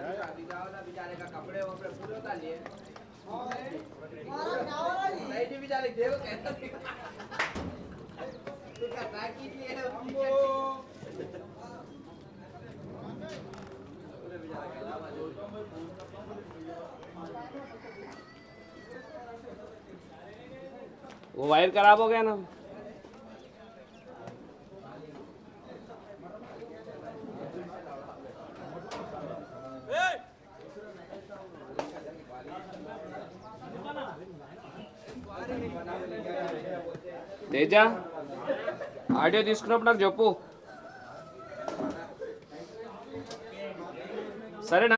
बेचारे का कपड़े वपड़े पूरे उतार लिए नहीं जी बेचारे देखो कैसा दिखा तू क्या ट्रैक की लिए है वो वायर खराब हो गया ना। तेजा ఆడియో తీసుకున్నప్పుడు నాకు చెప్పు సరేనా?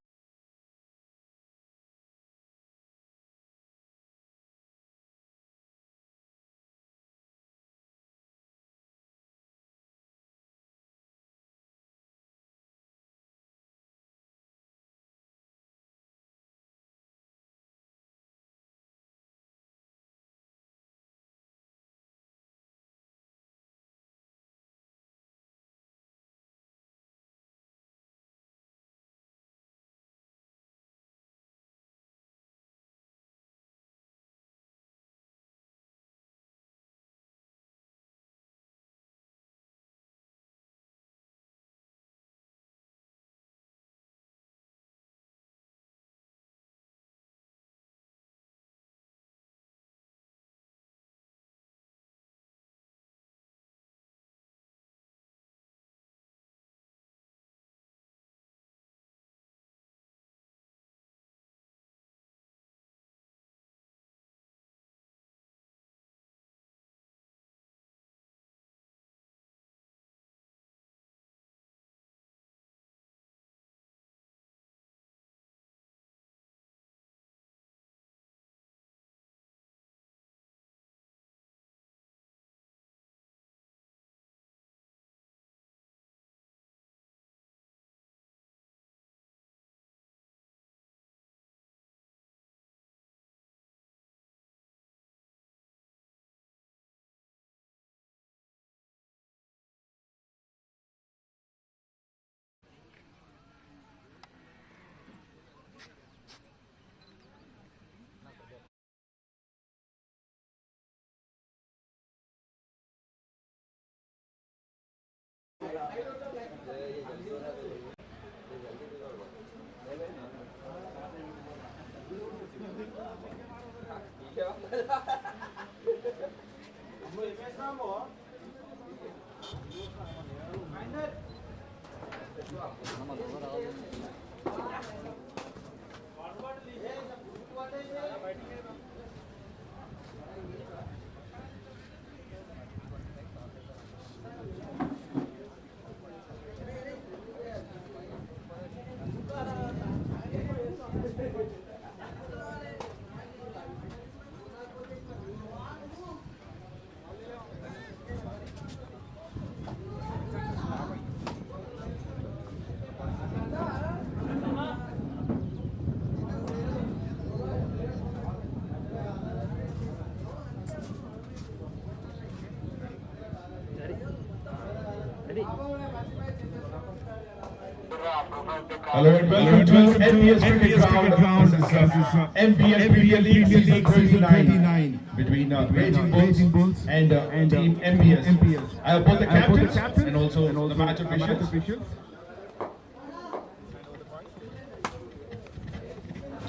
Hello and welcome to MPS cricket ground. This is MVL Premier League season 39 between Raging Bulls and Team MPS. I have both the captains and also the match officials.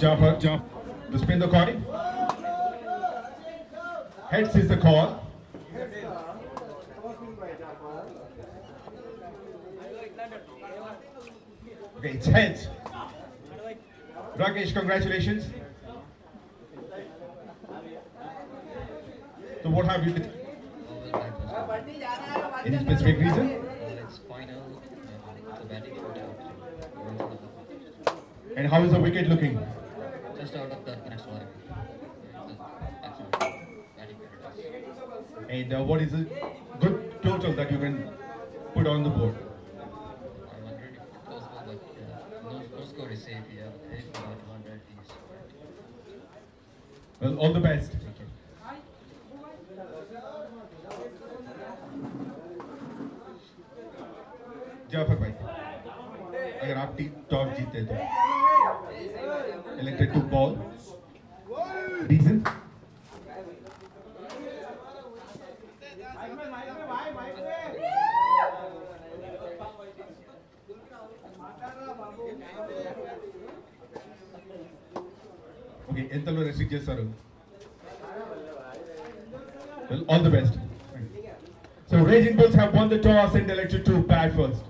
𝗃𝗏 to spin the coin. Heads is the call. Okay, it's heads. Rakesh, congratulations. So what have you done? Any specific reason? And how is the wicket looking? Just out of the next one. And what is the good total that you can put on the board? I'm wondering if it goes well, but no score is safe here. It's about 100 is. Well, all the best. 𝗃𝗏 भाई, अगर आप toss जीते तो elected to ball. Reason? Okay, ఎంతలో restrict చేస్తారు? Well, all the best. So Raging Bulls have won the toss and elected to bat first.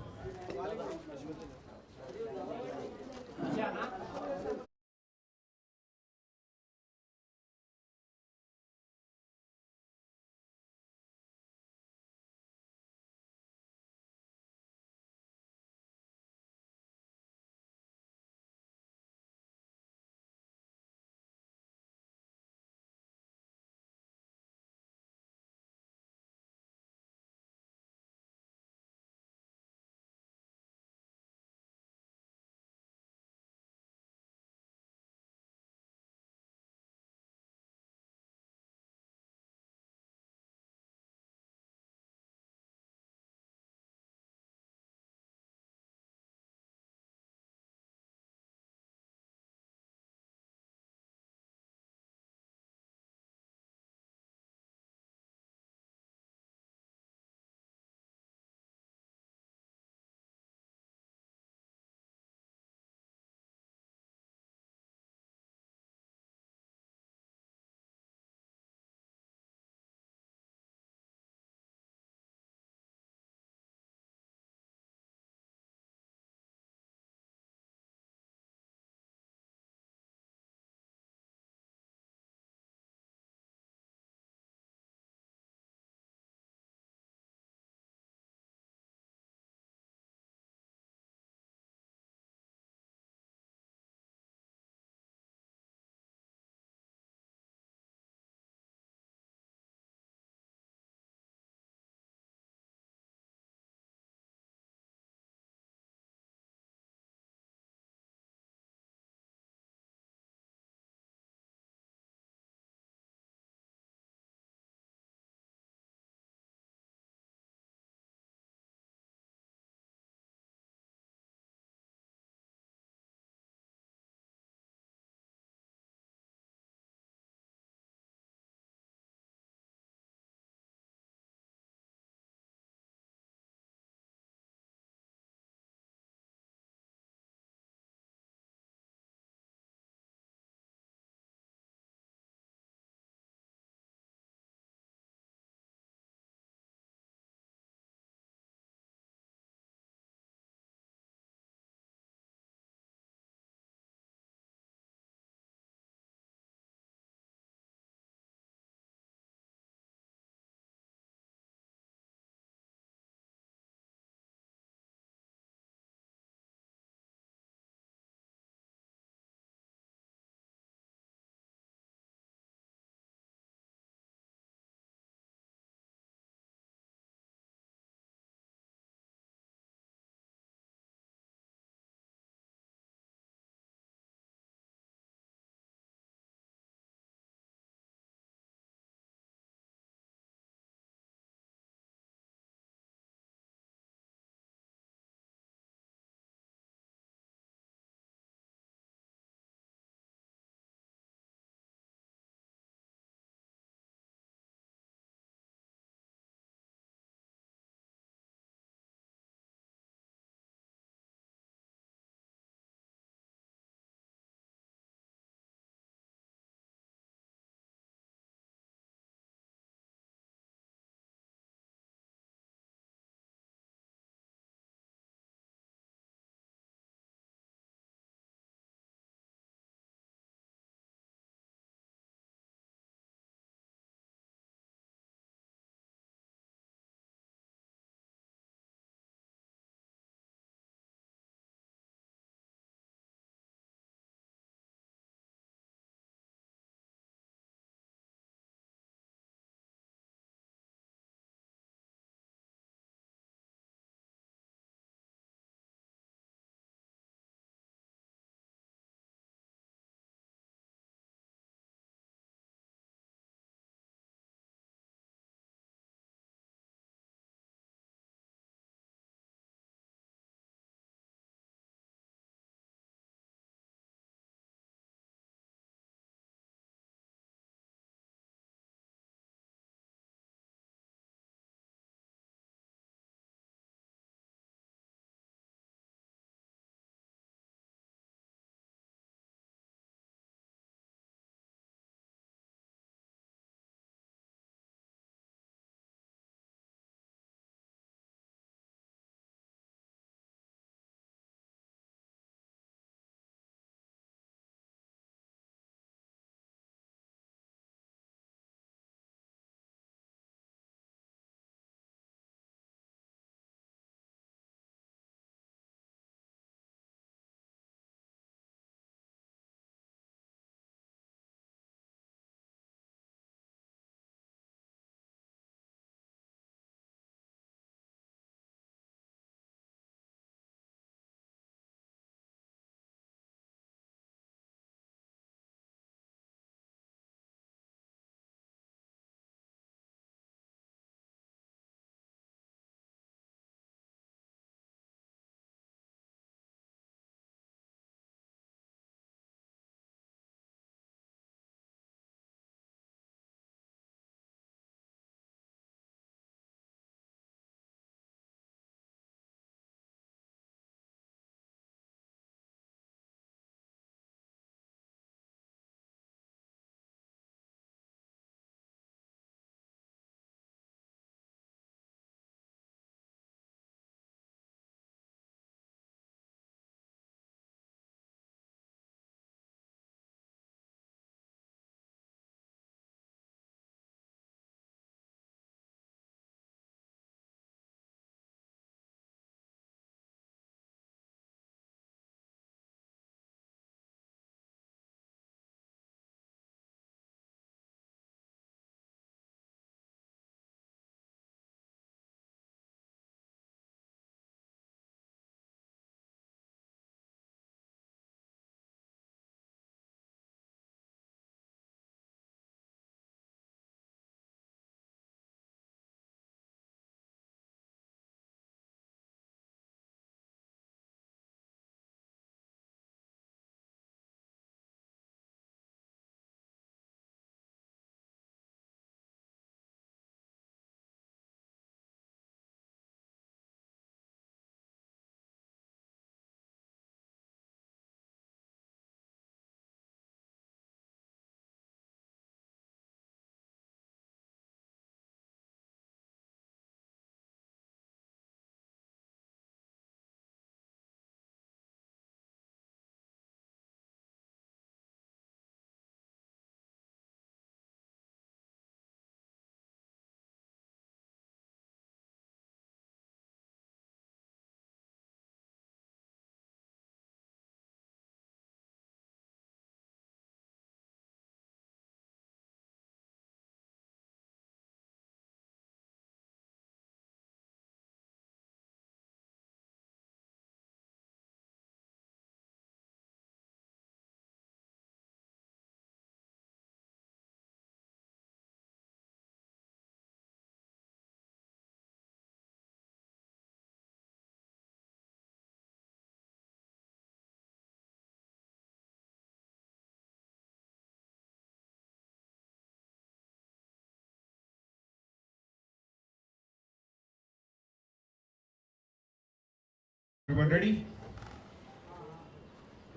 Everyone ready?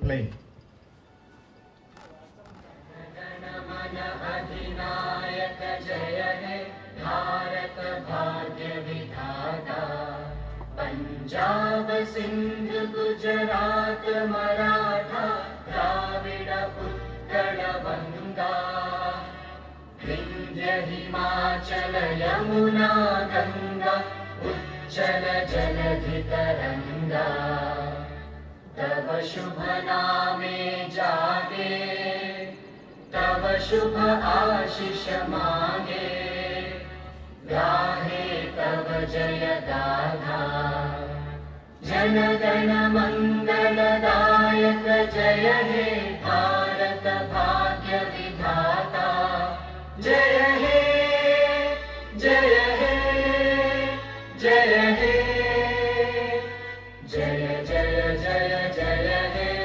Play. अधिनायक जय हे भारत भाग्य विधाता पंजाब सिंध गुजरात मराठा द्राविड उत्कल बंगा विंध्य हिमाचल यमुना गंगा उच्चल जलधि तरंगा तव शुभ नामे जागे तव शुभ आशीष मांगे गाहे तव जय गाथा जन गण मंगलदायक जय हे भारत भाग्य विधाता जय हे जय हे जय हे जय जय जय जय हे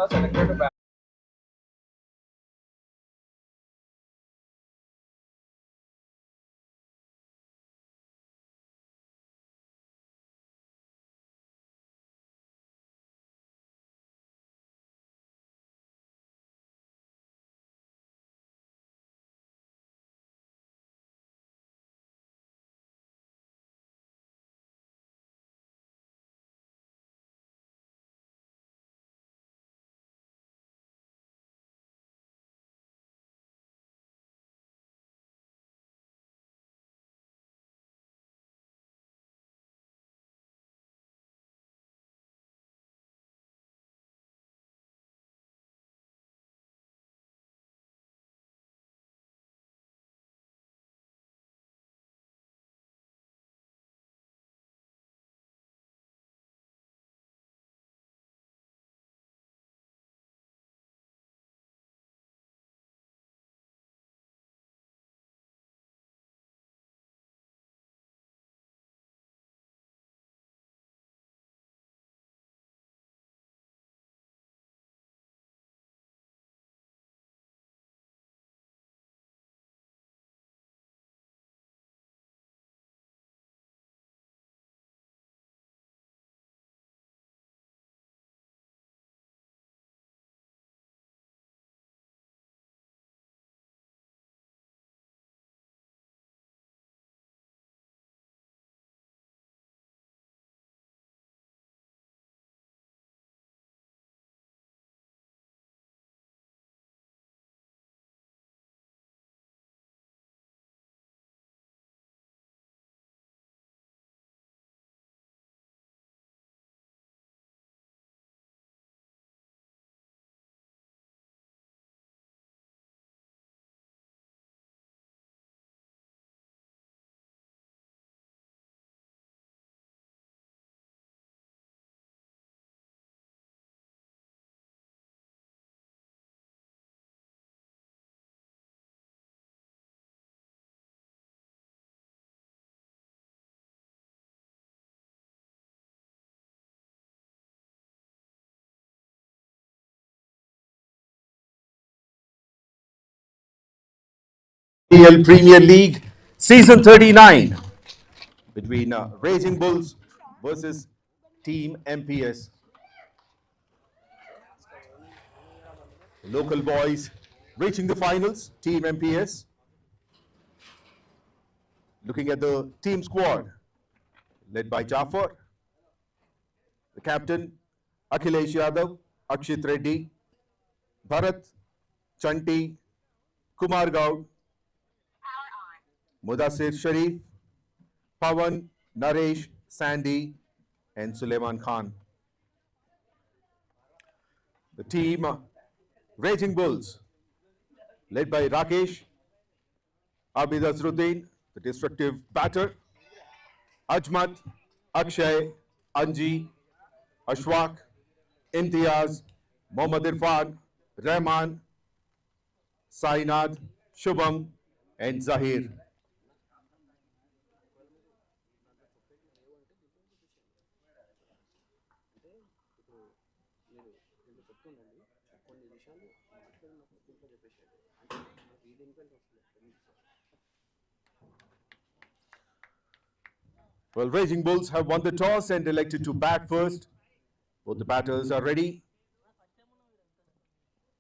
selected MVL Premier League Season 39 between Raging Bulls versus Team MPS. Local boys reaching the finals, Team MPS. Looking at the team squad, led by Jaffar, the captain, Akhilesh Yadav, Akshit Reddy, Bharat, Chanti, Kumar Gaud, Mudassir Sharif, Pawan, Naresh, Sandy, and Suleiman Khan. The team Raging Bulls, led by Rakesh, Abid Azruddin, the destructive batter, Ajmat, Akshay, Anji, Ashwak, Imtiaz, Mohammad Irfan, Rahman, Sainad, Shubham, and Zahir. Well, Raging Bulls have won the toss and elected to bat first. Both the batters are ready.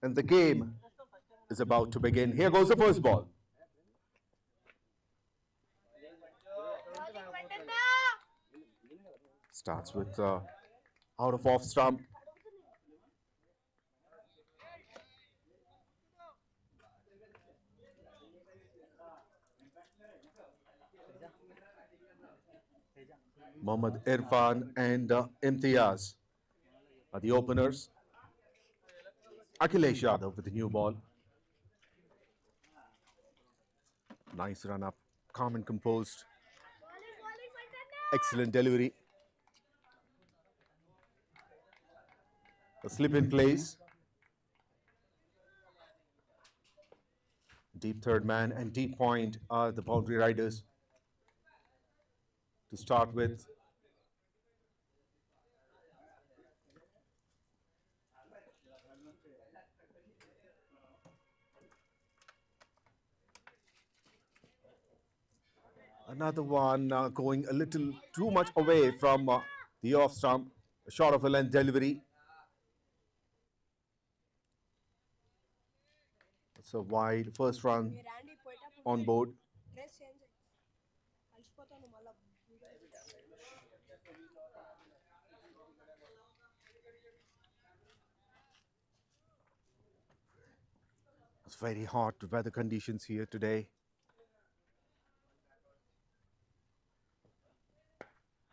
And the game is about to begin. Here goes the first ball. Starts with out of off stump. Mohammad Irfan and Imtiaz are the openers. Akhilesh Yadav with the new ball. Nice run up, calm and composed. Excellent delivery. A slip in place. Deep third man and deep point are the boundary riders. To start with, another one going a little too much away from the off stump. A short of a length delivery. It's a wide first run on board. It's very hot weather conditions here today.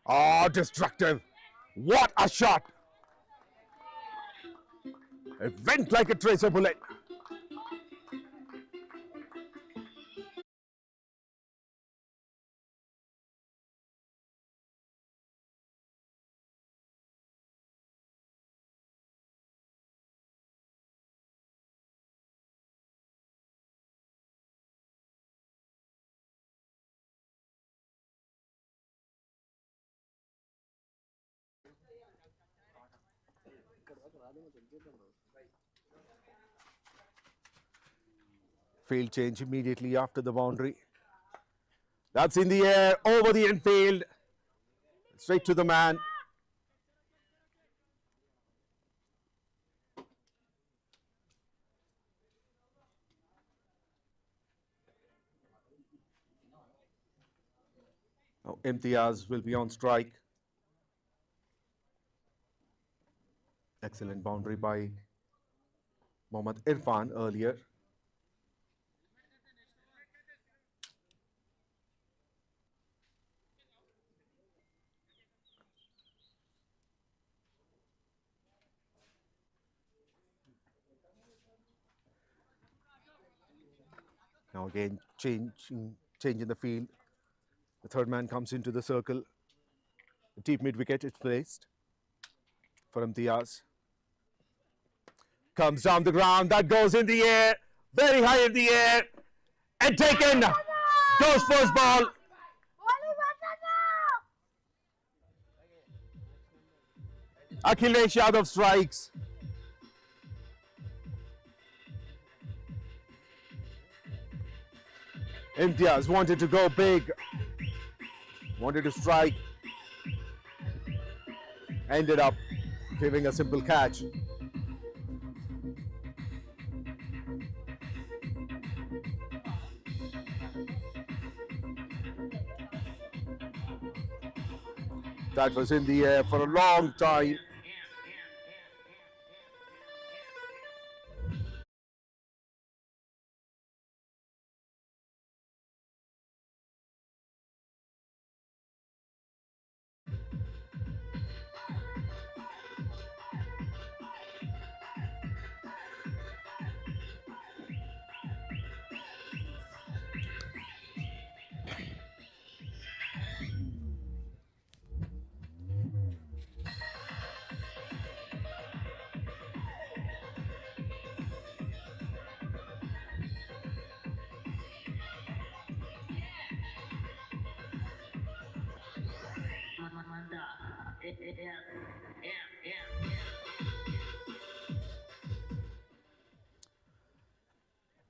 Oh, destructive. What a shot. It went like a tracer bullet. Field change immediately after the boundary. That's in the air, over the infield, straight to the man. Now Imtiaz will be on strike. Excellent boundary by Mohammad Irfan earlier. Now again, change in the field. The third man comes into the circle. The deep mid wicket is placed for Imtiaz. Comes down the ground, that goes in the air, very high in the air, and taken. Goes first ball. Akhilesh Yadav strikes. Imtiaz wanted to go big, wanted to strike, ended up giving a simple catch. That was in the air for a long time.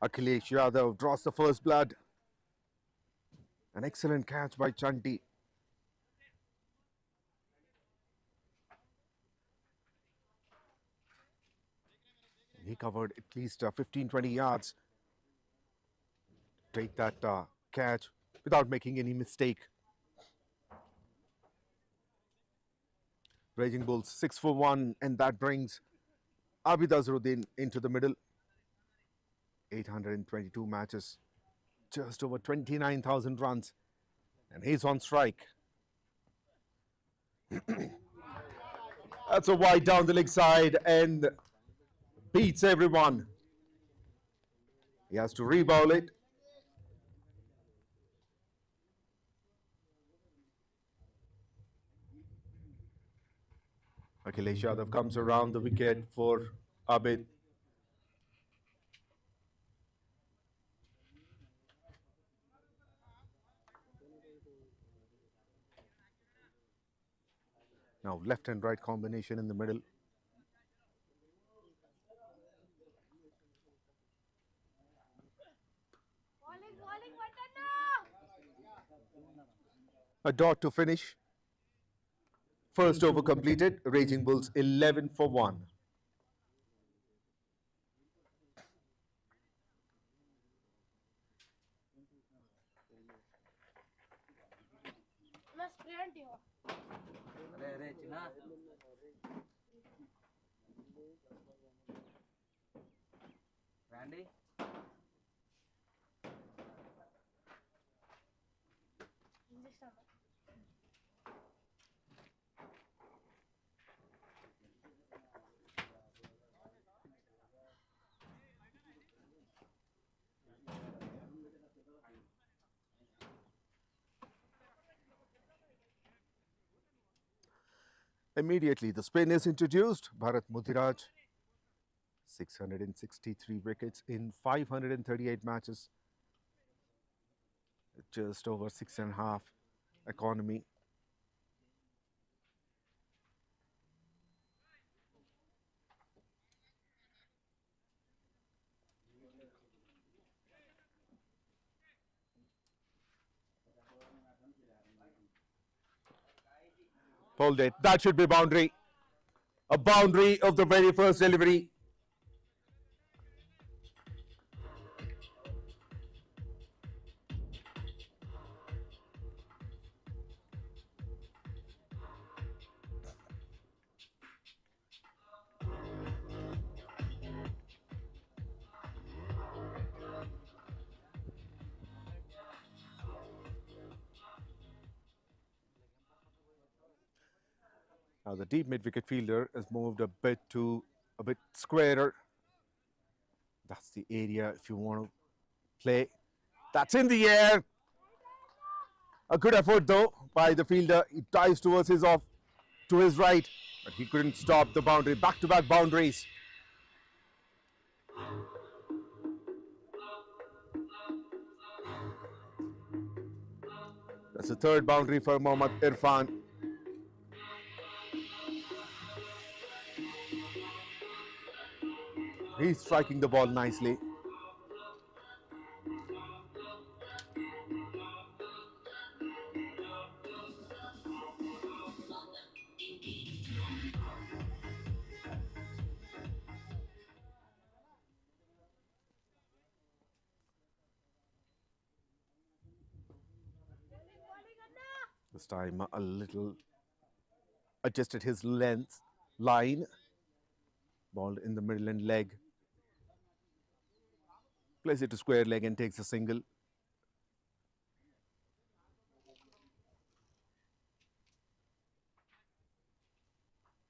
𝗃𝗡�la𝗙 draws the first blood. An excellent catch by Chanti. He covered at least 15-20 yards. Take that catch without making any mistake. Raging Bulls 6 for 1, and that brings Abid Azharuddin into the middle. 822 matches, just over 29,000 runs, and he's on strike. That's a wide down the leg side and beats everyone. He has to re-bowl it. Akhilesh Yadav comes around the wicket for Abid. Now left and right combination in the middle. A dot to finish. First over completed. Raging Bulls 11 for 1. Randy? Immediately the spin is introduced. Bharat Mudiraj, 663 wickets in 538 matches. Just over 6.5 economy. Pulled it. That should be boundary. A boundary of the very first delivery. Now the deep mid-wicket fielder has moved a bit squarer. That's the area if you want to play. That's in the air. A good effort though by the fielder. He dives towards his off to his right, but he couldn't stop the boundary. Back-to-back boundaries. That's the third boundary for Mohammad Irfan. He's striking the ball nicely. This time a little adjusted his length line. Ball in the middle and leg. Plays it to square leg and takes a single.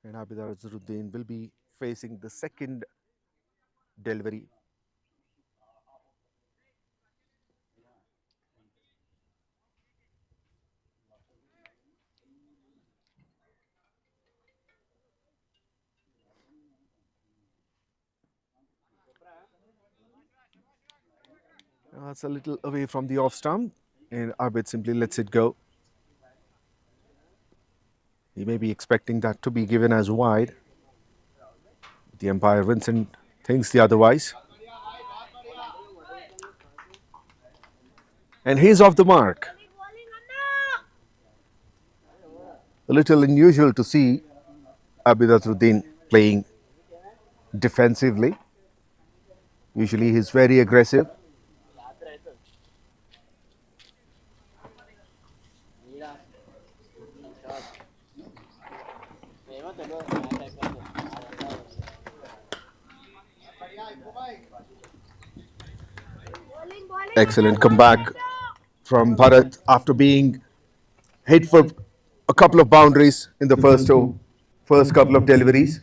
And Abidar Azharuddin will be facing the second delivery. It's a little away from the off stump, and Abid simply lets it go. He may be expecting that to be given as wide. The umpire Vincent thinks the otherwise. And he's off the mark. A little unusual to see Abid Azharuddin playing defensively. Usually he's very aggressive. Excellent comeback from Bharat after being hit for a couple of boundaries in the first couple of deliveries.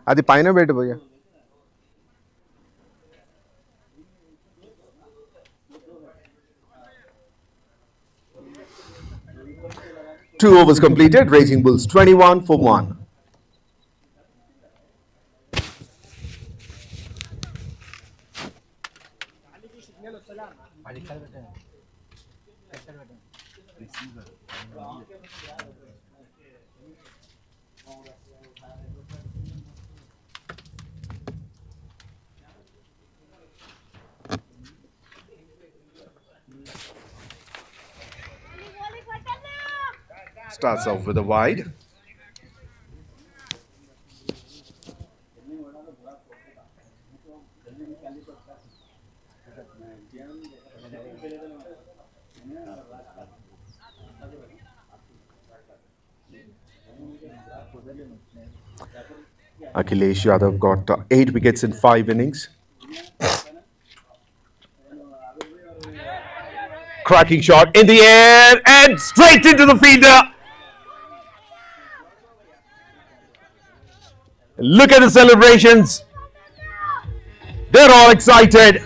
Adi paina beta bhaiya. Two overs completed. Raging Bulls 21 for 1. Starts off with a wide. Akhilesh Yadav got 8 wickets in 5 innings. Cracking shot in the air and straight into the fielder. Look at the celebrations. They're all excited.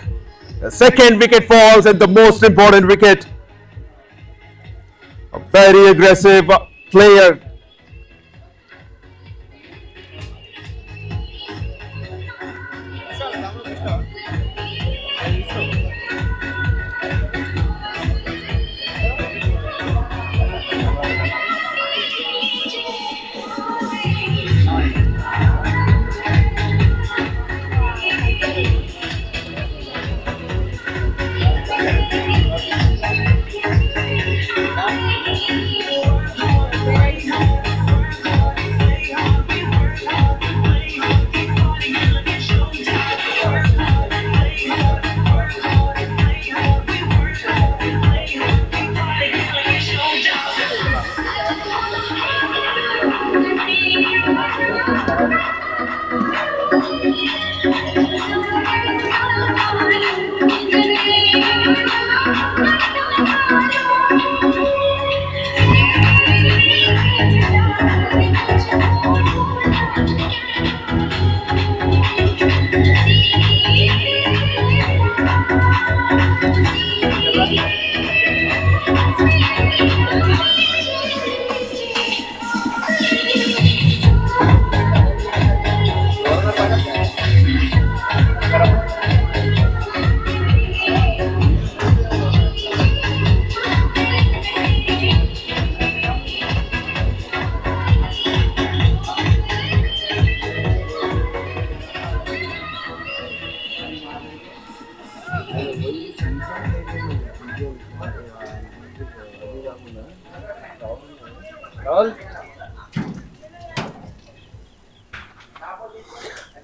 The second wicket falls and the most important wicket. A very aggressive player.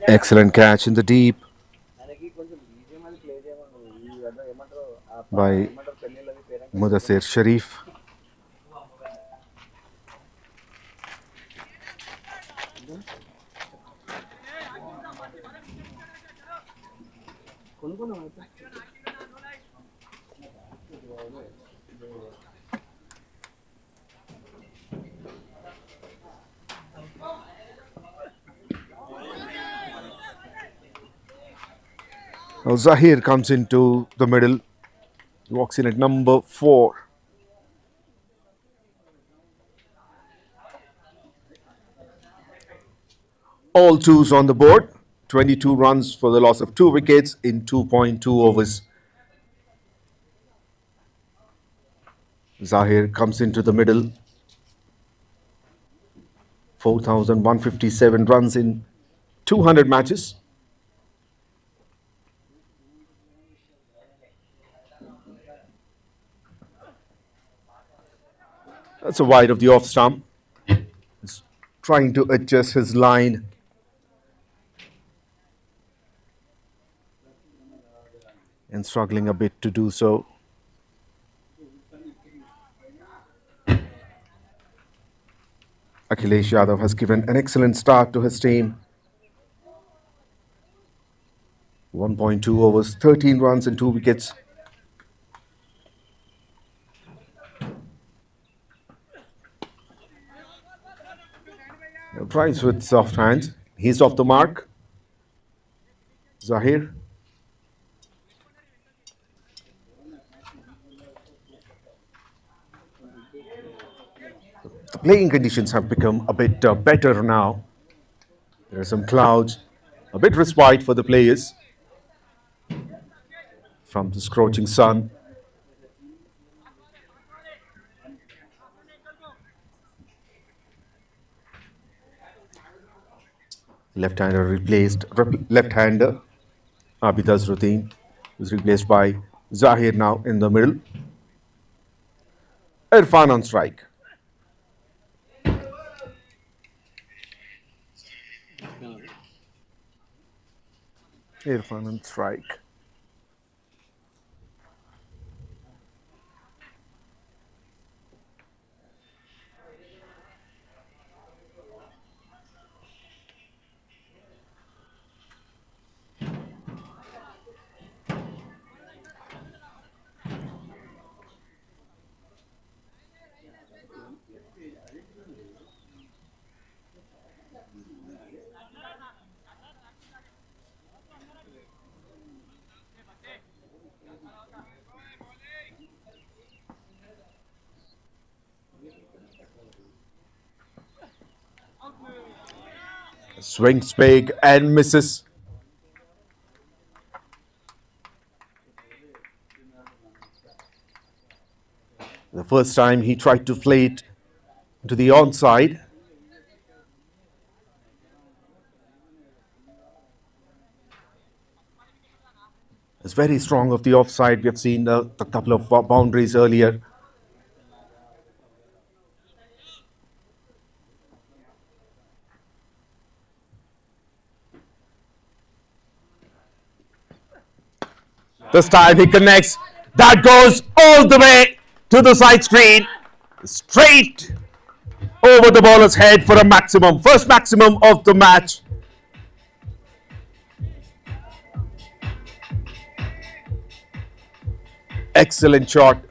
Excellent catch in the deep. by Mudassir Sharif. Now Zahir comes into the middle. He walks in at number 4. All twos on the board. 22 runs for the loss of 2 wickets in 2.2 overs. Zahir comes into the middle. 4,157 runs in 200 matches. That's a wide of the off stump. He's trying to adjust his line. And struggling a bit to do so. Akhilesh Yadav has given an excellent start to his team. 1.2 overs, 13 runs and 2 wickets. Tries with soft hands. He's off the mark. Zahir. The playing conditions have become a bit better now. There are some clouds, a bit respite for the players from the scorching sun. Left-hander replaced, left-hander Abid Azruddin is replaced by Zahir now in the middle. Irfan on strike. Irfan on strike. Swings big and misses. The first time he tried to play it to the onside. It's very strong of the offside. We have seen a couple of boundaries earlier. This time he connects. That goes all the way to the side screen. Straight over the bowler's head for a maximum. First maximum of the match. Excellent shot.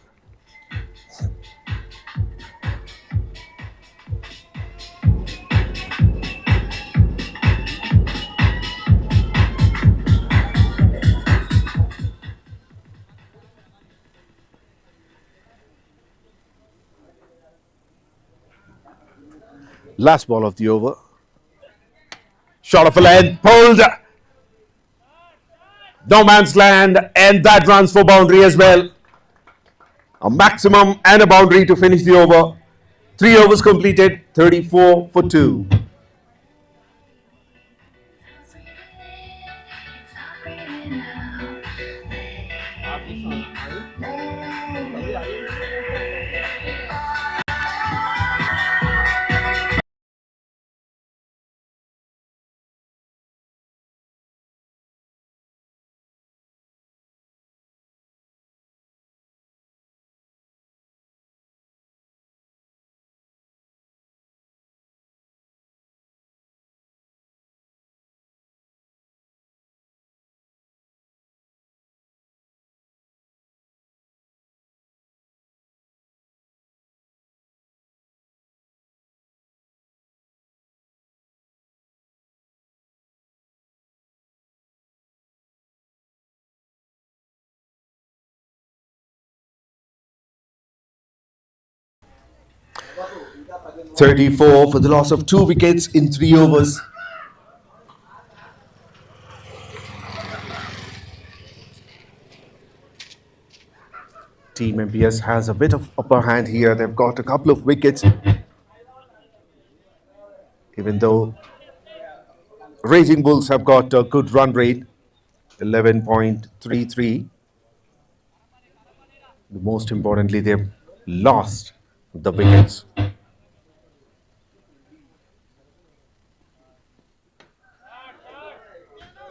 Last ball of the over. Shot of a length, pulled. No man's land, and that runs for boundary as well. A maximum and a boundary to finish the over. 3 overs completed, 34 for 2. 34 for the loss of 2 wickets in 3 overs. Team MPS has a bit of upper hand here. They've got a couple of wickets. Even though Raging Bulls have got a good run rate, 11.33. Most importantly, they've lost the wickets.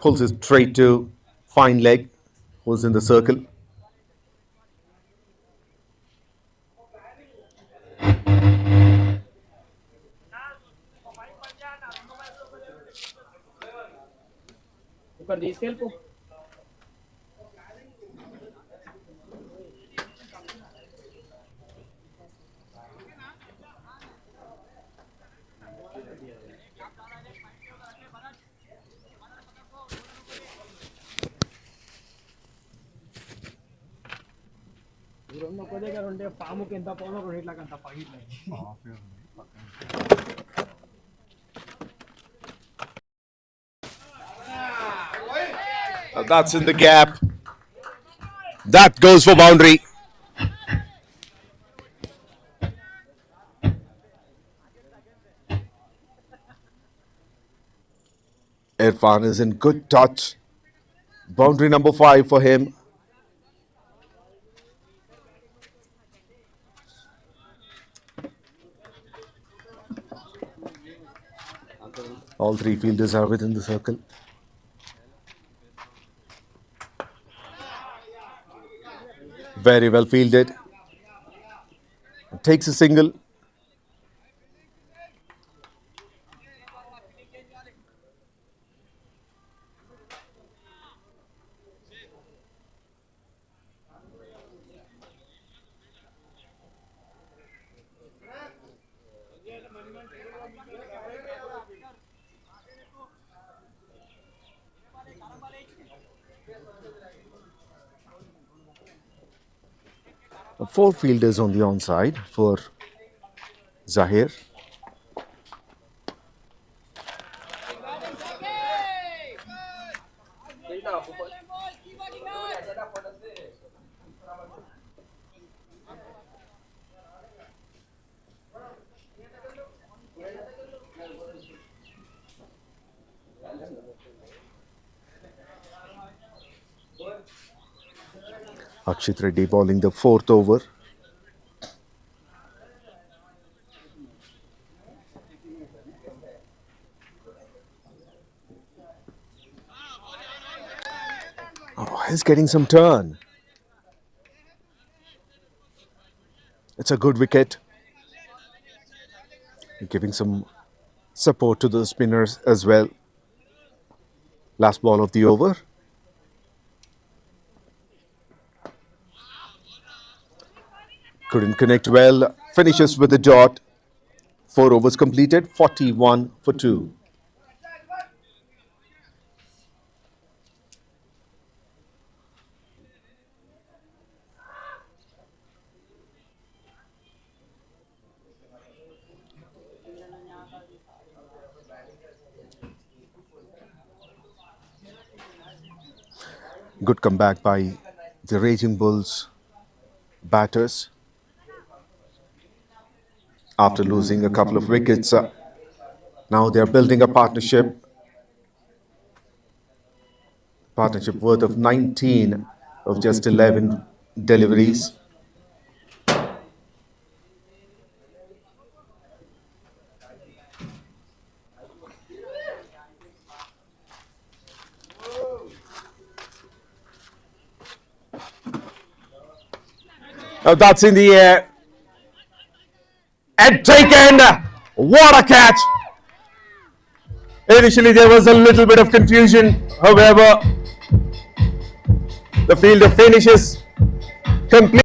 Pulls it straight to fine leg, who's in the circle. That's in the gap. That goes for boundary. Irfan is in good touch. Boundary number 5 for him. All 3 fielders are within the circle. Very well fielded. Takes a single. Four fielders on the onside for Zahir. Akshit Reddy bowling the 4th over. Oh, he's getting some turn. It's a good wicket. Giving some support to the spinners as well. Last ball of the over. Couldn't connect well. Finishes with a dot. 4 overs completed. 41 for 2. Good comeback by the Raging Bulls batters. After losing a couple of wickets, now they are building a partnership worth of 19 of just 11 deliveries. Now that's in the air. And taken! What a catch! Initially there was a little bit of confusion. However, the fielder finishes complete.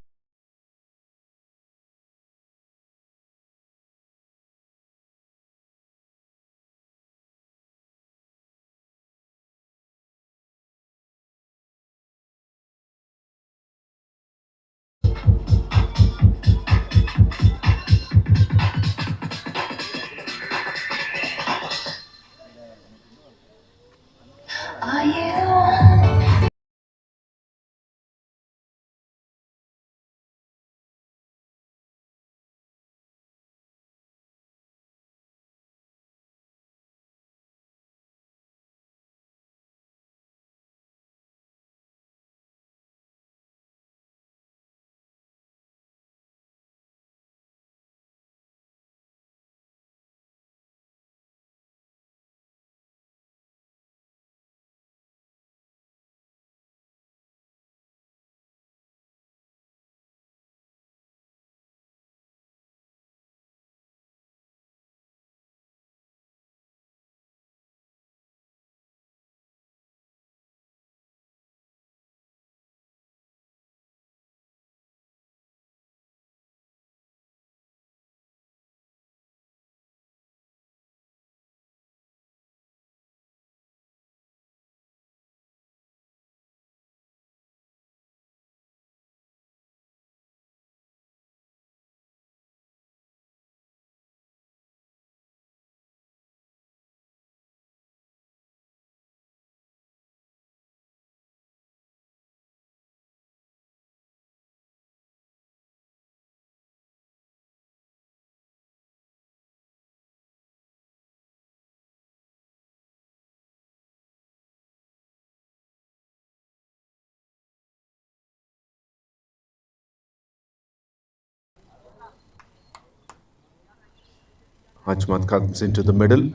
𝗪𝗏 comes into the middle.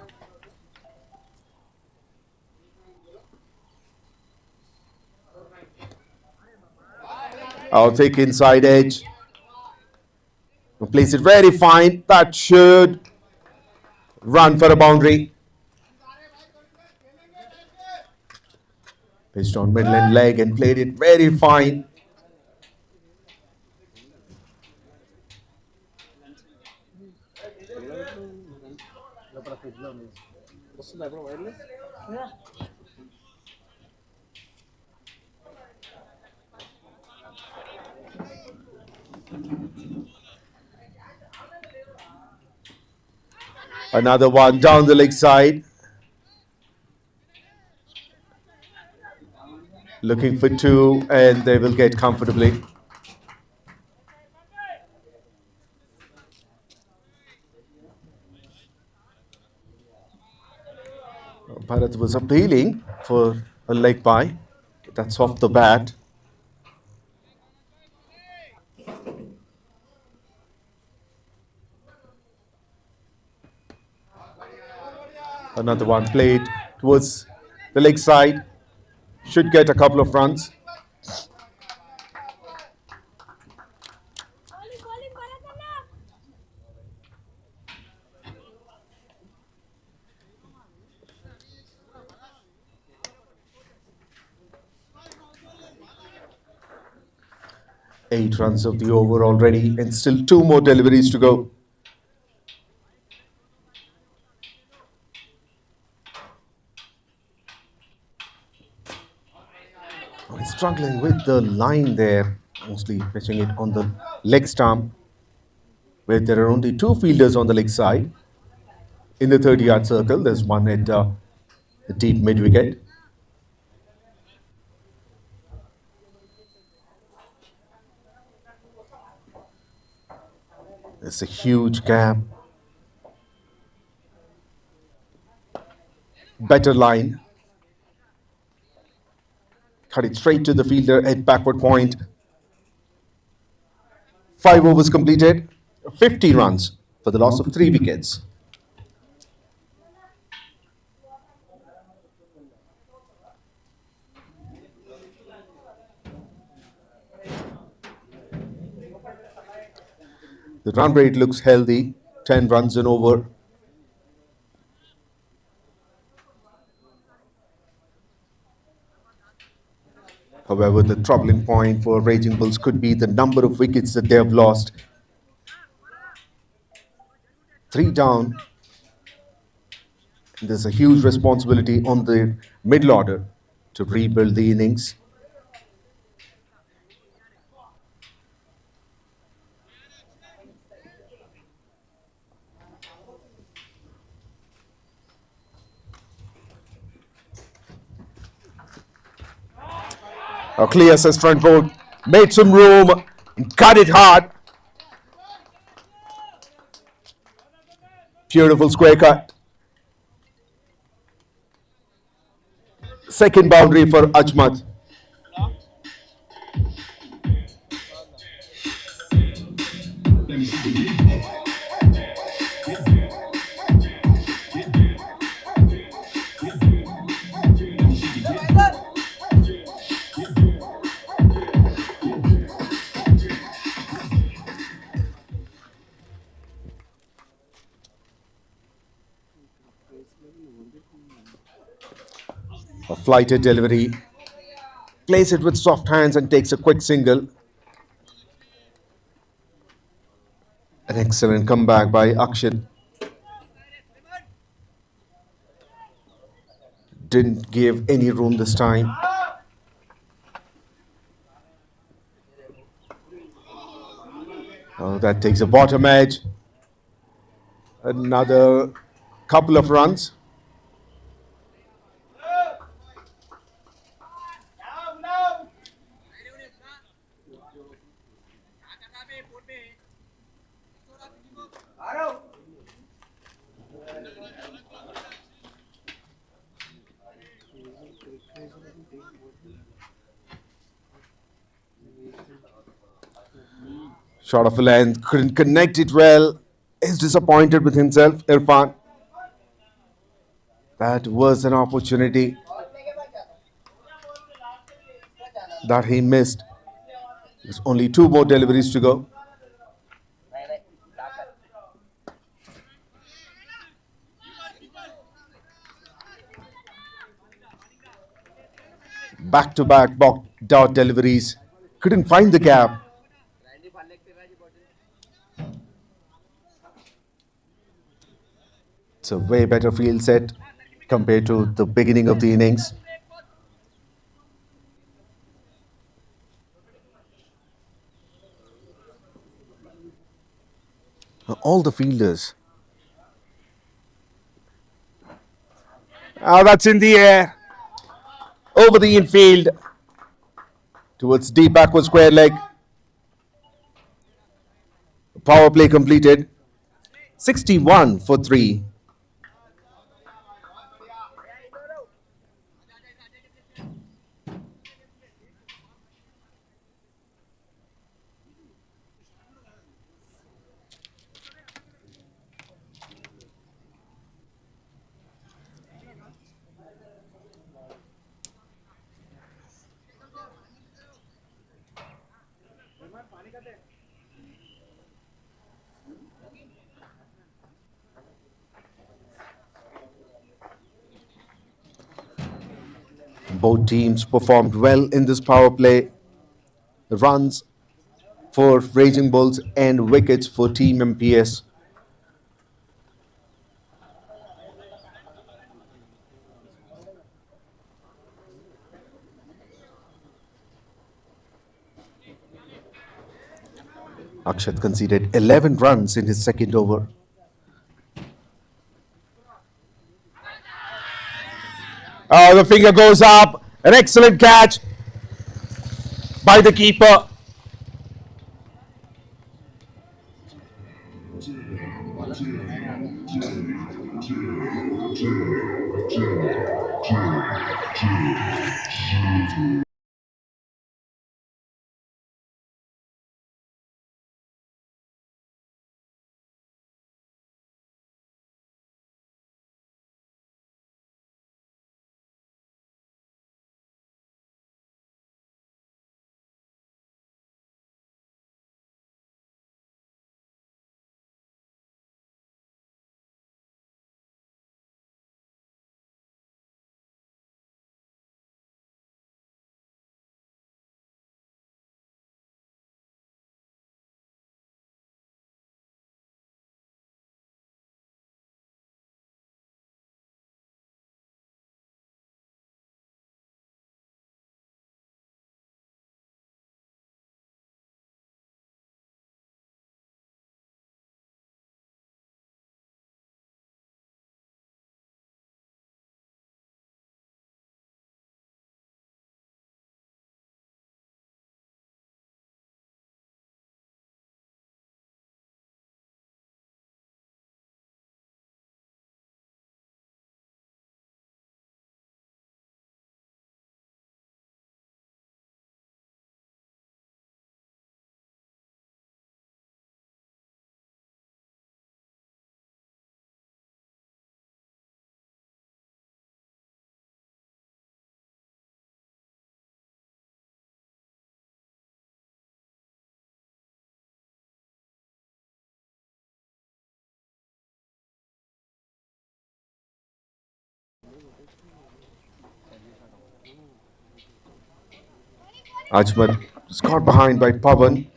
I'll take inside edge. Place it very fine. That should run for a boundary. Pitched on middle and leg and played it very fine. Another one down the leg side. Looking for two, and they will get comfortably. Bharat was appealing for a leg bye. That's off the bat. Another one played towards the leg side. Should get a couple of runs. Eight runs of the over already, and still two more deliveries to go. He's struggling with the line there, mostly pitching it on the leg stump, where there are only two fielders on the leg side. In the 30-yard circle, there's one at the deep mid-wicket. There's a huge gap. Better line. Cut it straight to the fielder at backward point. 5 overs completed. 50 runs for the loss of 3 wickets. The run rate looks healthy. 10 runs and over. However, the troubling point for Raging Bulls could be the number of wickets that they have lost. 3 down. And there's a huge responsibility on the middle order to rebuild the innings. Clears his front foot, made some room, cut it hard. Beautiful square cut. Second boundary for 𝗪𝗏. A flighted delivery, plays it with soft hands and takes a quick single. An excellent comeback by Akshat. Didn't give any room this time. Oh, that takes a bottom edge. Another couple of runs. Short of a length, couldn't connect it well, is disappointed with himself, Irfan. That was an opportunity that he missed. There's only 2 more deliveries to go. Back-to-back dot deliveries. Couldn't find the gap. It's a way better field set compared to the beginning of the innings. All the fielders. That's in the air. Over the infield. Towards deep backward square leg. Power play completed. 61 for 3. Both teams performed well in this power play. The runs for Raging Bulls and wickets for Team MPS. Akshat conceded 11 runs in his second over. The finger goes up. An excellent catch by the keeper. Ajmal is caught behind by Pawan.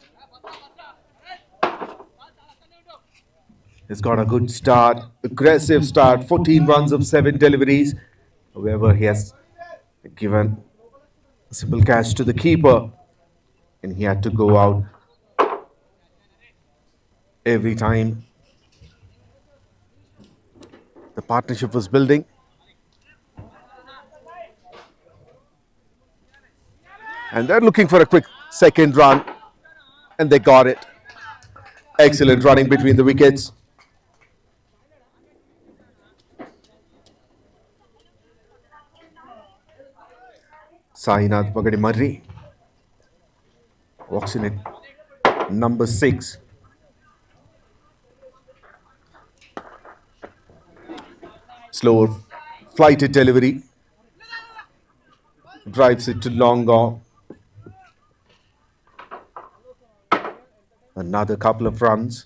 He's got a good start, aggressive start, 14 runs of 7 deliveries. However, he has given a simple catch to the keeper and he had to go out every time. The partnership was building. And they're looking for a quick second run. And they got it. Excellent running between the wickets. 𝗙𝗂𝗋𝗃 walks in at number 6. Slower flighted delivery. Drives it to long on. Another couple of runs.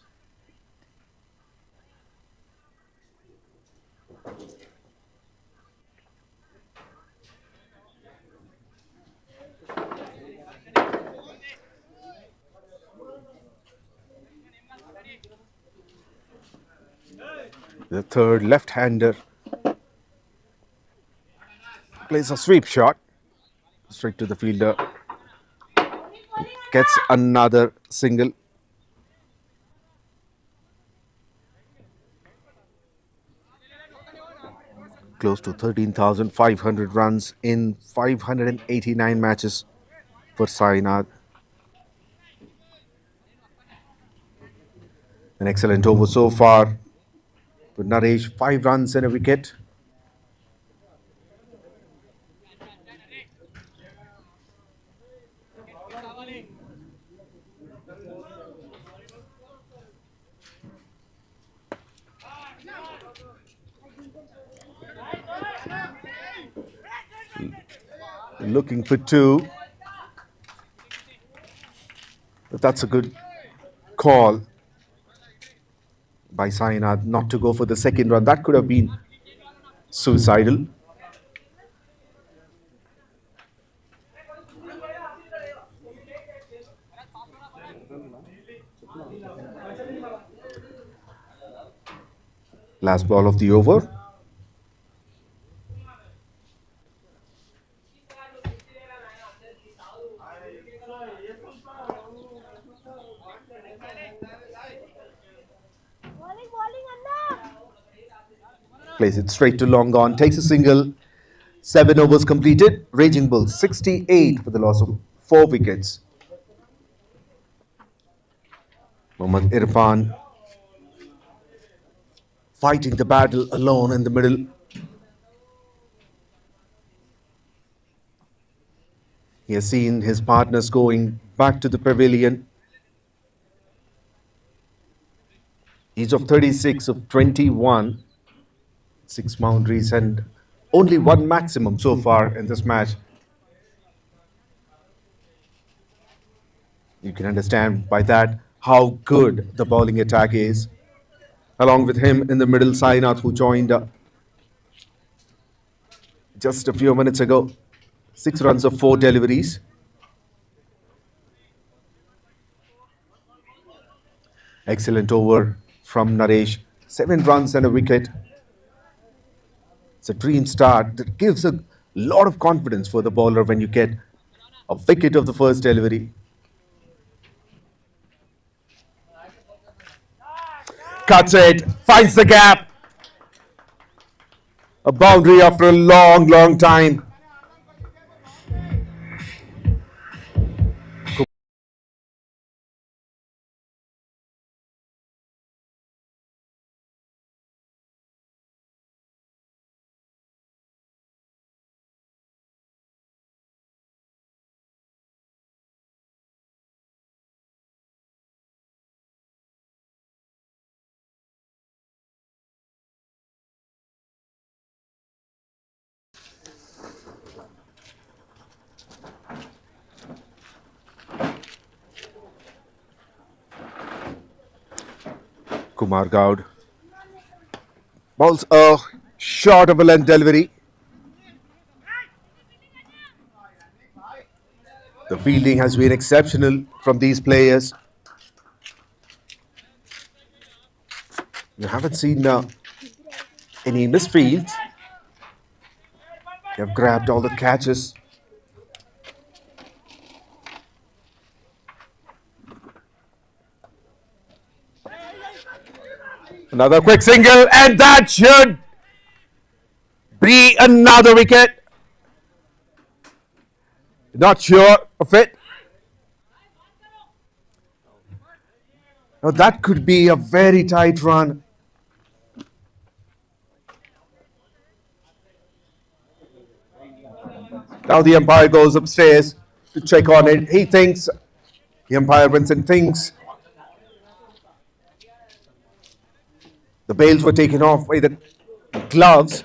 The third left-hander plays a sweep shot straight to the fielder. Gets another single. Close to 13,500 runs in 589 matches for Sainath. An excellent over so far for Naresh, 5 runs and a wicket. Looking for 2. But that's a good call by Sainath not to go for the second run. That could have been suicidal. Last ball of the over. Plays it straight to long on, takes a single. 7 overs completed. Raging Bull 68 for the loss of 4 wickets. Mohammad Irfan fighting the battle alone in the middle. He has seen his partners going back to the pavilion. He's of 36 of 21. 6 boundaries and only 1 maximum so far in this match. You can understand by that how good the bowling attack is. Along with him in the middle, Sainath, who joined just a few minutes ago. 6 runs of 4 deliveries. Excellent over from Naresh. 7 runs and a wicket. It's a dream start that gives a lot of confidence for the bowler when you get a wicket of the first delivery. Cuts it, finds the gap. A boundary after a long time. Kumar Gaud bowls a short of a length delivery. The fielding has been exceptional from these players. You haven't seen any misfields. They have grabbed all the catches. Another quick single, and that should be another wicket. Not sure of it. Now that could be a very tight run. Now the umpire goes upstairs to check on it. He thinks, the umpire Vincent thinks, the bails were taken off by the gloves.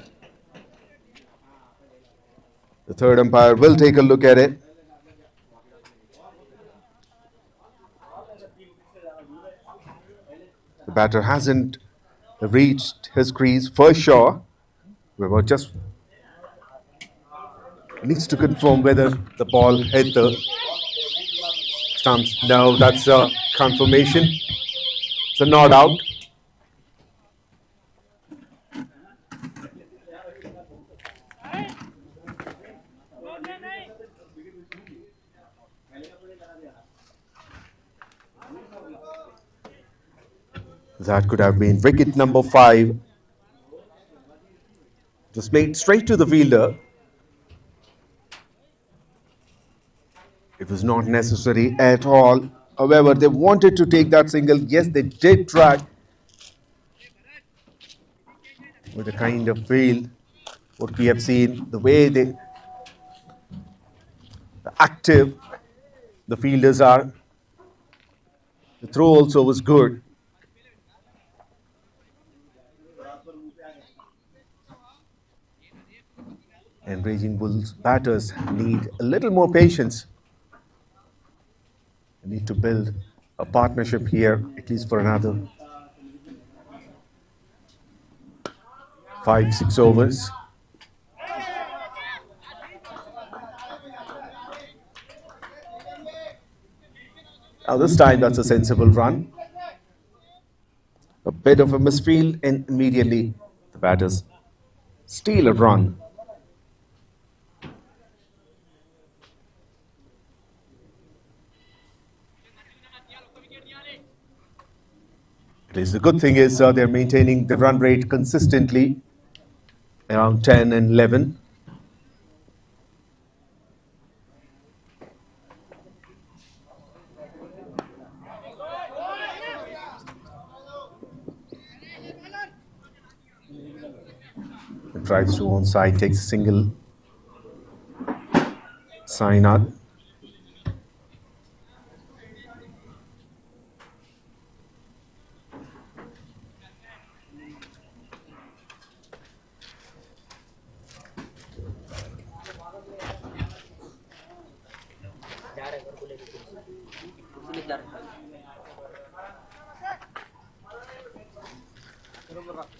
The third umpire will take a look at it. The batter hasn't reached his crease for sure. Weber just needs to confirm whether the ball hit the stumps. No, that's a confirmation. It's a not out. That could have been wicket number 5. Just played straight to the fielder. It was not necessary at all. However, they wanted to take that single. Yes, they did try. With the kind of field, what we have seen, the way the active the fielders are. The throw also was good. And Raging Bulls batters need a little more patience. They need to build a partnership here, at least for another 5-6 overs. Now this time that's a sensible run. A bit of a misfield and immediately the batters steal a run. At least the good thing is they're maintaining the run rate consistently around 10 and 11. Drives to onside, takes a single. Sign out.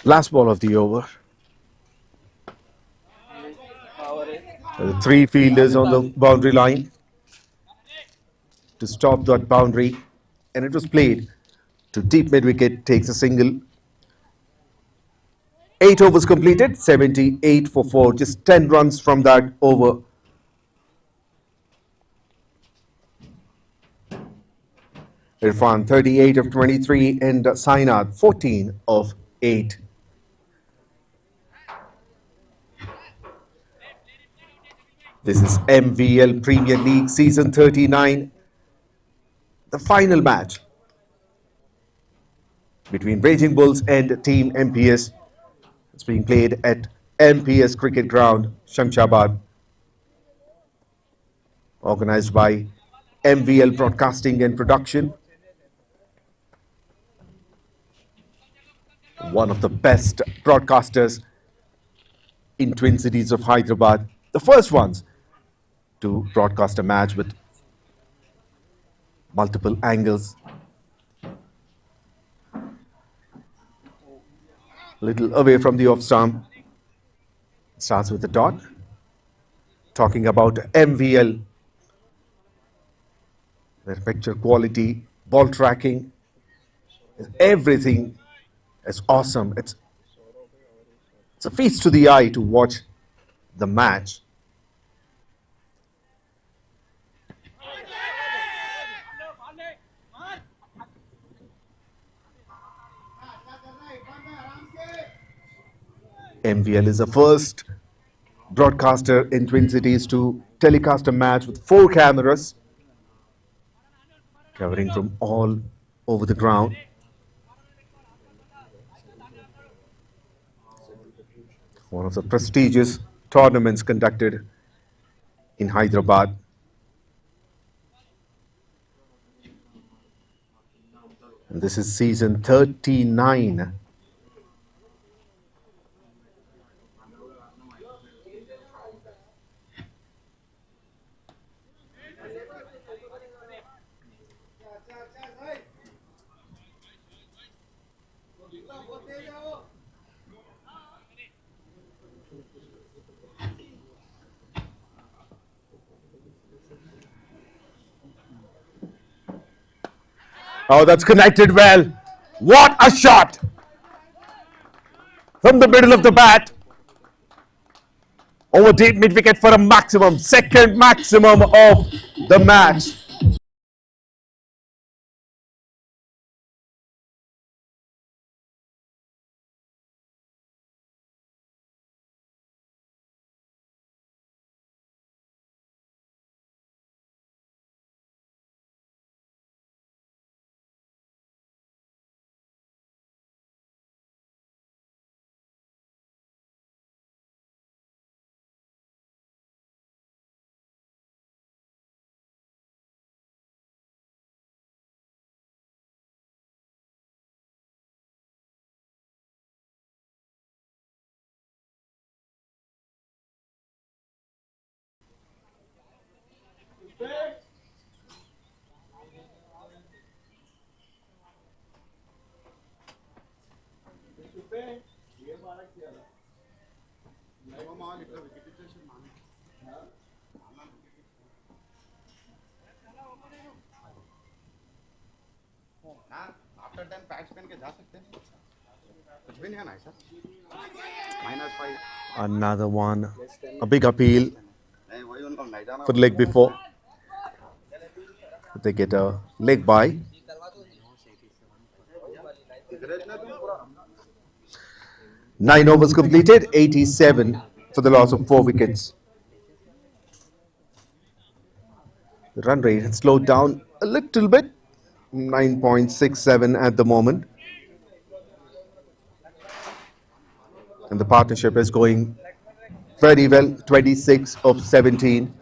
Last ball of the over. 3 fielders on the boundary line to stop that boundary, and it was played to deep mid wicket, takes a single. 8 overs completed, 78 for 4, just 10 runs from that over. Irfan 38 of 23 and Sainat 14 of 8. This is MVL Premier League Season 39, the final match between Raging Bulls and Team MPS. It's being played at MPS Cricket Ground, Shamshabad, organized by MVL Broadcasting and Production. One of the best broadcasters in Twin Cities of Hyderabad. The first ones to broadcast a match with multiple angles. Little away from the off stump. Starts with the dot. Talking about MVL. Their picture quality, ball tracking, everything is awesome. It's a feast to the eye to watch the match. MVL is the first broadcaster in Twin Cities to telecast a match with 4 cameras covering from all over the ground. One of the prestigious tournaments conducted in Hyderabad. And this is season 39. Oh, that's connected well. What a shot from the middle of the bat. Over deep mid wicket for a maximum, second maximum of the match. After 10 batsman के जा सकते हैं कुछ भी नहीं है ना sir -5 Another one, a big appeal नहीं वही उन लोग नहीं जाना for the leg before. They get a leg by. 9 overs completed, 87 for the loss of 4 wickets. The run rate had slowed down a little bit, 9.67 at the moment. And the partnership is going very well, 26 of 17.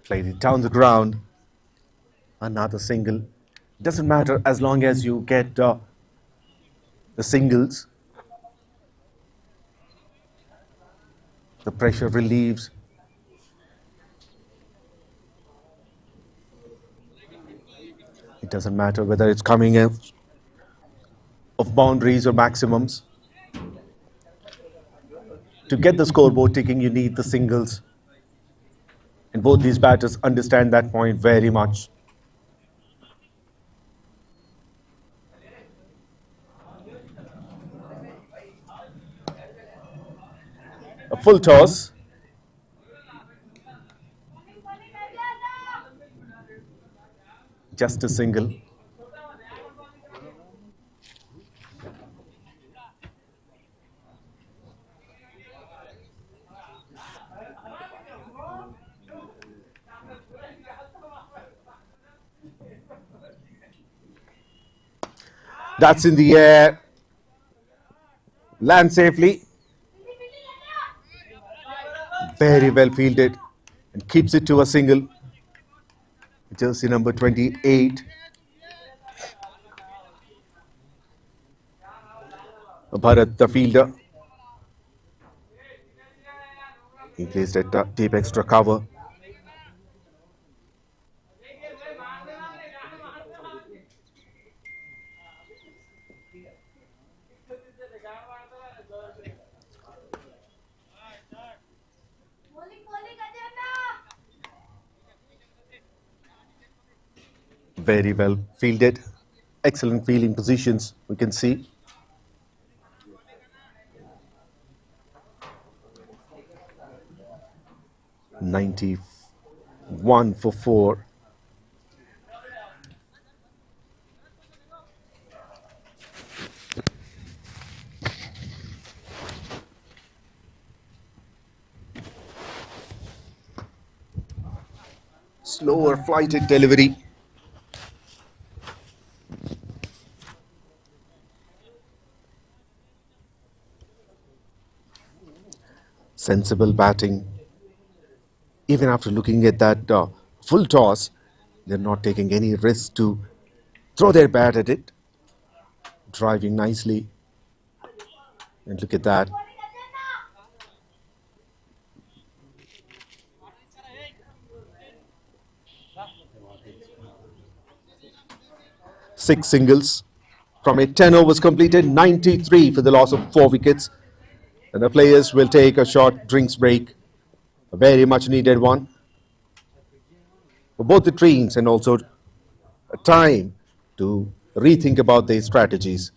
Played it down the ground. Another single. Doesn't matter as long as you get the singles. The pressure relieves. It doesn't matter whether it's coming of boundaries or maximums. To get the scoreboard ticking, you need the singles. And both these batters understand that point very much. A full toss. Just a single. That's in the air. Land safely. Very well fielded and keeps it to a single. Jersey number 28. Bharat, the fielder. He placed a deep extra cover. Very well fielded. Excellent fielding positions, we can see. "91 for 4. slower flighted delivery. Sensible batting. Even after looking at that full toss, they're not taking any risk to throw their bat at it. Driving nicely. And look at that. Six singles. From a 10 overs completed, 93 for the loss of 4 wickets. And the players will take a short drinks break. A very much needed one for both the teams, and also a time to rethink about their strategies.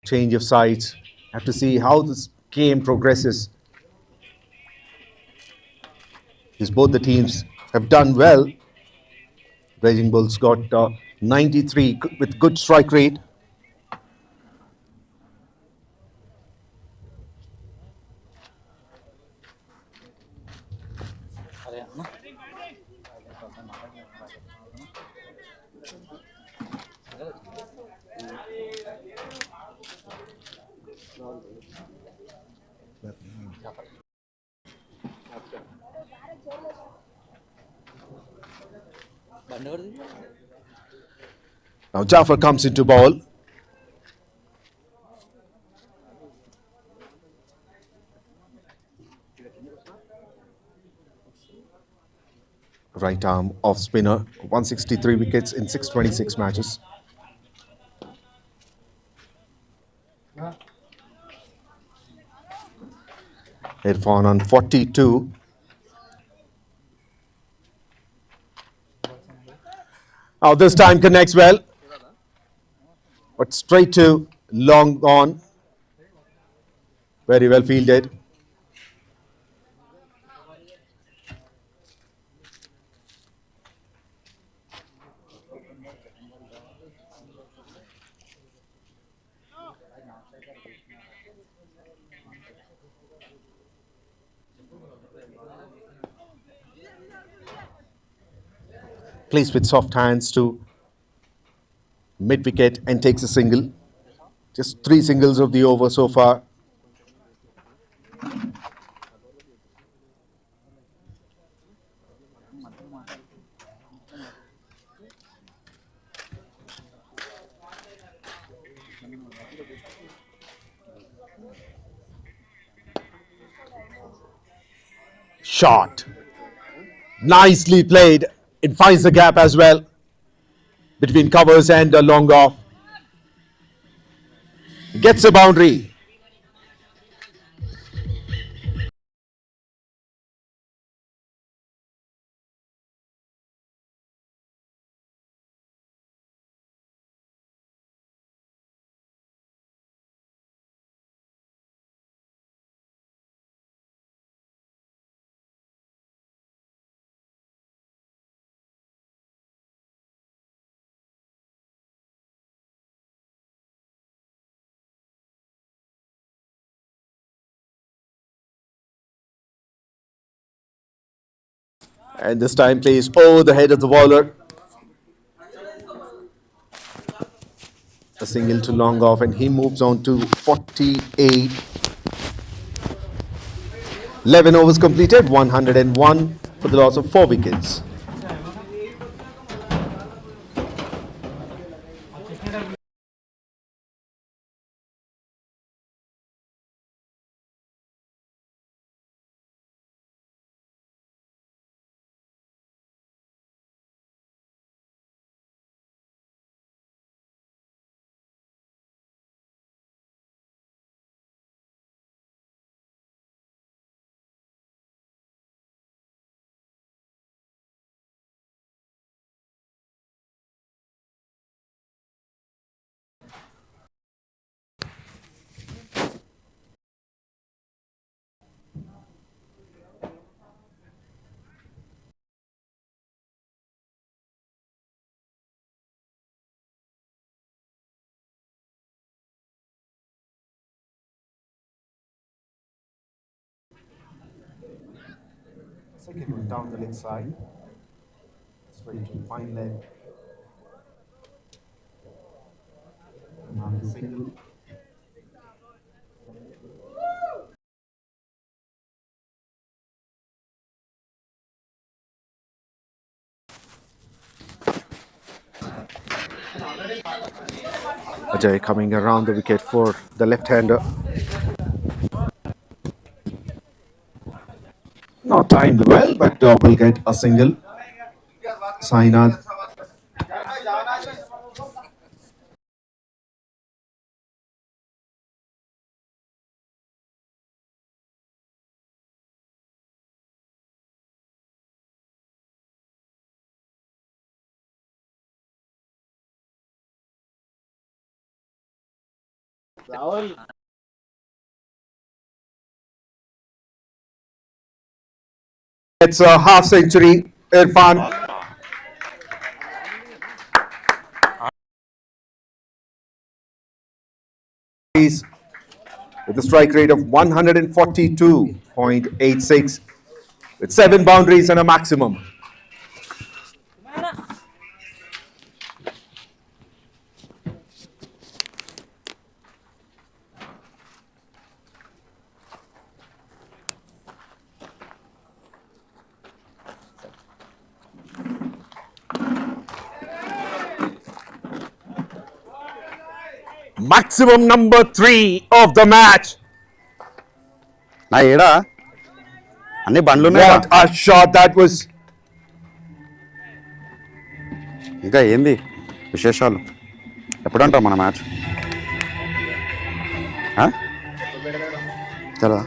change of sides. Have to see how this game progresses. Because both the teams have done well. Raging Bulls got 93 with good strike rate. Now Jaffer comes into ball. Right arm off spinner, 163 wickets in 626 matches. Irfan on 42. Now this time connects well, but straight to long on. Very well fielded. Plays with soft hands to mid wicket and takes a single. Just 3 singles of the over so far. Shot. Nicely played. It finds the gap as well between covers and long off. Gets a boundary. And this time plays over the head of the bowler. A single to long off, and he moves on to 48. 11 overs completed, 101 for the loss of 4 wickets. Second one down the leg side. Straight to fine leg. Another single. Ajay coming around the wicket for the left-hander. Not timed well, but will get a single. Sainath. Rahul. It's a half century, Irfan. With a strike rate of 142.86, with 7 boundaries and a maximum. Maximum number 3 of the match. నా ఏడా అన్ని బండ్లు What a shot that was. ఇంకా ఏంది విశేషాలు ఎప్పుడంటావు మన match తెలదా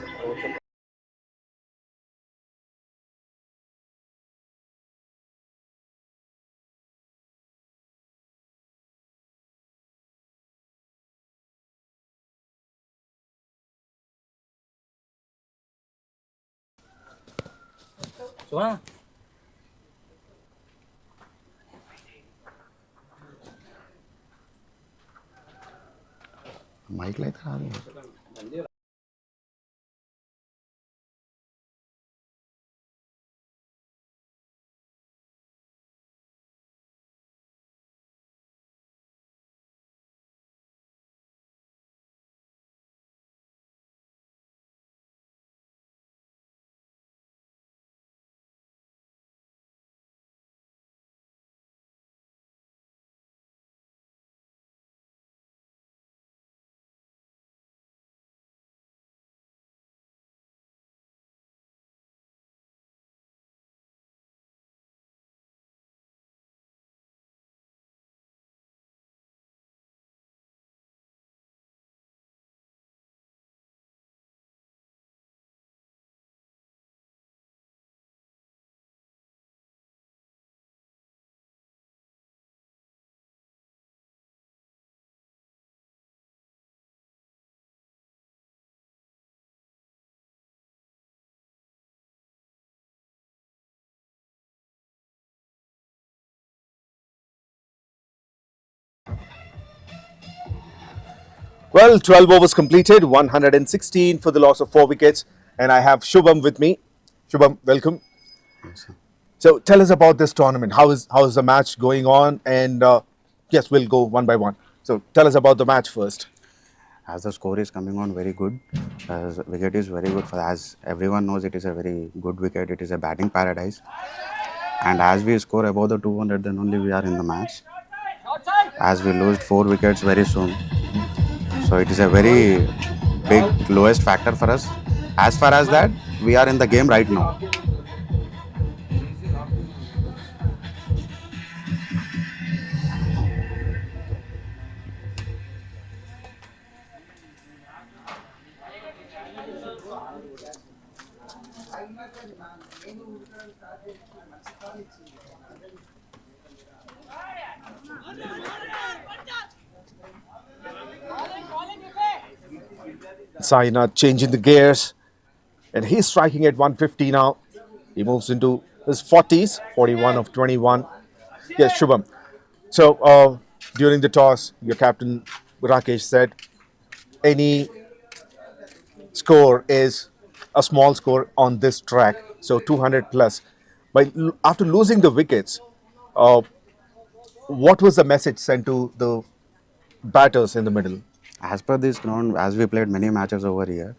మైక్లో అయితే రాదు Well, 12 overs completed, 116 for the loss of 4 wickets. And I have Shubham with me. Shubham, welcome. So tell us about this tournament. How is the match going on? And yes, we'll go one by one. So tell us about the match first. As the score is coming on very good, as wicket is very good, as everyone knows, it is a very good wicket, it is a batting paradise, and as we score above the 200, then only we are in the match, as we lose 4 wickets very soon. So it is a very big lowest factor for us. As far as that, we are in the game right now. Sainath changing the gears, and he's striking at 150 now. He moves into his 40s, 41 of 21. Yes, Shubham. So during the toss, your captain Rakesh said any score is a small score on this track, so 200 plus. But after losing the wickets, what was the message sent to the batters in the middle? As per this ground, as we played many matches over here,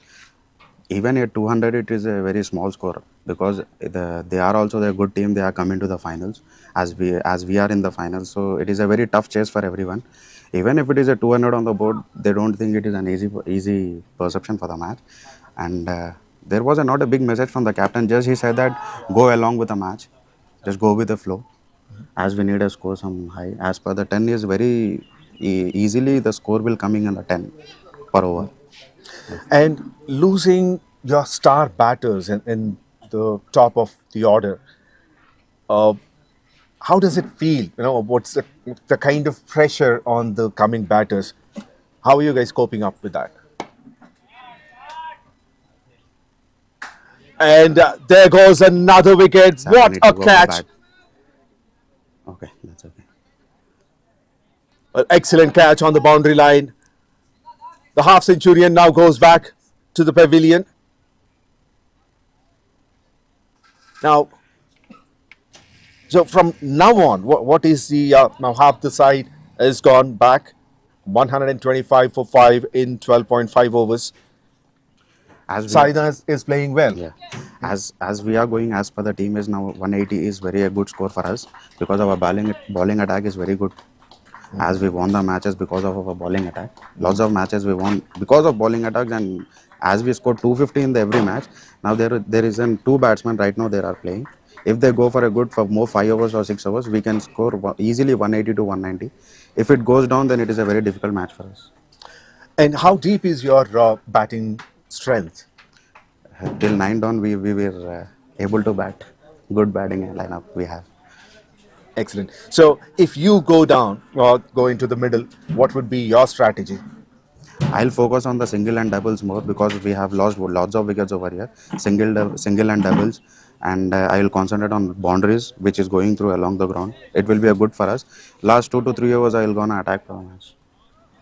even at 200, it is a very small score, because they are also a good team. They are coming to the finals, as we are in the finals. So it is a very tough chase for everyone. Even if it is a 200 on the board, they don't think it is an easy perception for the match. And there was not a big message from the captain. Just he said that go along with the match, just go with the flow. As we need a score some high, as per the 10 is very easily the score will coming in the 10 per over. And losing your star batters in the top of the order, how does it feel? You know, what's the kind of pressure on the coming batters? How are you guys coping up with that? And there goes another wicket. Sir, I What need to a go for catch. bat. Okay, that's okay. An excellent catch on the boundary line. The half-centurion now goes back to the pavilion. Now, so from now on, what is the, now half the side has gone back. 125 for 5 in 12.5 overs. As we Saida is playing well. Yeah, as we are going as per the team is now 180 is very a good score for us because our bowling attack is very good. As we won the matches because of our bowling attack, lots of matches we won because of bowling attacks, and as we scored 250 in every match. Now there isn't two batsmen right now they are playing. If they go for a good for more 5 overs or 6 overs, we can score easily 180 to 190. If it goes down, then it is a very difficult match for us. And how deep is your batting strength? Till 9 down, we were able to bat. Good batting lineup we have. Excellent. So if you go down or go into the middle, what would be your strategy? I'll focus on the single and doubles more because we have lost lots of wickets over here. Single and doubles, and I will concentrate on boundaries, which is going through along the ground. It will be a good for us. Last 2 to 3 overs, I will gonna attack for the match.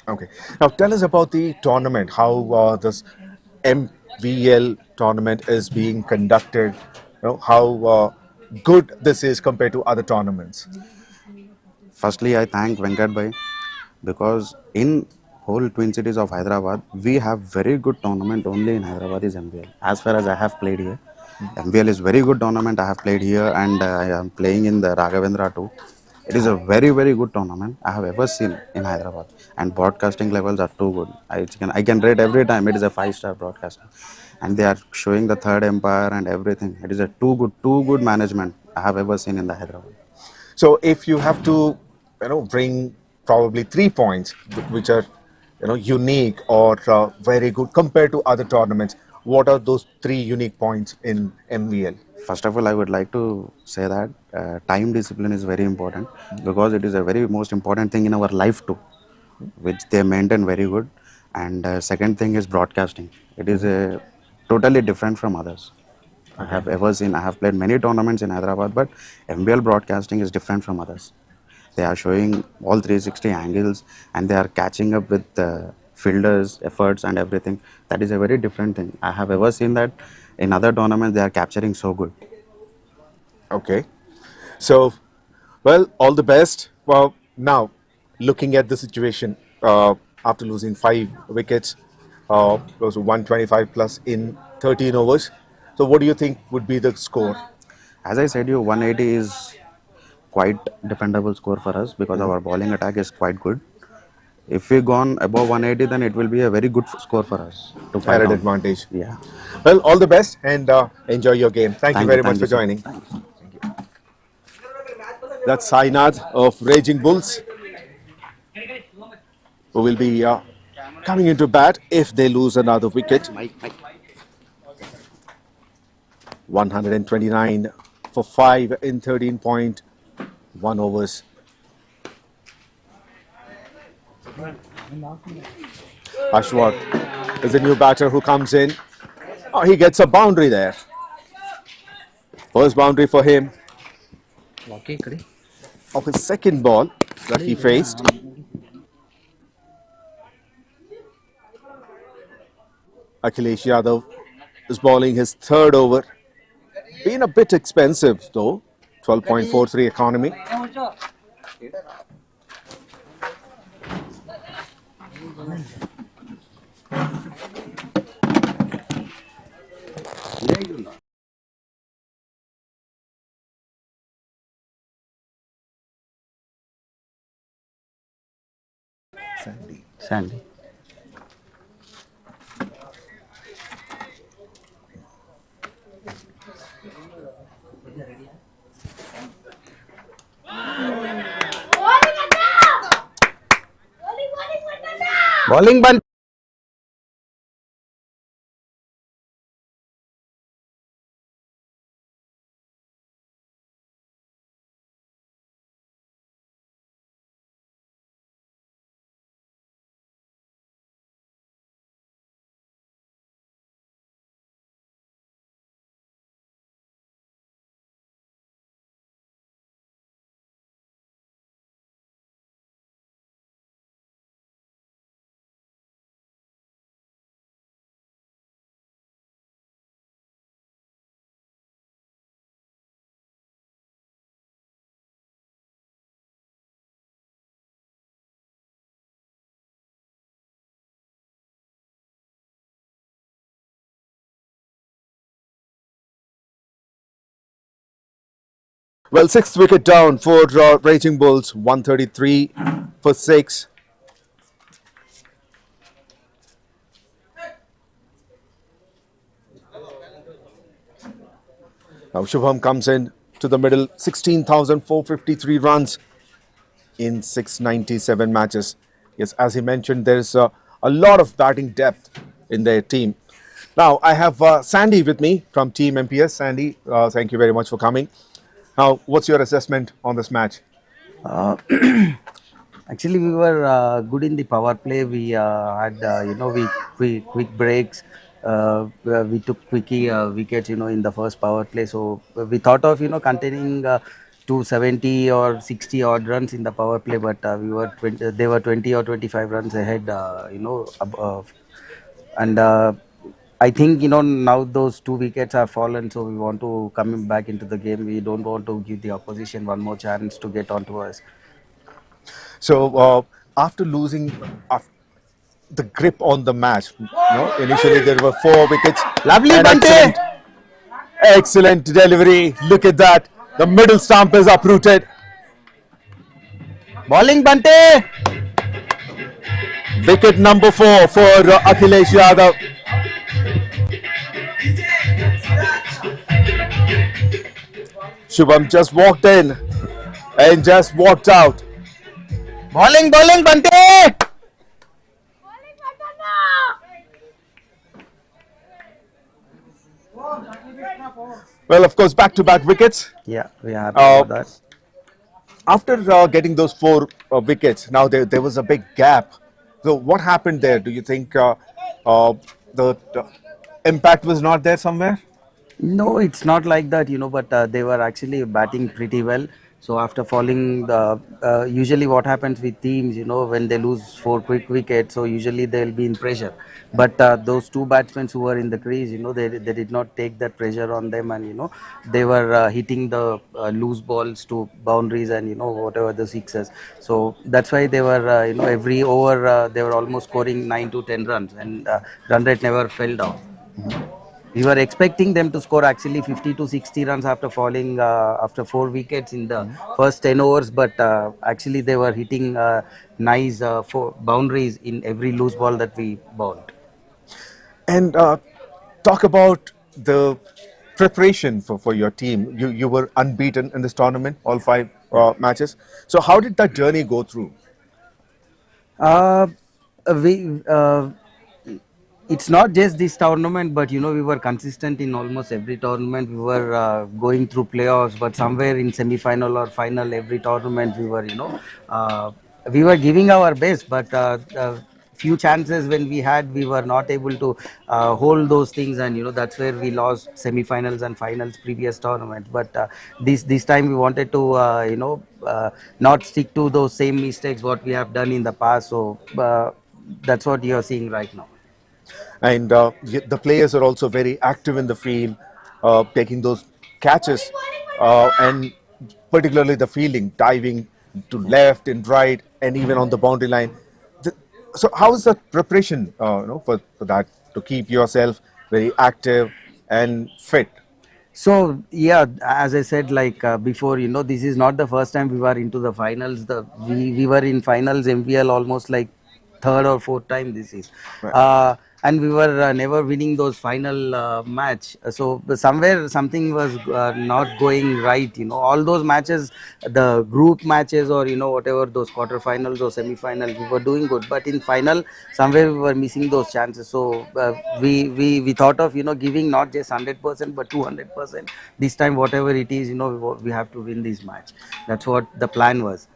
Okay. Now tell us about the tournament. How this MVL tournament is being conducted. You know how good this is compared to other tournaments. Firstly, I thank 𝗃𝗃𝗃𝗃 because in whole Twin Cities of Hyderabad, we have very good tournament only in Hyderabad is MVL. As far as I have played here, MVL is very good tournament I have played here, and I am playing in the 𝗃𝗃𝗃𝗃 too. It is a very good tournament I have ever seen in Hyderabad, and broadcasting levels are too good. I can rate every time it is a 5-star broadcasting, and they are showing the third empire and everything. It is a too good management I have ever seen in the Hyderabad. So if you have to, bring probably 3 points which are, unique or very good compared to other tournaments, what are those 3 unique points in MVL? First of all, I would like to say that time discipline is very important because it is a very most important thing in our life too, which they maintain very good. And second thing is broadcasting. It is totally different from others. I have ever seen. I have played many tournaments in Hyderabad, but MBL broadcasting is different from others. They are showing all 360 angles, and they are catching up with fielders' efforts and everything. That is a very different thing. I have ever seen that in other tournaments they are capturing so good. Okay. So, well, all the best. Well, now, looking at the situation, after losing 5 wickets, close to 125 plus in 13 overs. So, what do you think would be the score? As I said, 180 is quite defendable score for us because our bowling attack is quite good. If we gone above 180, then it will be a very good score for us to fight Added on. advantage. Yeah. Well, all the best and enjoy your game. Thank you very much for sir. joining. Thank you. That's Sainath of Raging Bulls, who will be coming into bat if they lose another wicket. 129 for 5 in 13.1 overs. Ashwath is a new batter who comes in. Oh, he gets a boundary there. First boundary for him of his second ball that he faced. 𝗃𝗃𝗃𝗃 Yadav is bowling his third over. Been a bit expensive though. 12.43 economy. Sandy. Bowling ban. Well, sixth wicket down for Raging Bulls, 133 for 6. Now Shubham comes in to the middle, 16,453 runs in 697 matches. Yes, as he mentioned, there's a lot of batting depth in their team. Now I have Sandy with me from Team MPS. Sandy, thank you very much for coming. Now, what's your assessment on this match? Actually, we were good in the power play. We had, we quick breaks. We took quickie wickets, in the first power play. So we thought of, containing 270 or 60 odd runs in the power play, but they were 20 or 25 runs ahead, and I think, now those 2 wickets have fallen, so we want to come back into the game. We don't want to give the opposition one more chance to get onto us. So after losing the grip on the match, initially there were 4 wickets. Lovely Bante! Excellent delivery. Look at that. The middle stump is uprooted. Bowling Bante! Wicket number 4 for Akhilesh Yadav. Shubham just walked in and just walked out. Bowling Bante! Well, of course, back-to-back wickets. Yeah, we are happy about that. After getting those 4 wickets, now there was a big gap. So what happened there? Do you think the impact was not there somewhere? No, it's not like that, but they were actually batting pretty well. So after falling, usually what happens with teams, when they lose 4 quick wickets, so usually they'll be in pressure. But those 2 batsmen who were in the crease, they did not take that pressure on them, and they were hitting the loose balls to boundaries and whatever the sixes. So that's why they were, every over they were almost scoring 9 to 10 runs, and run rate never fell down. We were expecting them to score actually 50 to 60 runs after falling after 4 wickets in the first 10 overs, but actually they were hitting nice boundaries in every loose ball that we bowled. And talk about the preparation for your team. You were unbeaten in this tournament, all 5 matches. So how did that journey go through? It's not just this tournament, but we were consistent in almost every tournament. We were going through playoffs, but somewhere in semi-final or final, every tournament we were, we were giving our best, but few chances when we had, we were not able to hold those things, and that's where we lost semi-finals and finals previous tournaments. But this time we wanted to not stick to those same mistakes what we have done in the past. So that's what you are seeing right now. And the players are also very active in the field, taking those catches, and particularly the fielding, diving to left and right, and even on the boundary line. So how is the preparation for that, to keep yourself very active and fit? So yeah, as I said, like before, this is not the first time we were into the finals. We were in finals MVL almost like 3rd or 4th time this is. Right. And we were never winning those final match. So somewhere something was not going right. All those matches, the group matches or whatever, those quarterfinals or semi-finals, we were doing good. But in final, somewhere we were missing those chances. So we thought of giving not just 100% but 200%. This time, whatever it is, we have to win this match. That's what the plan was.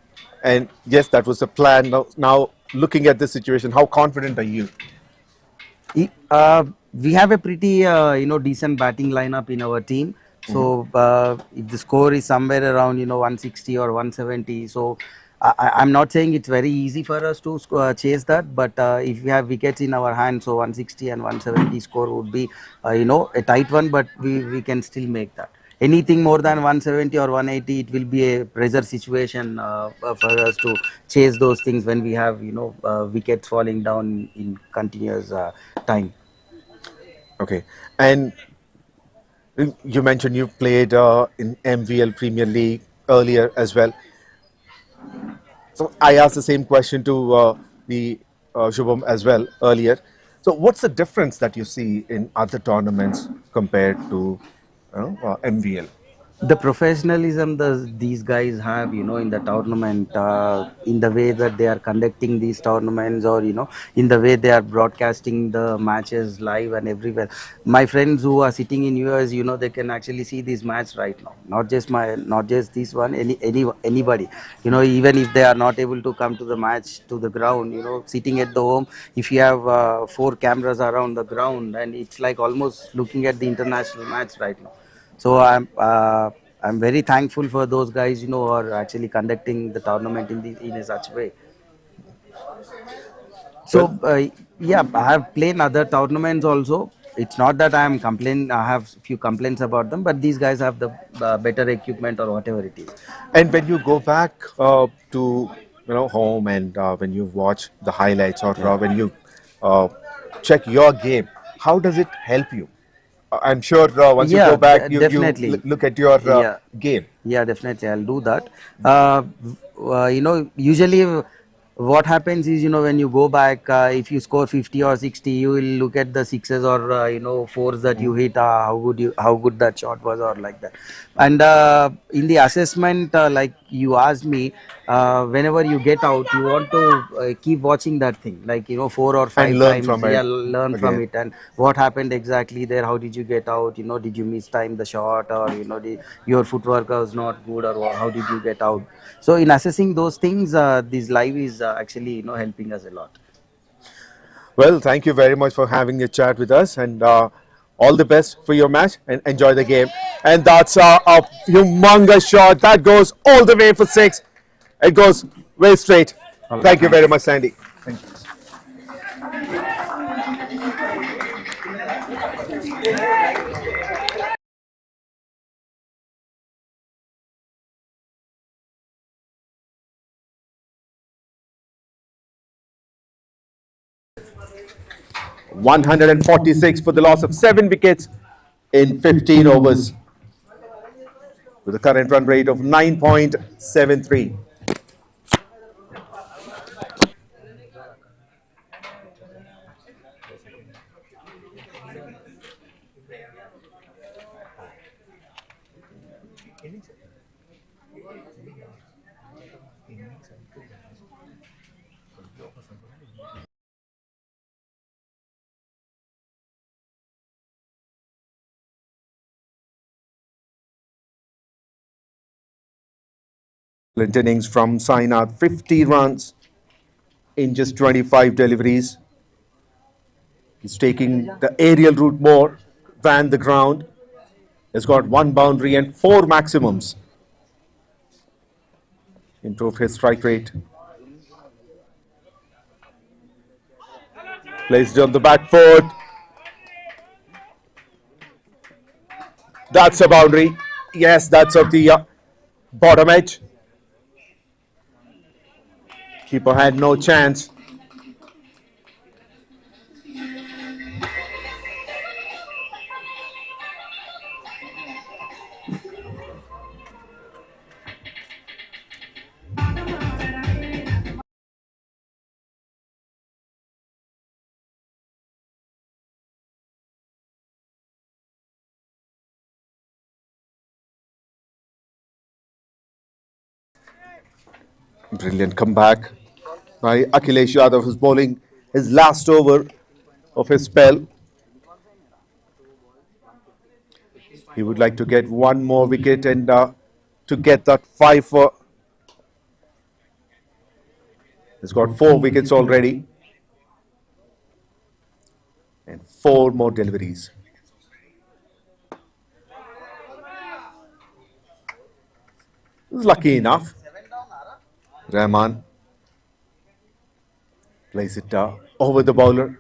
And yes, that was the plan. Now looking at this situation, how confident are you? We have a pretty decent batting lineup in our team. So if the score is somewhere around 160 or 170, so I'm not saying it's very easy for us to chase that, but if we have wickets in our hands, so 160 and 170 score would be a tight one, but we can still make that. Anything more than 170 or 180, it will be a pressure situation for us to chase those things when we have wickets falling down in continuous time. Okay, and you mentioned you played in MVL Premier League, earlier as well. So I asked the same question to the Shubham as well earlier. So what's the difference that you see in other tournaments compared to MVL? The professionalism these guys have, in the tournament, in the way that they are conducting these tournaments, or in the way they are broadcasting the matches live and everywhere. My friends who are sitting in US, they can actually see this match right now. Not just this one, anybody. Even if they are not able to come to the match, to the ground, sitting at the home, if you have 4 cameras around the ground, and it's like almost looking at the international match right now. So I'm very thankful for those guys, who are actually conducting the tournament in such way. So yeah, I have played other tournaments also. It's not that I have few complaints about them, but these guys have the better equipment or whatever it is. And when you go back to home, and when you watch the highlights, or when you check your game, how does it help you? I'm sure once you go back, you look at your game. Yeah, definitely, I'll do that. Usually what happens is, when you go back, if you score 50 or 60, you will look at the sixes or fours that you hit, how good that shot was, or like that. And in the assessment, like you asked me, whenever you get out, you want to keep watching that thing, like 4 or 5 and learn times, from it. Learn from it, and what happened exactly there, how did you get out, did you miss time the shot, or your footwork was not good, or how did you get out. So in assessing those things, this live is actually helping us a lot. Well, thank you very much for having a chat with us, and all the best for your match, and enjoy the game. And that's a humongous shot that goes all the way for 6. It goes way straight. Thank you very much, Sandy. Thank you. $146 for the loss of 7 wickets in 15 overs, with a current run rate of 9.73. Innings from Sainath, 50 runs in just 25 deliveries. He's taking the aerial route more than the ground. He's got 1 boundary and 4 maximums. Improved his strike rate. Placed on the back foot. That's a boundary. Yes, that's of the bottom edge. Keeper had no chance. Brilliant comeback by Akhilesh Yadav, who's bowling his last over of his spell. He would like to get 1 more wicket, and to get that 5 for. He's got 4 wickets already and 4 more deliveries. Lucky enough, Rahman plays it over the bowler.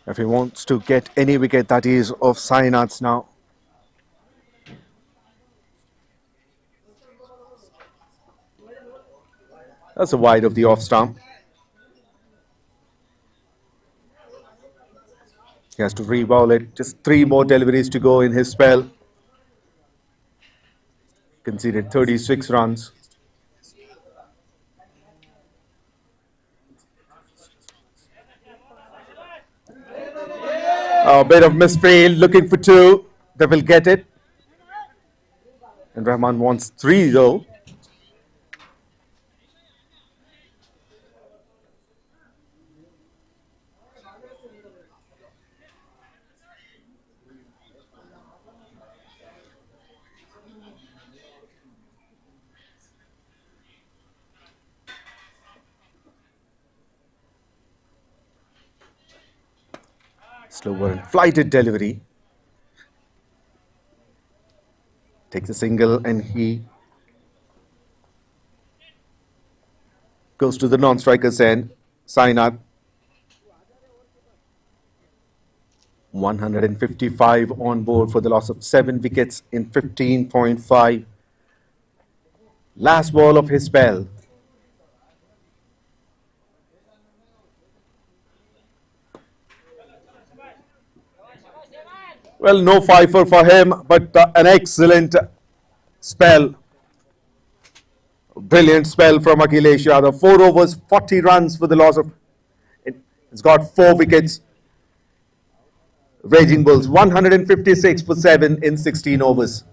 If he wants to get any wicket, that is of Sainath's now. That's a wide of the off stump. He has to re-bowl it. Just 3 more deliveries to go in his spell. Conceded 36 runs. A bit of misfield, looking for 2. They will get it. And Rahman wants 3 though. Slower and flighted delivery. Takes a single and he goes to the non-striker's end. Sainath. 155 on board for the loss of 7 wickets in 15.5. Last ball of his spell. Well, no fifer for him, but an excellent spell. Brilliant spell from Akhilesh Yadav. 4 overs, 40 runs for the loss of... It's got 4 wickets. Raging Bulls, 156 for 7 in 16 overs.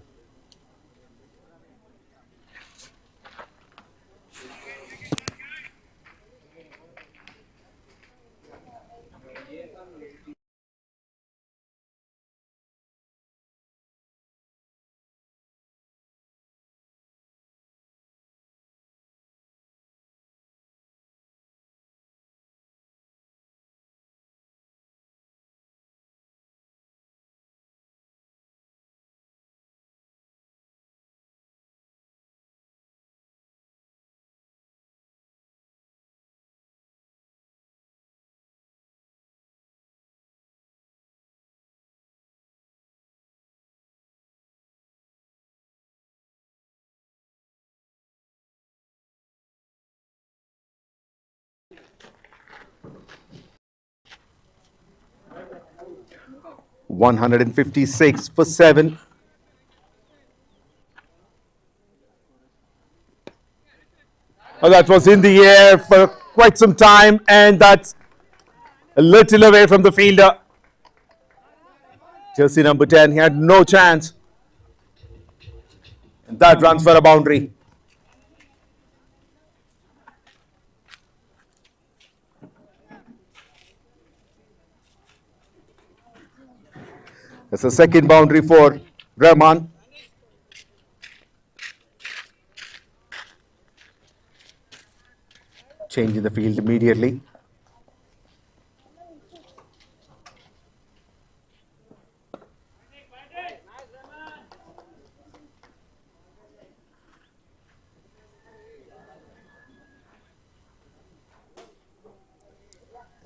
$156 for 7. Oh, that was in the air for quite some time, and that's a little away from the fielder. Jersey number 10, he had no chance. And that runs for a boundary. That's a second boundary for Rahman. Changing the field immediately.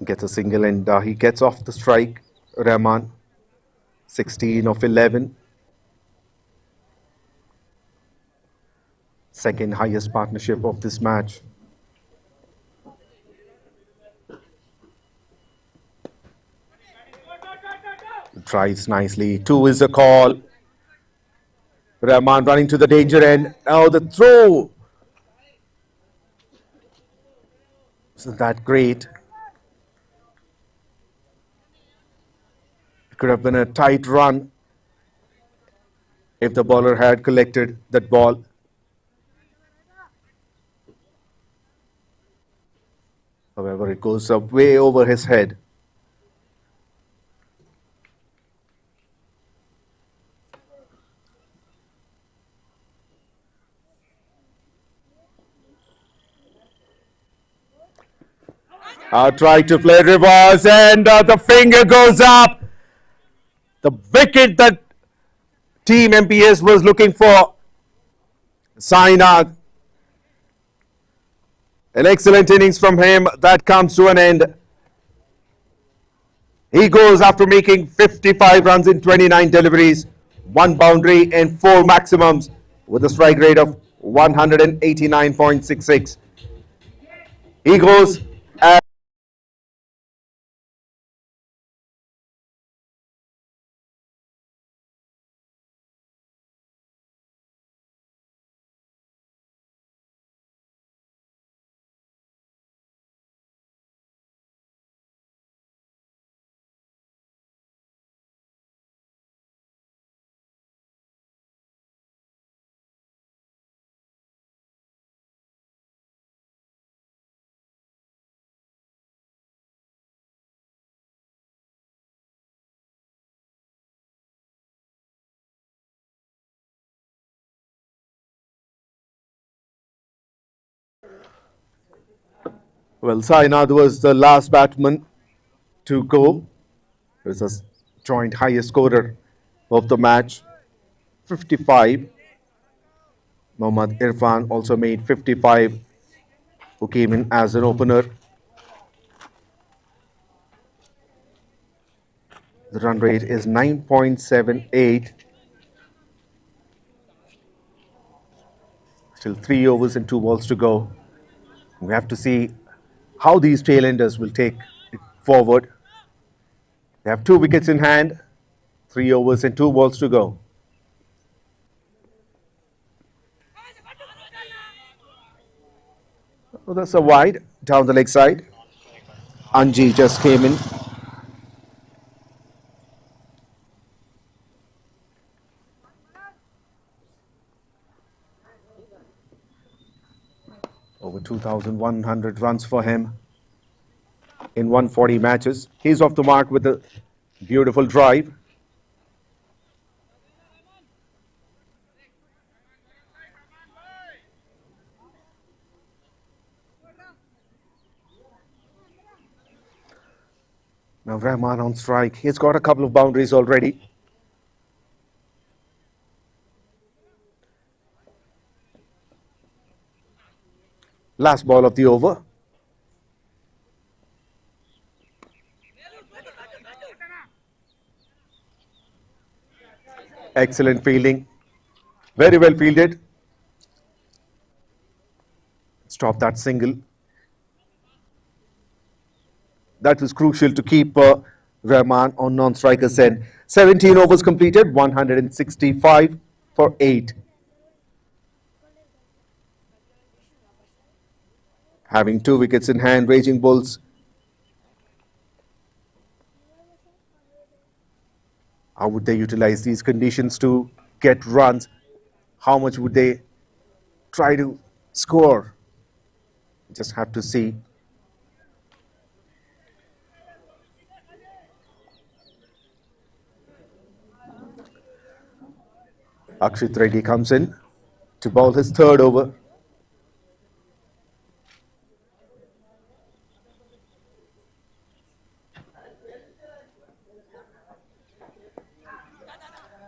Gets a single and he gets off the strike. Rahman, 16 of 11. Second highest partnership of this match. Drives nicely. 2 is a call. Rahman running to the danger end. Now the throw. Isn't that great? It could have been a tight run if the bowler had collected that ball. However, it goes up way over his head. Try to play reverse and the finger goes up. The wicket that Team MPS was looking for. Sainath. An excellent innings from him. That comes to an end. He goes after making 55 runs in 29 deliveries, 1 boundary and 4 maximums with a strike rate of 189.66. He goes and well, Sainath was the last batsman to go. He was a joint highest scorer of the match, 55. Mohammad Irfan also made 55, who came in as an opener. The run rate is 9.78. Still 3 overs and 2 balls to go. We have to see how these tail-enders will take it forward. They have 2 wickets in hand, 3 overs and 2 balls to go. Oh, that's a wide down the leg side. Anji just came in. Over 2,100 runs for him in 140 matches. He's off the mark with a beautiful drive. Now Rahman on strike. He's got a couple of boundaries already. Last ball of the over. Excellent fielding. Very well fielded. Stop that single. That was crucial to keep Rahman on non-striker's end. 17 overs completed, 165 for 8. Having 2 wickets in hand, Raging Bulls. How would they utilize these conditions to get runs? How much would they try to score? Just have to see. Akshit Reddy comes in to bowl his 3rd over.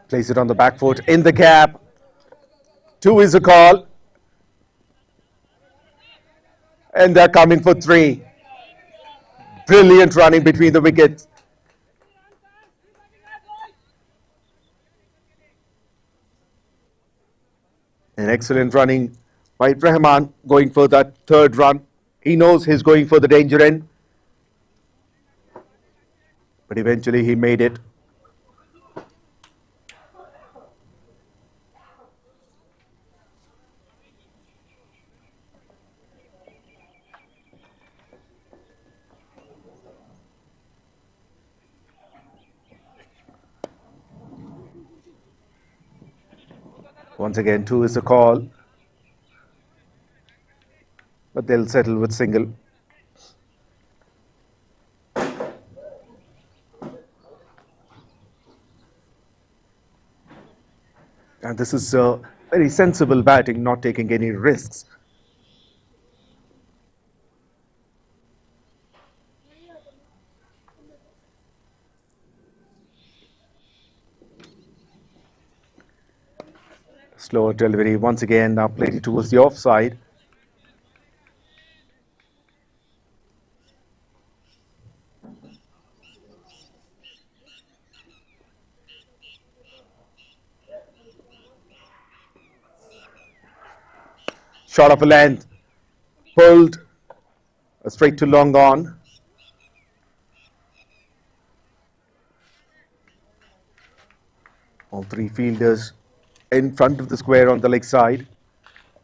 Plays it on the back foot, in the gap. 2 is a call. And they're coming for 3. Brilliant running between the wickets. An excellent running by Rahman, going for that 3rd run. He knows he's going for the danger end. But eventually he made it. Once again, 2 is the call. But they'll settle with single. And this is very sensible batting, not taking any risks. Slower delivery once again, now played it towards the offside. Shot of a length, pulled straight to long on. All three fielders in front of the square on the leg side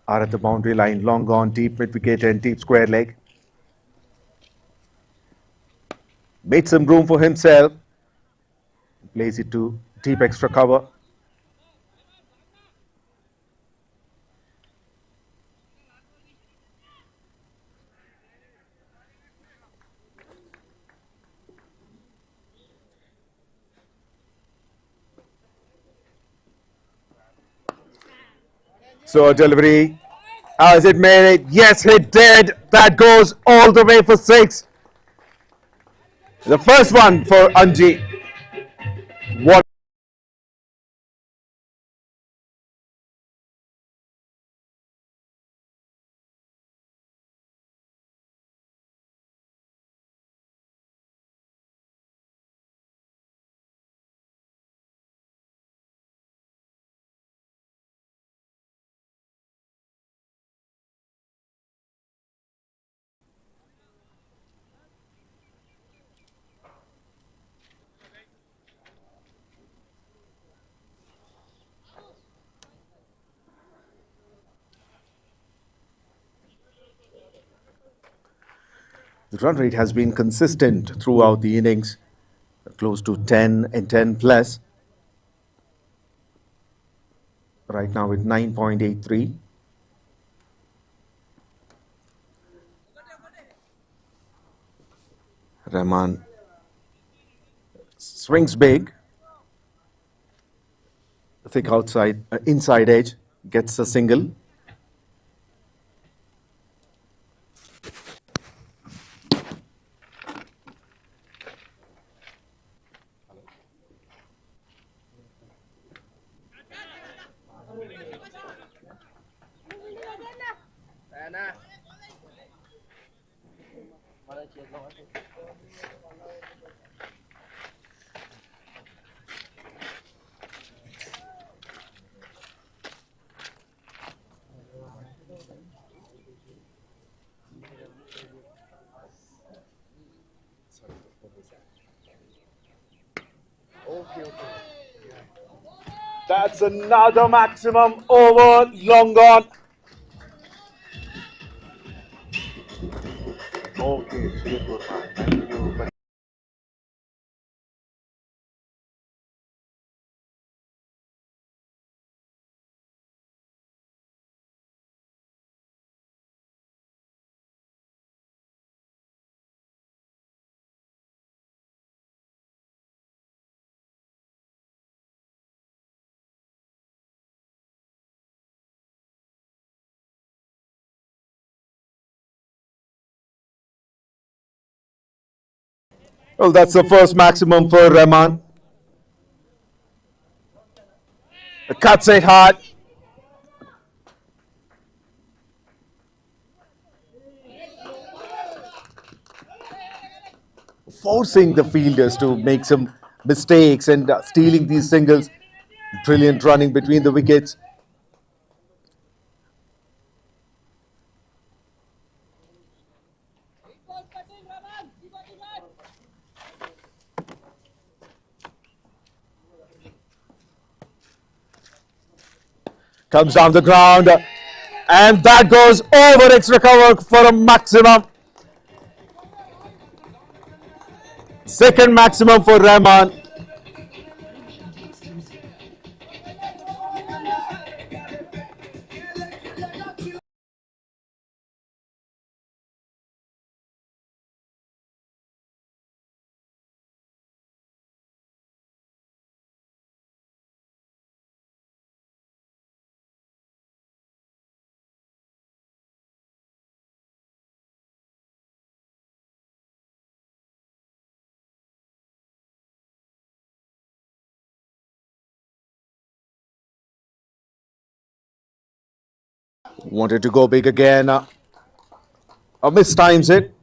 are at the boundary line. Long on, deep mid wicket and deep square leg. Made some room for himself. Plays it to deep extra cover. So delivery, has it made it? Yes, it did. That goes all the way for 6. The first one for Anji. What? The run rate has been consistent throughout the innings, close to 10 and 10 plus. Right now with 9.83. Rahman swings big. Thick outside, inside edge, gets a single. That's another maximum over, long gone. Okay, thank you. Well, that's the first maximum for Rahman. Cuts it hard. Forcing the fielders to make some mistakes and stealing these singles. Brilliant running between the wickets. Comes down the ground, and that goes over extra cover for a maximum. Second maximum for Rahman. Wanted to go big again. Mistimes it,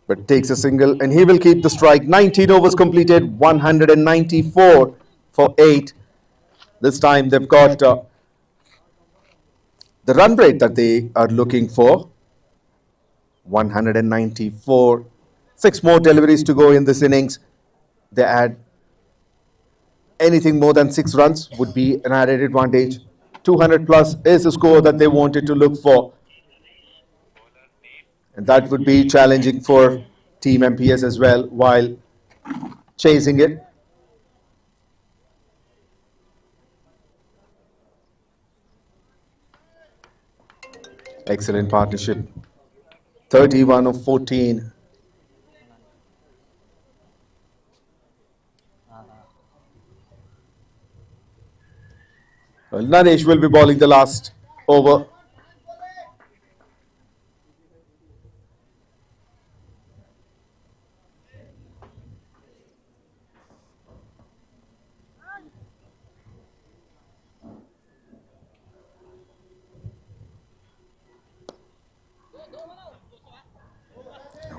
but takes a single, and he will keep the strike. 19 overs completed, 194 for 8. This time they've got the run rate that they are looking for. 194. 6 more deliveries to go in this innings. They add anything more than 6 runs would be an added advantage. 200 plus is the score that they wanted to look for. And that would be challenging for Team MPS as well while chasing it. Excellent partnership. 31 of 14. Well, Naresh will be bowling the last over.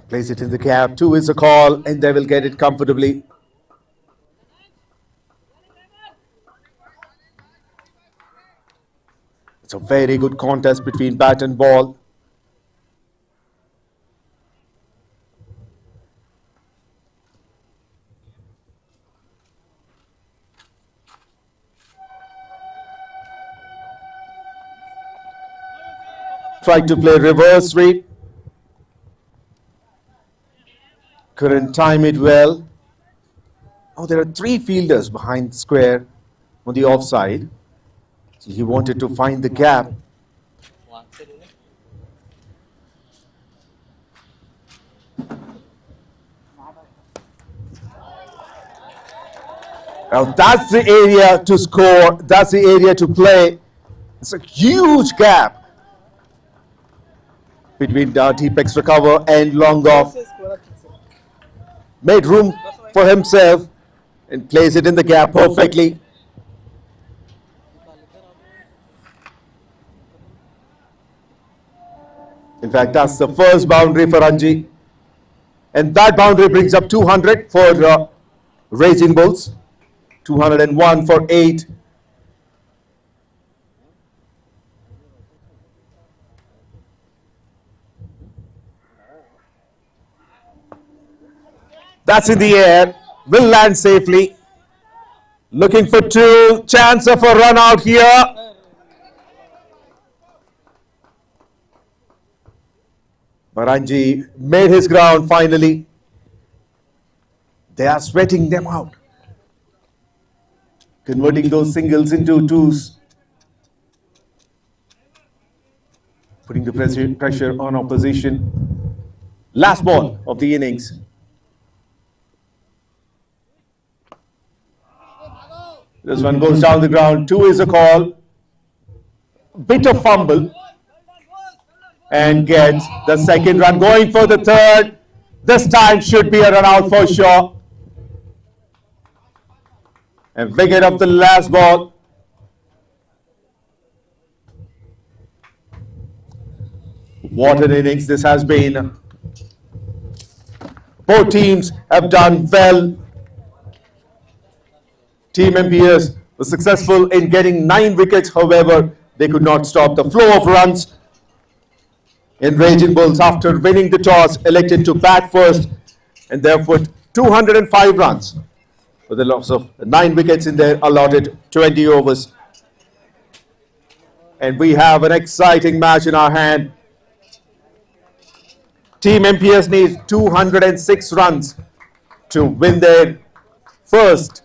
Place it in the gap. 2 is a call, and they will get it comfortably. It's a very good contest between bat and ball. Tried to play reverse sweep. Couldn't time it well. Oh, there are 3 fielders behind the square on the offside. So he wanted to find the gap. Now that's the area to score. That's the area to play. It's a huge gap between 𝗵𝗃𝗃 and long off. Made room for himself and plays it in the gap perfectly. In fact, that's the first boundary for Ranji. And that boundary brings up 200 for Raging Bulls. 201 for 8. That's in the air. Will land safely. Looking for 2. Chance of a run out here. Ranji made his ground finally. They are sweating them out. Converting those singles into 2s. Putting the pressure on opposition. Last ball of the innings. This one goes down the ground. 2 is a call. Bit of fumble. And gets the second run. Going for the third. This time should be a run out for sure. And wicket of the last ball. What an innings this has been. Both teams have done well. Team MPS was successful in getting 9 wickets. However, they could not stop the flow of runs. In Raging Bulls, after winning the toss, elected to bat first and therefore 205 runs for the loss of 9 wickets in their allotted 20 overs. And we have an exciting match in our hand. Team MPS needs 206 runs to win their first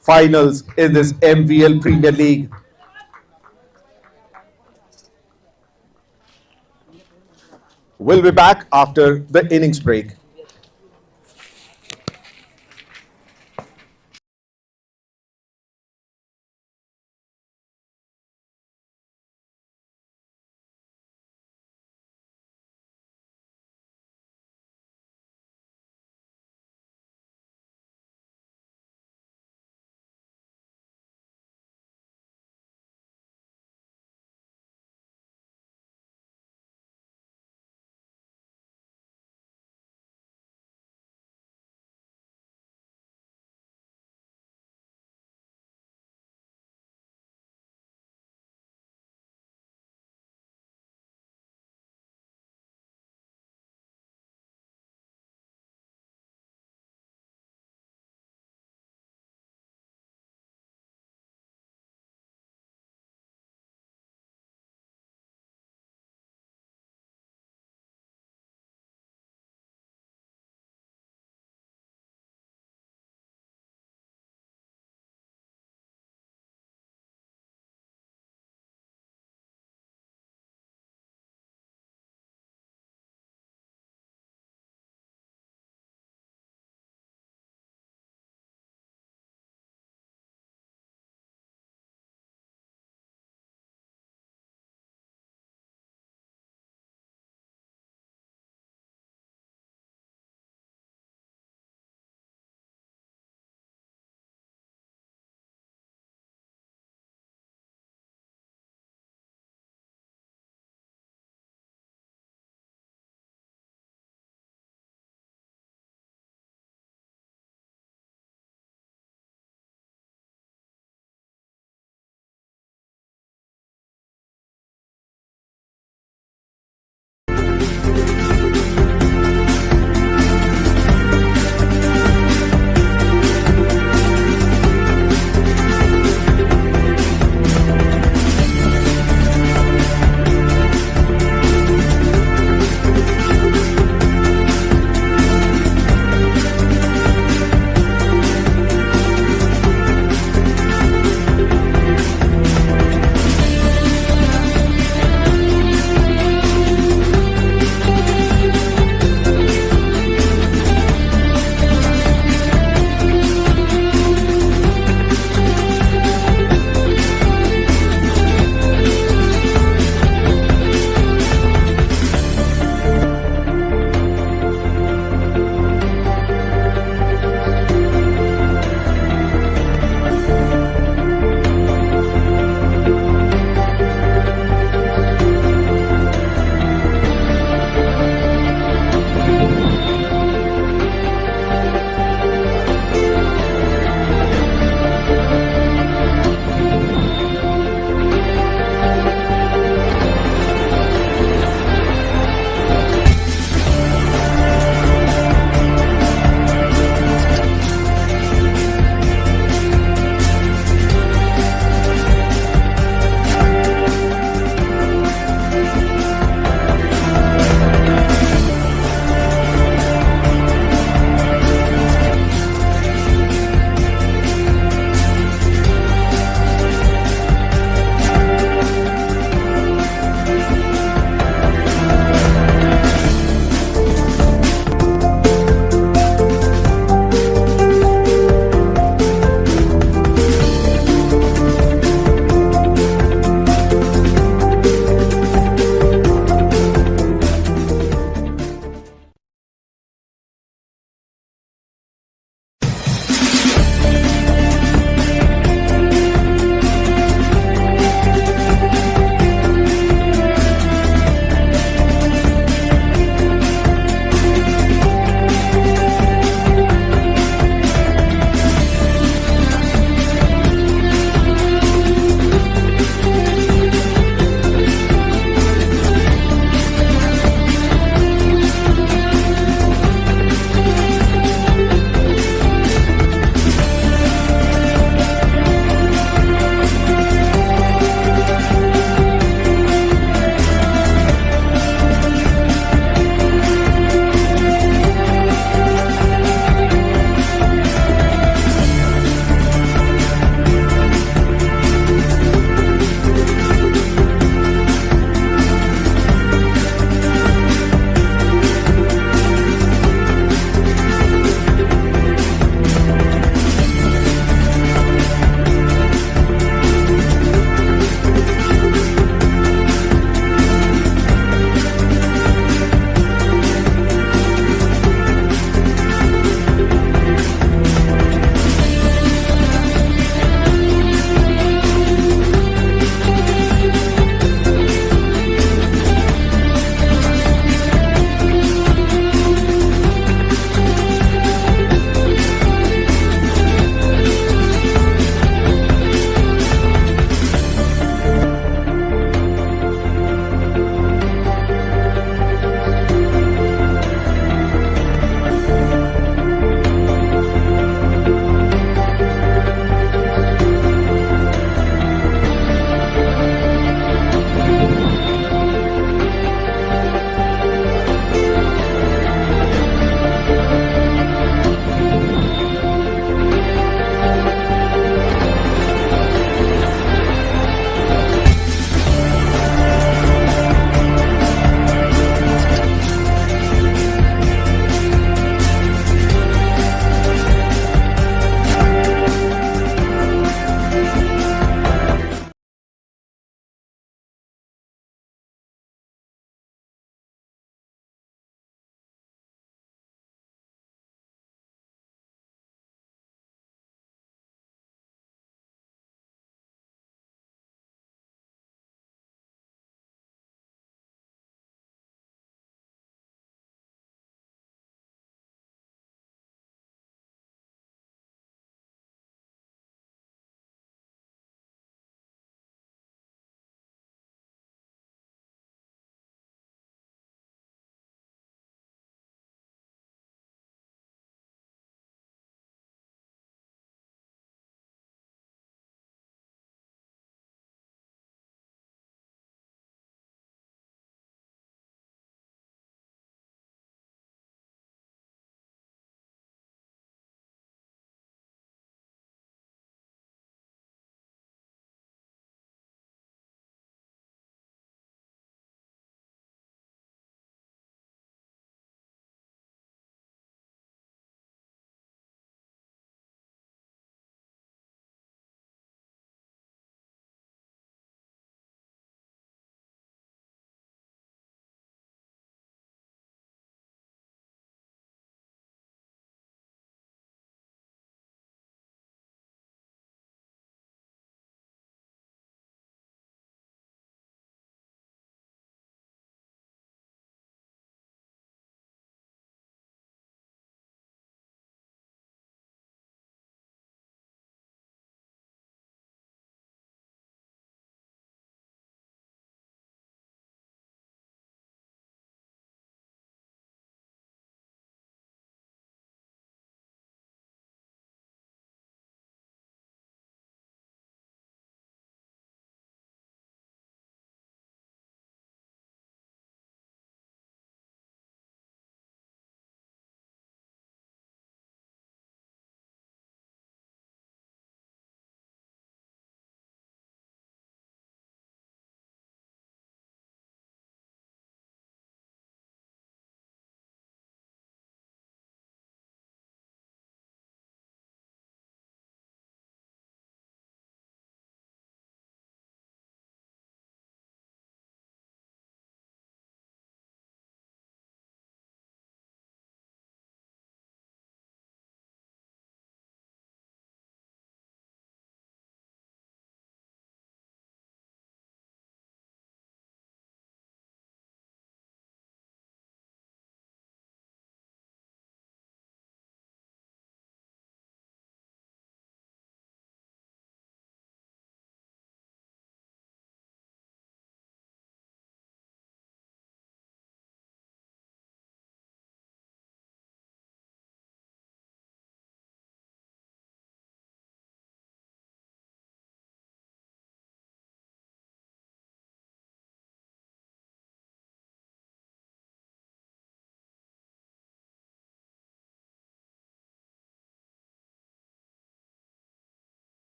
finals in this MVL Premier League. We'll be back after the innings break.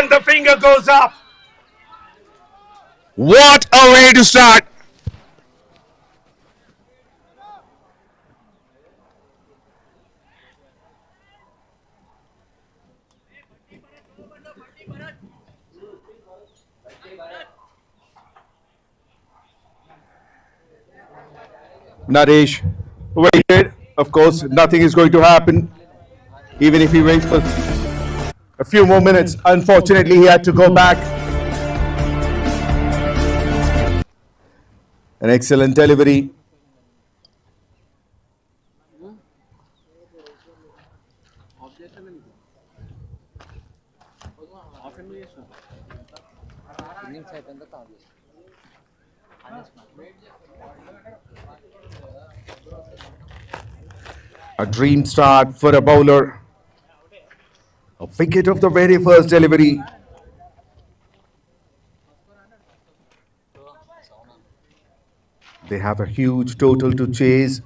and the finger goes up. What a way to start. Naresh waited. Of course, nothing is going to happen. Even if he waits for a few more minutes, unfortunately, he had to go back. An excellent delivery. A dream start for a bowler. A wicket of the very first delivery. They have a huge total to chase.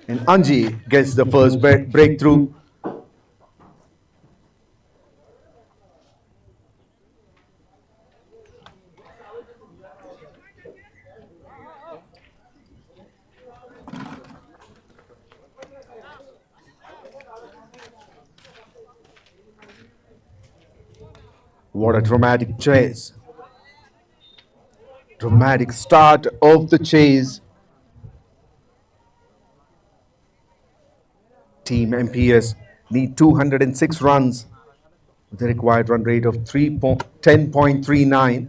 And Anji gets the first breakthrough. What a dramatic chase. Dramatic start of the chase. Team MPS need 206 runs with a required run rate of 10.39.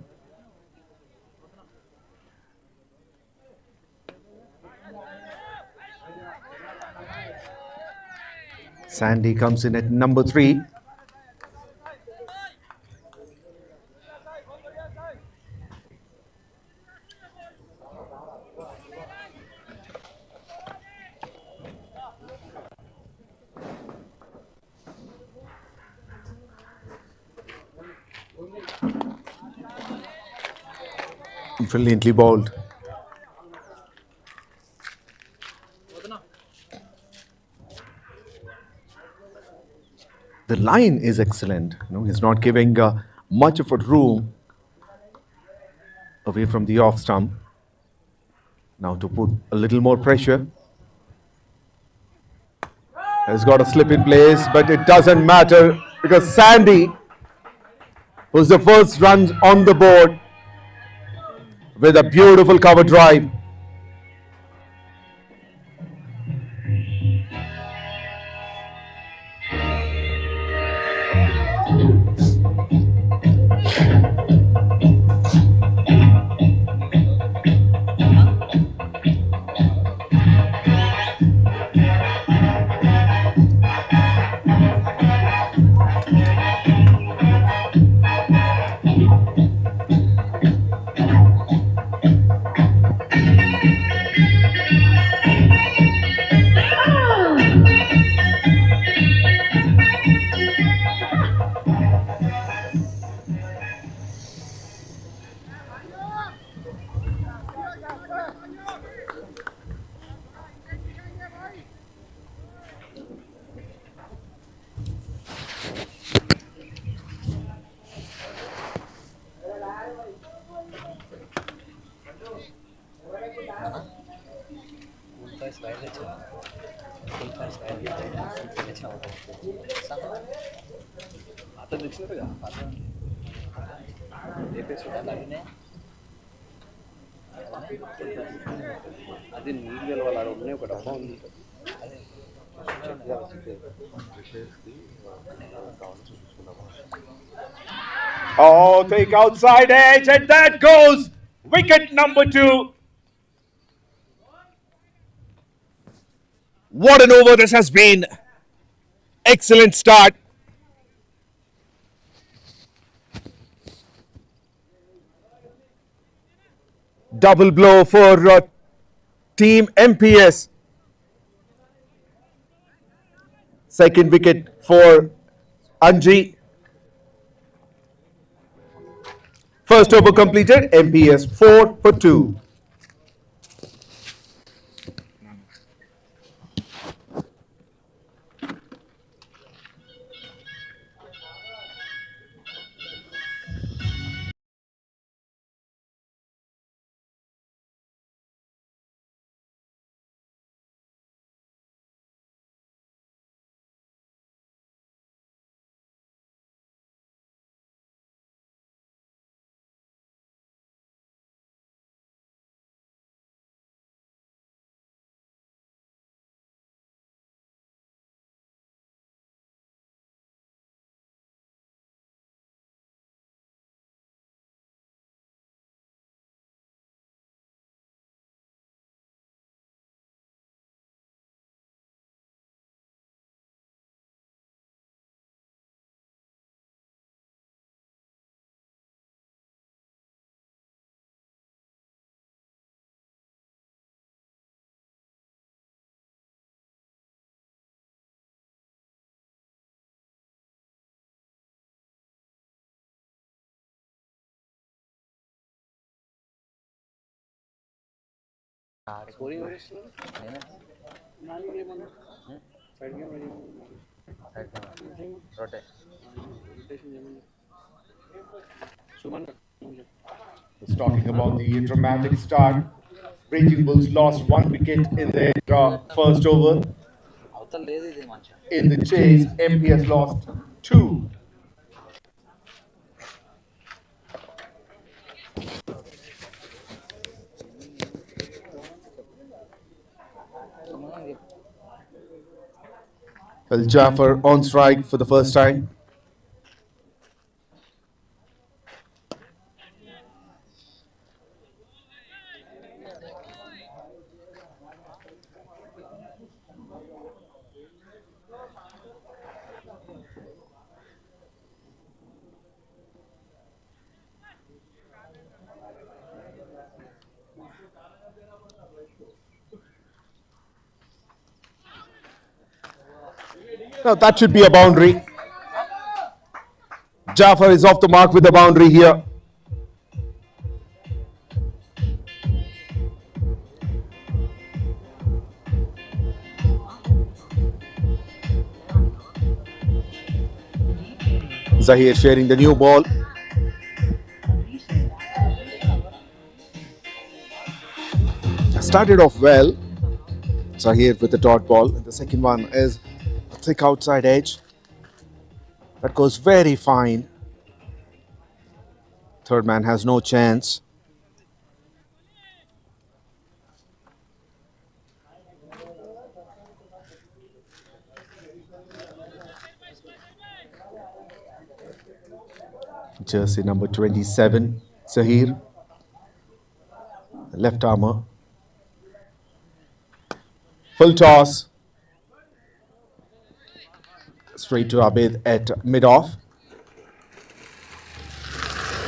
Sandy comes in at number 3. Brilliantly bowled. The line is excellent. He's not giving much of a room away from the off stump. Now to put a little more pressure. Has got a slip in place, but it doesn't matter because Sandy was the first runs on the board with a beautiful cover drive. Oh, take outside edge, and that goes wicket number 2. What an over this has been. Excellent start. Double blow for Team MPS. Second wicket for Anji. First over completed, MPS 4 for 2. Was talking about the dramatic start. Raging Bulls lost 1 wicket in their first over. In the chase, MPS lost 2. 𝗪𝗏𝗪 on strike for the first time. Now that should be a boundary. Jaffer is off the mark with the boundary here. Zahir sharing the new ball. Started off well. Zahir with the dot ball. And the second one is a thick outside edge. That goes very fine. Third man has no chance. Jersey number 27, Zahir. Left armour. Full toss. Straight to Abid at mid-off.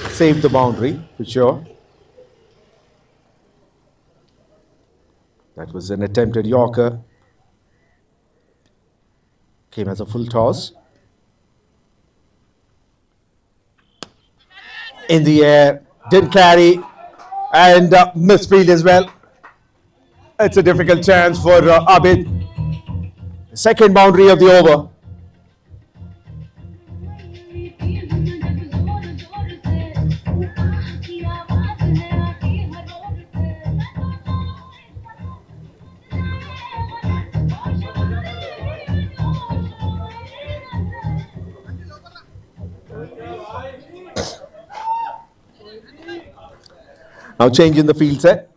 Saved the boundary for sure. That was an attempted Yorker. Came as a full toss. In the air, didn't carry, and misfield as well. It's a difficult chance for Abid. Second boundary of the over. Now changing the field set.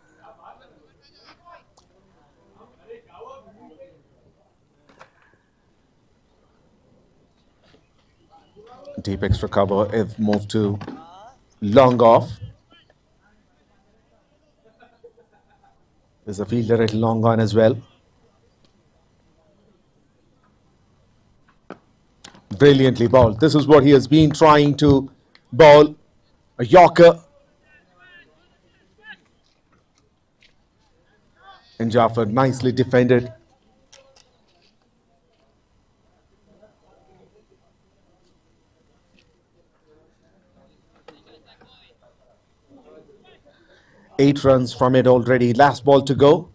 Deep extra cover if moved to long off. There's a fielder at long on as well. Brilliantly bowled. This is what he has been trying to bowl. A Yorker. And Jaffer nicely defended. Eight runs from it already. Last ball to go.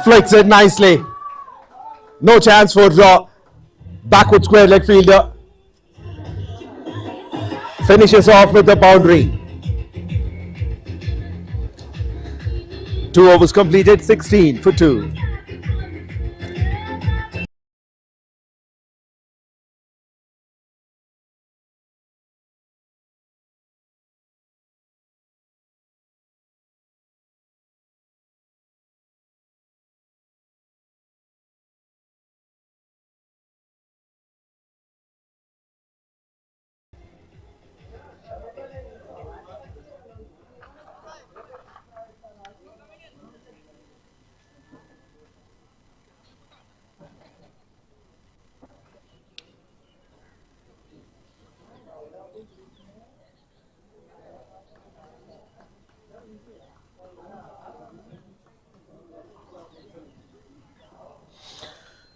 Flicks it nicely. No chance for backward square leg fielder. Finishes off with the boundary. 2 overs completed, 16 for 2.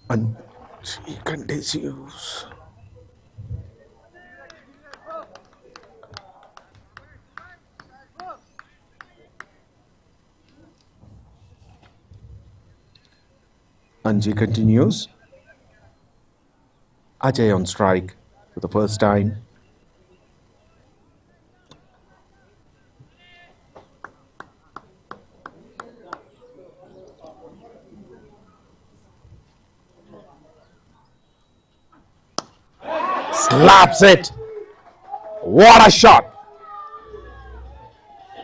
And she continues. 𝗃𝗃 continues. Ajay on strike for the first time. Slaps it. What a shot.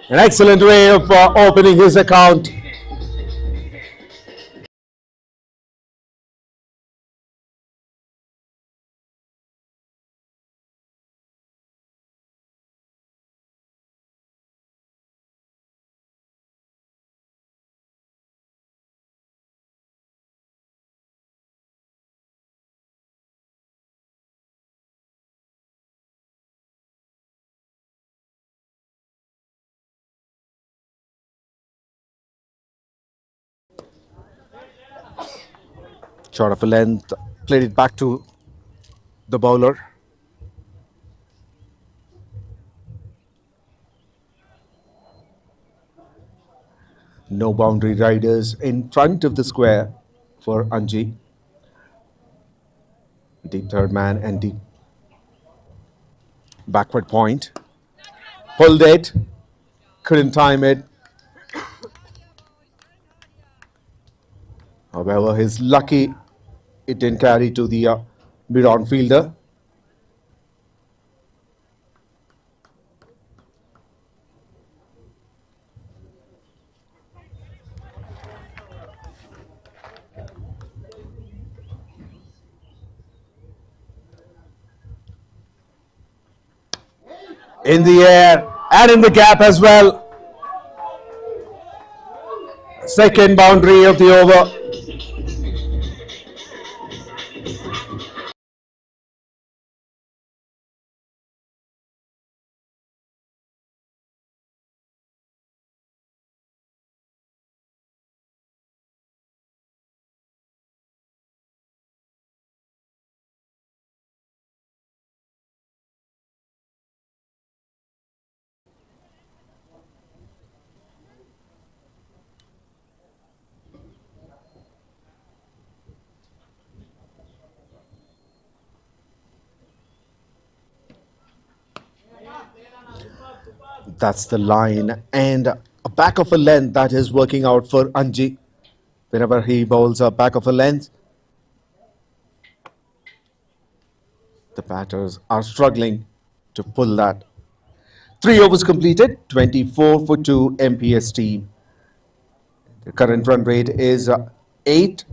An excellent way of opening his account. Shot of a length, played it back to the bowler. No boundary riders in front of the square for �𝗃. Deep third man and deep backward point. Pulled it, couldn't time it. However, he's lucky it didn't carry to the mid-on fielder. In the air and in the gap as well. Second boundary of the over. That's the line, and a back of a length that is working out for �𝗃. Whenever he bowls a back of a length, the batters are struggling to pull that. 3 overs completed, 24 for 2 MPS team. The current run rate is 8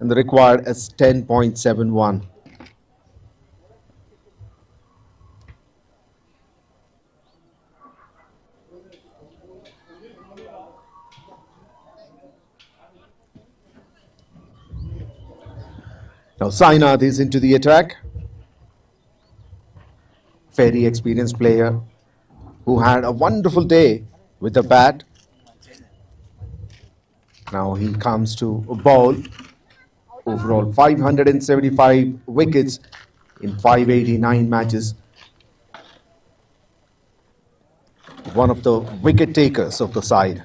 and the required is 10.71. Now Sainath is into the attack. Very experienced player who had a wonderful day with the bat. Now he comes to bowl. Overall 575 wickets in 589 matches. One of the wicket takers of the side.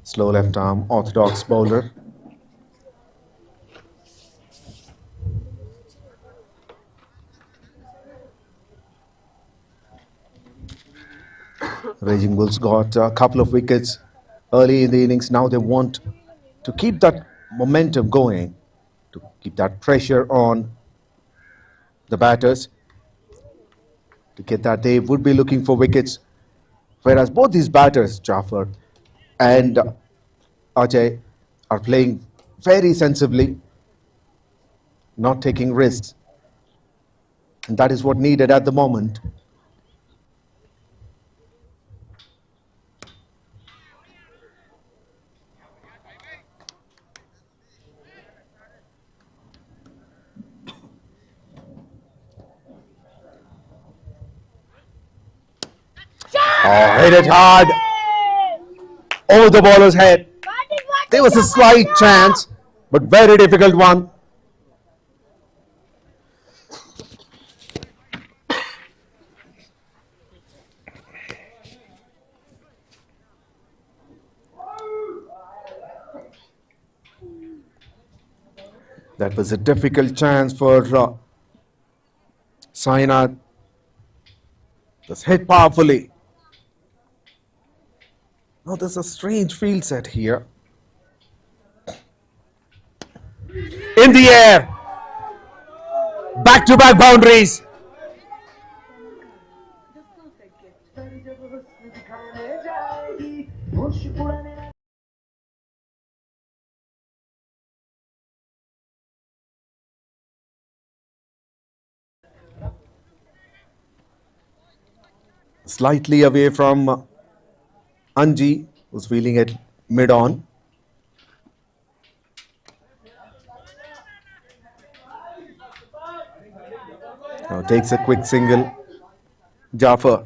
Slow left arm, orthodox bowler. Raging Bulls got a couple of wickets early in the innings. Now they want to keep that momentum going, to keep that pressure on the batters. To get that, they would be looking for wickets. Whereas both these batters, Jaffer and Ajay, are playing very sensibly, not taking risks. And that is what needed at the moment. Oh, hit it hard over the bowler's head. There was a slight chance, but very difficult one. That was a difficult chance for Sainath. Just hit powerfully. Now there's a strange field set here. In the air. Back-to-back boundaries. Slightly away from Anji, who's feeling it mid-on. Now takes a quick single. Jaffer.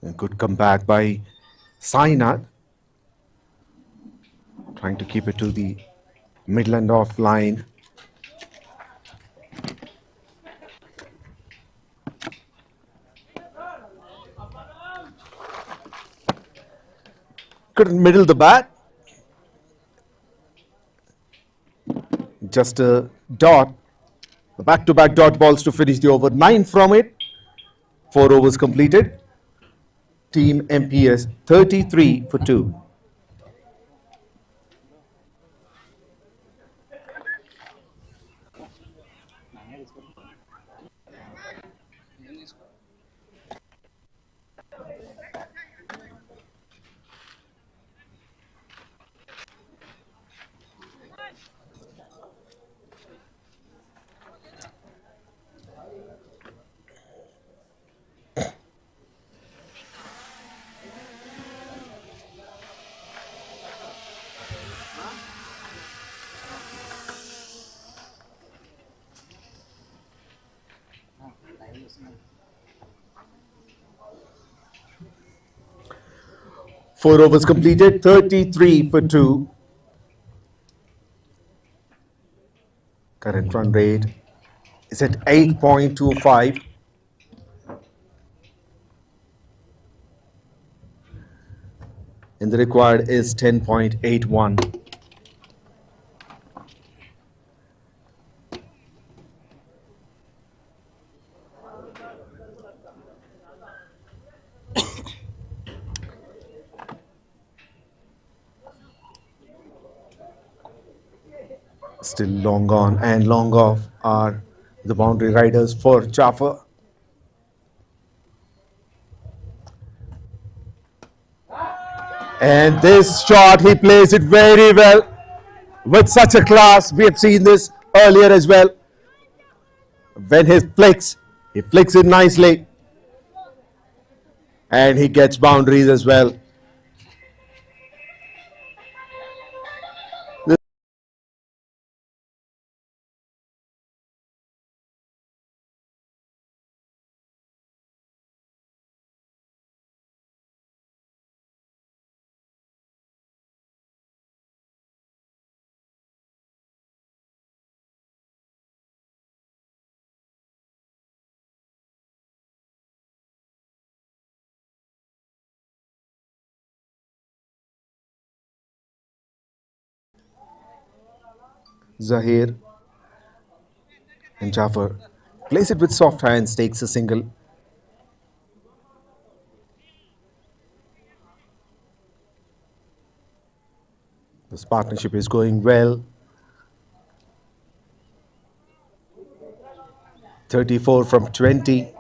A good comeback by Sainath. Trying to keep it to the Midland off line. Couldn't middle the bat. Just a dot. Back-to-back dot balls to finish the over. 9 from it. 4 overs completed. Team MPS 33 for 2. Four overs completed, 33 for 2. Current run rate is at 8.25. And the required is 10.81. Still long on and long off are the boundary riders for Jaffer. And this shot, he plays it very well with such a class. We have seen this earlier as well. When he flicks it nicely. And he gets boundaries as well. Zahir and Jaffer plays it with soft hands, takes a single. This partnership is going well. 34 from 20.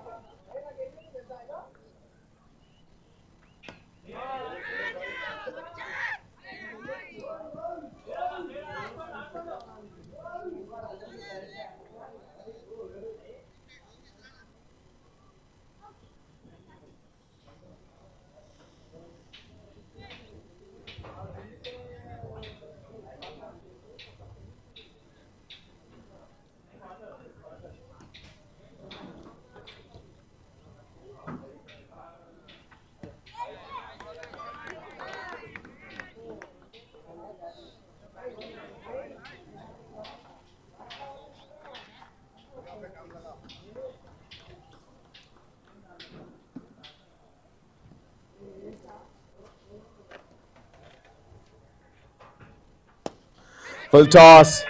Full toss.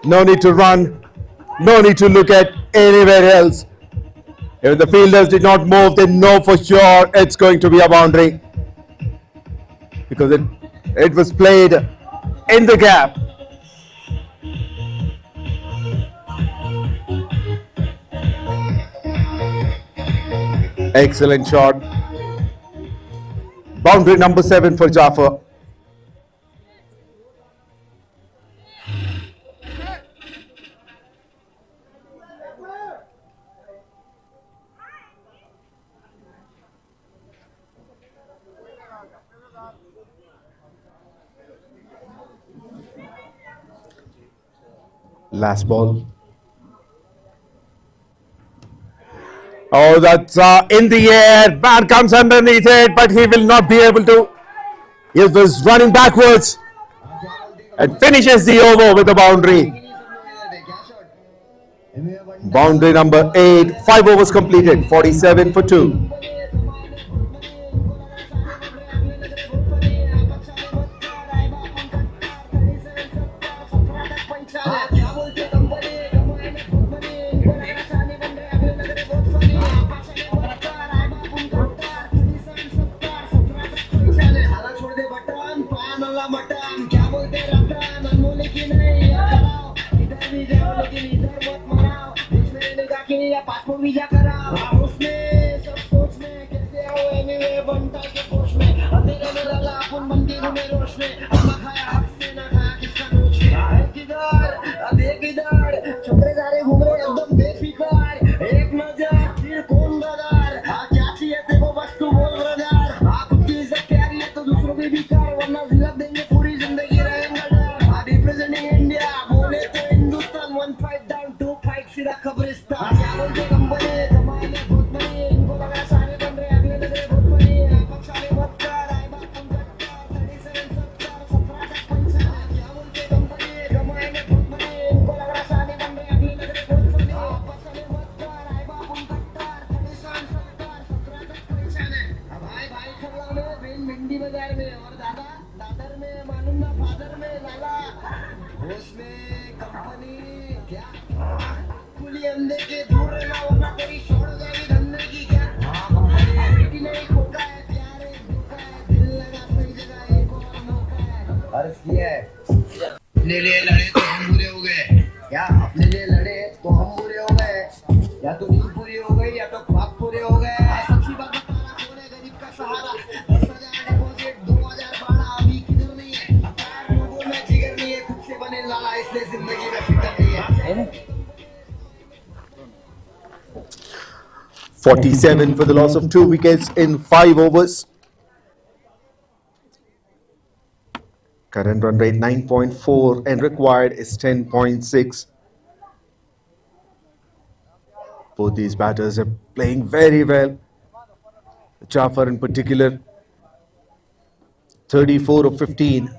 No need to run. No need to look at anywhere else. If the fielders did not move, they know for sure it's going to be a boundary. Because it was played in the gap. Excellent shot. Boundary number 7 for Jaffer. Last ball. Oh, that's in the air. Man comes underneath it, but he will not be able to. He was running backwards and finishes the over with a boundary. Boundary number 8. 5 overs completed. 47 for 2. अपने लिए लड़े तो हम बुरे हो गए, क्या अपने लिए लड़े तो हम बुरे हो गए, या तो नींद पूरी हो गई या तो ख्वाब पूरे हो गए। सच्ची बात बता रहा, कौन है गरीब का सहारा? 10,000 डिपॉजिट 2,000 भाड़ा अभी किधर नहीं है, लोगों में जिगर नहीं है, खुद से बने लाला, इसलिए जिंदगी में फिक्र नहीं है। 47 for the loss of 2 wickets in 5 overs. Current run rate 9.4 and required is 10.6. Both these batters are playing very well. Jaffer in particular, 34 of 15.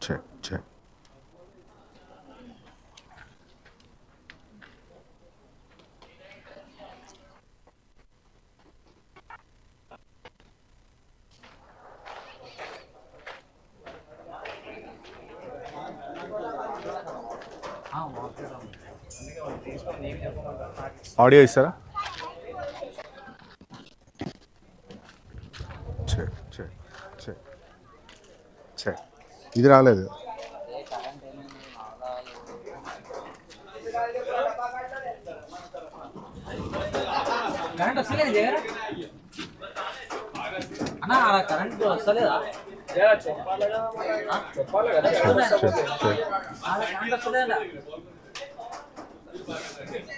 Check, check. Audio is sir. Check, check, check, check. Either all. Current వస్తలేదు దగ్గర అన్న current వస్తలేదా చెప్పాలి కదా current వస్తలేదా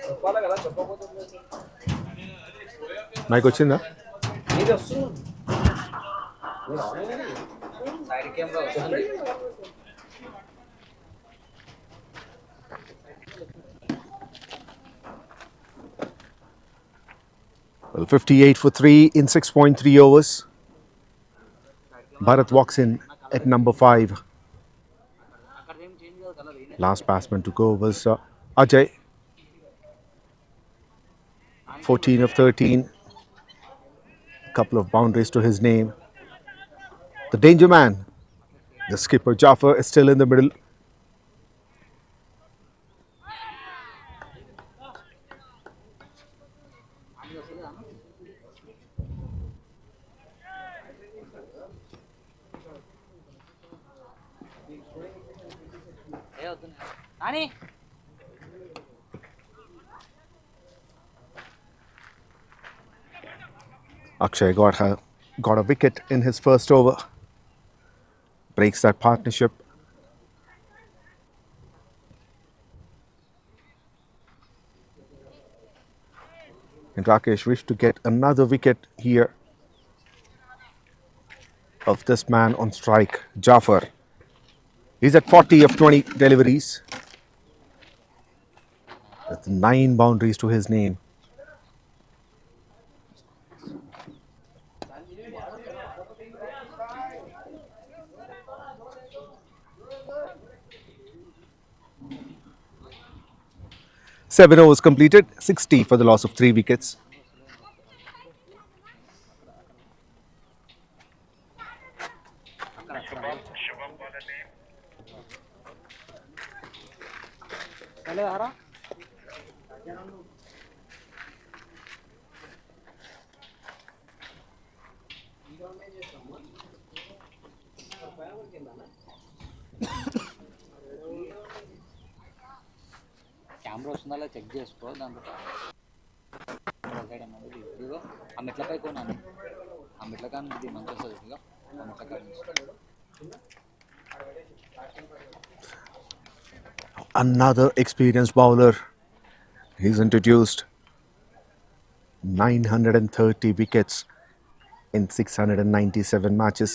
చెప్పాలి కదా చెప్పకపోతే మైక్ వచ్చిందా? ఇది వస్తుంది సైడ్ కెమెరా వస్తుంది. Well, 58 for 3 in 6.3 overs. Bharat walks in at number 5. Last batsman to go was Ajay. 14 of 13. Couple of boundaries to his name. The danger man, the skipper 𝗃𝗏, is still in the middle. Nani Akshay got a wicket in his first over. Breaks that partnership. And Rakesh wished to get another wicket here of this man on strike, 𝗃𝗏. He's at 40 of 20 deliveries. With 9 boundaries to his name. Seven overs completed, 60 for the loss of 3 wickets. Camera వస్తుందా check చేసుకో. దాంట్లో ఇదిగో ఆ మెట్లపై కొన్నాను. ఆ మెట్ల కానీ ఇది మంచి వస్తుంది. ఇదిగో ఆ మెట్ల కానీ Another experienced bowler. He's introduced 930 wickets in 697 matches.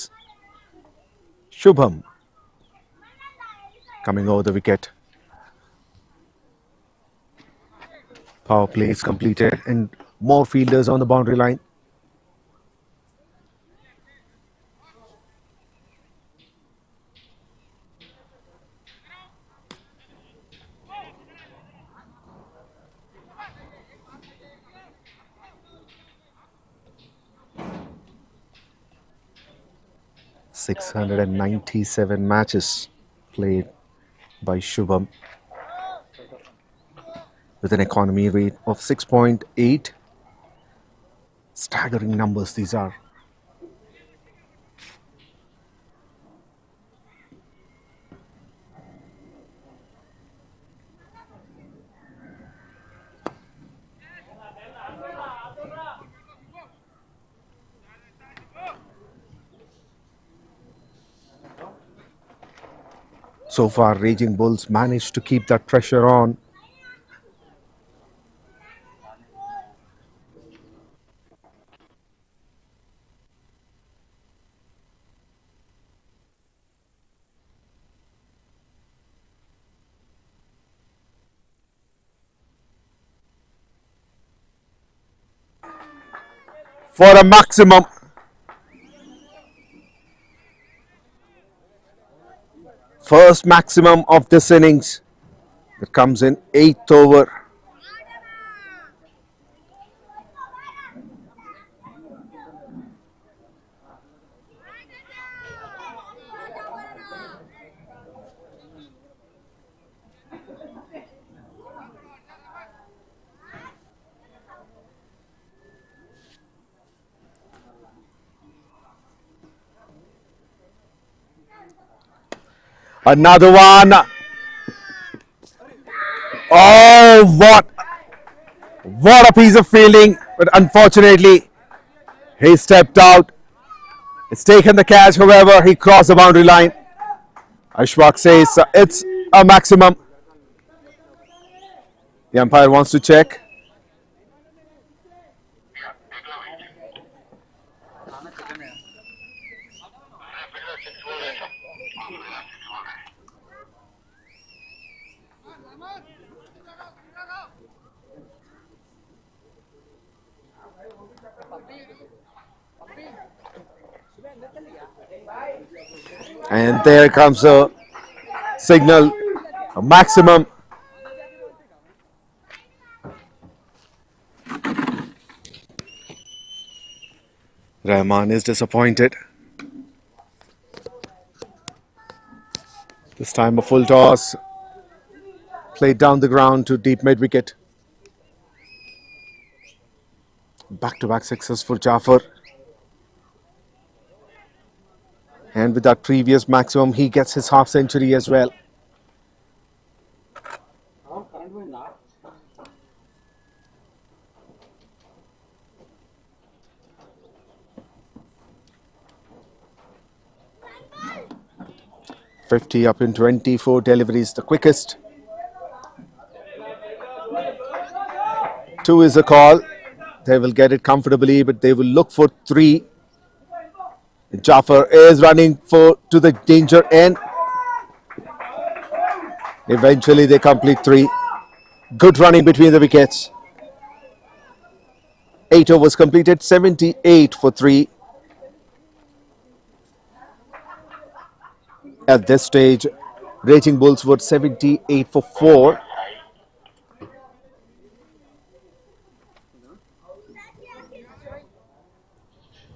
Shubham coming over the wicket. Power play is completed and more fielders on the boundary line. $697 matches played by Shubham with an economy rate of 6.8. Staggering numbers these are. So far, Raging Bulls managed to keep that pressure on. for a maximum. First maximum of this innings. It comes in 8th over. Another one. Oh, what a piece of fielding. But unfortunately, he stepped out. It's taken the catch. However, he crossed the boundary line. Ashfaq says it's a maximum. The umpire wants to check. And there comes a signal, a maximum. Rahman is disappointed. This time a full toss, played down the ground to deep mid wicket. Back-to-back sixes for Jaffer. And with that previous maximum, he gets his half century as well. $50 up in 24 deliveries, the quickest. 2 is a call. They will get it comfortably, but they will look for 3. Jaffer is running to the danger end. Eventually they complete 3. Good running between the wickets. 8 overs completed, 78 for 3. At this stage, Raging Bulls were 78 for 4.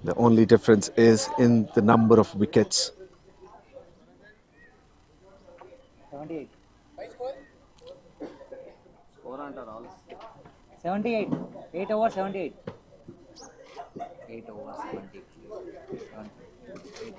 The only difference is in the number of wickets. 78. 78. 8 over 78. 8 over 70. 78.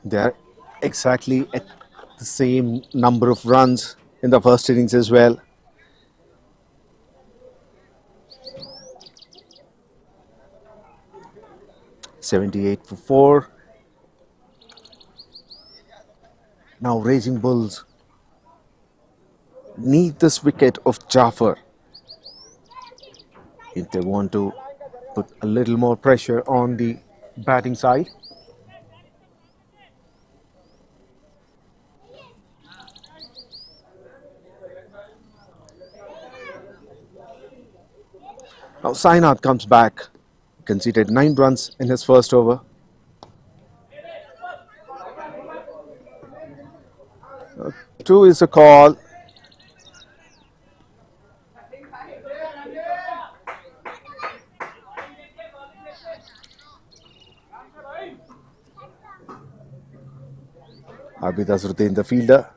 They are exactly at the same number of runs in the first innings as well. $78 for 4. Now Raging Bulls need this wicket of Jaffer if they want to put a little more pressure on the batting side. Now Sainath comes back, conceded 9 runs in his first over. Two is a call. 𝗵𝗵𝗃𝗃, the fielder.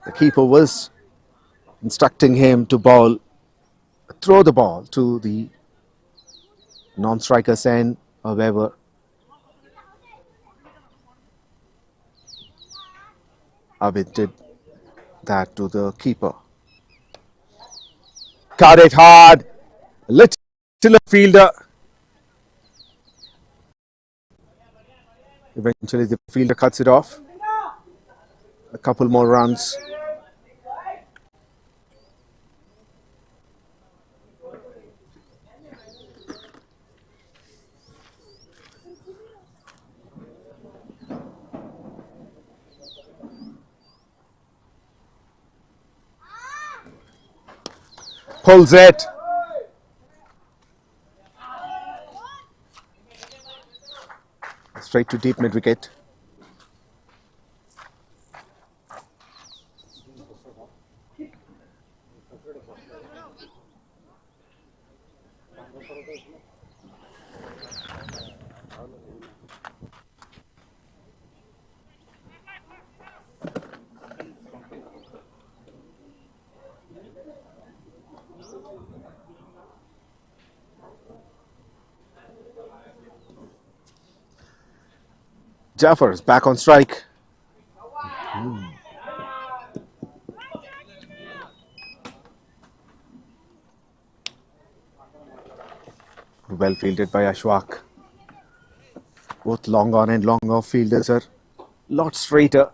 The keeper was instructing him to throw the ball to the non-striker's end, however. Abid did that to the keeper. Cut it hard. Little fielder. Eventually the fielder cuts it off. A couple more runs. Pulls it. Straight to deep mid wicket. Jaffer is back on strike. Well fielded by Ashwak. Both long on and long off fielders are a lot straighter.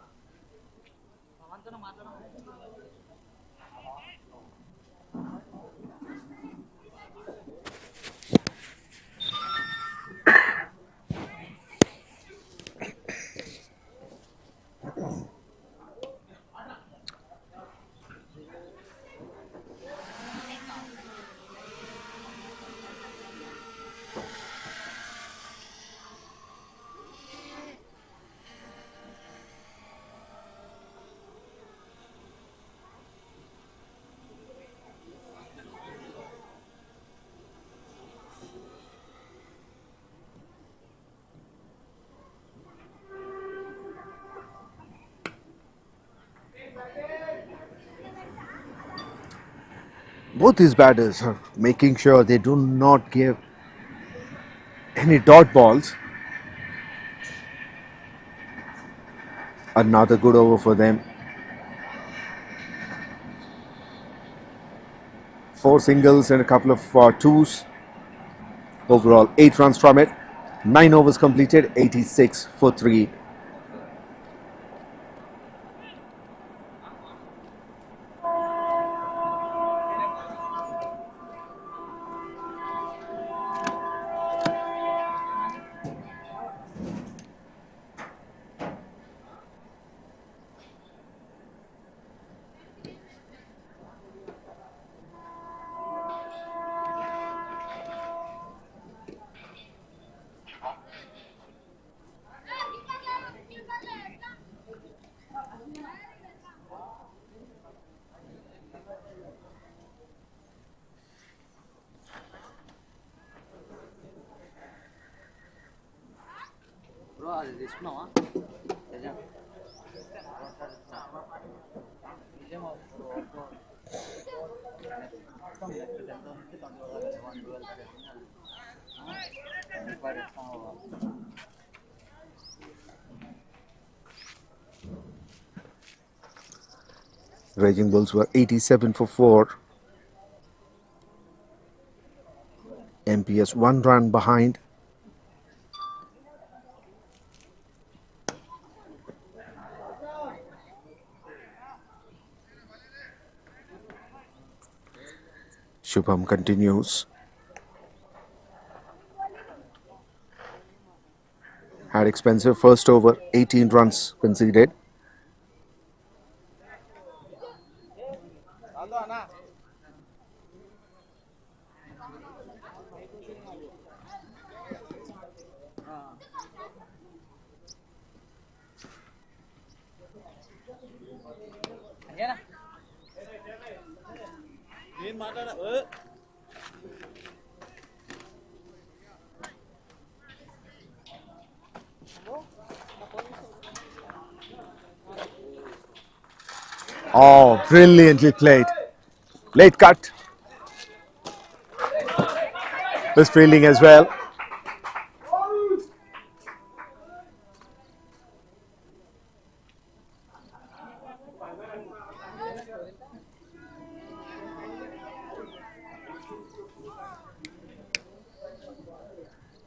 Both these batters are making sure they do not give any dot balls. Another good over for them. 4 singles and a couple of twos. Overall 8 runs from it. 9 overs completed, 86 for 3. Raging Bulls were 87 for 4. MPS 1 run behind. Shubham continues. Had expensive first over, 18 runs conceded. Oh, brilliantly played. Late cut. This fielding as well.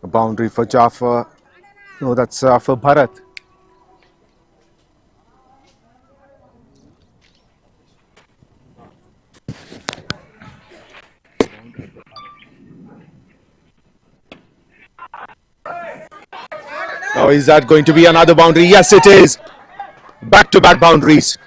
A boundary for Jaffer. No, that's for Bharat. Or is that going to be another boundary? Yes, it is. Back-to-back boundaries.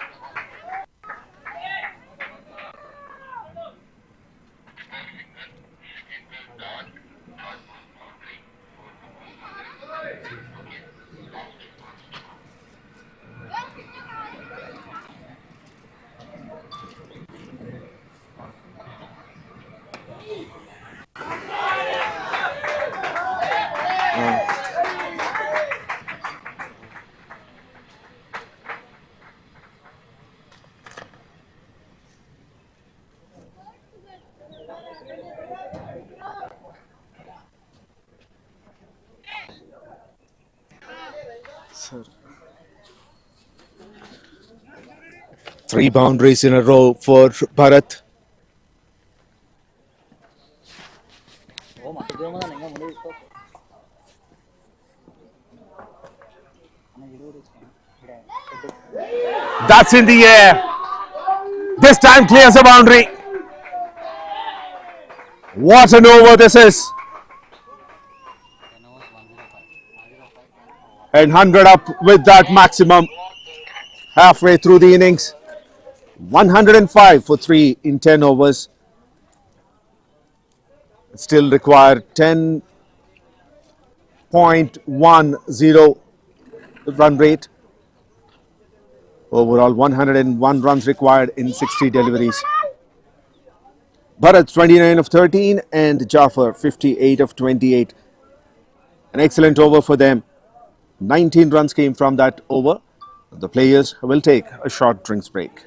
Three boundaries in a row for Bharat. That's in the air. This time clears the boundary. What an over this is. And 100 up with that maximum halfway through the innings. 105 for 3 in 10 overs. Still require 10.10 run rate. Overall 101 runs required in 60 deliveries. Bharat 29 of 13 and Jaffer 58 of 28. An excellent over for them. 19 runs came from that over. The players will take a short drinks break.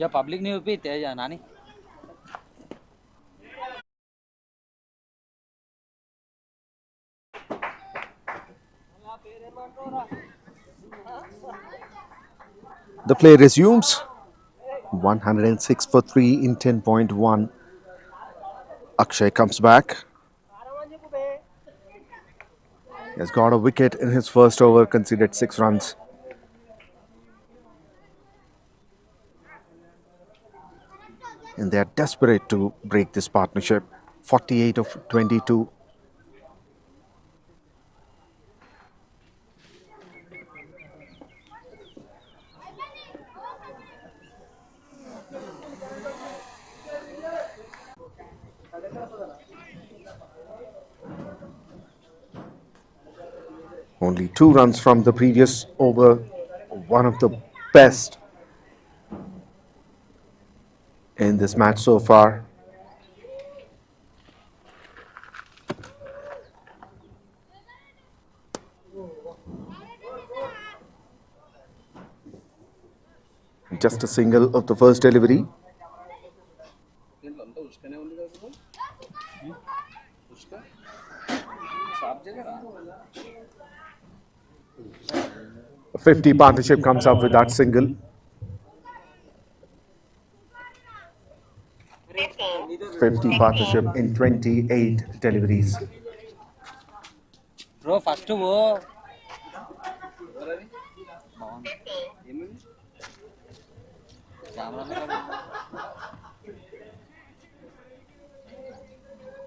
या public news पे तेज नानी The play resumes. 106 for 3 in 10.1. Akshay comes back. He has got a wicket in his first over, conceded 6 runs. And they are desperate to break this partnership. 48 of 22. Only 2 runs from the previous over. One of the best in this match so far. Just a single of the first delivery. A 50 partnership comes up with that single. 50 partnership in 28 deliveries. Bro, first wo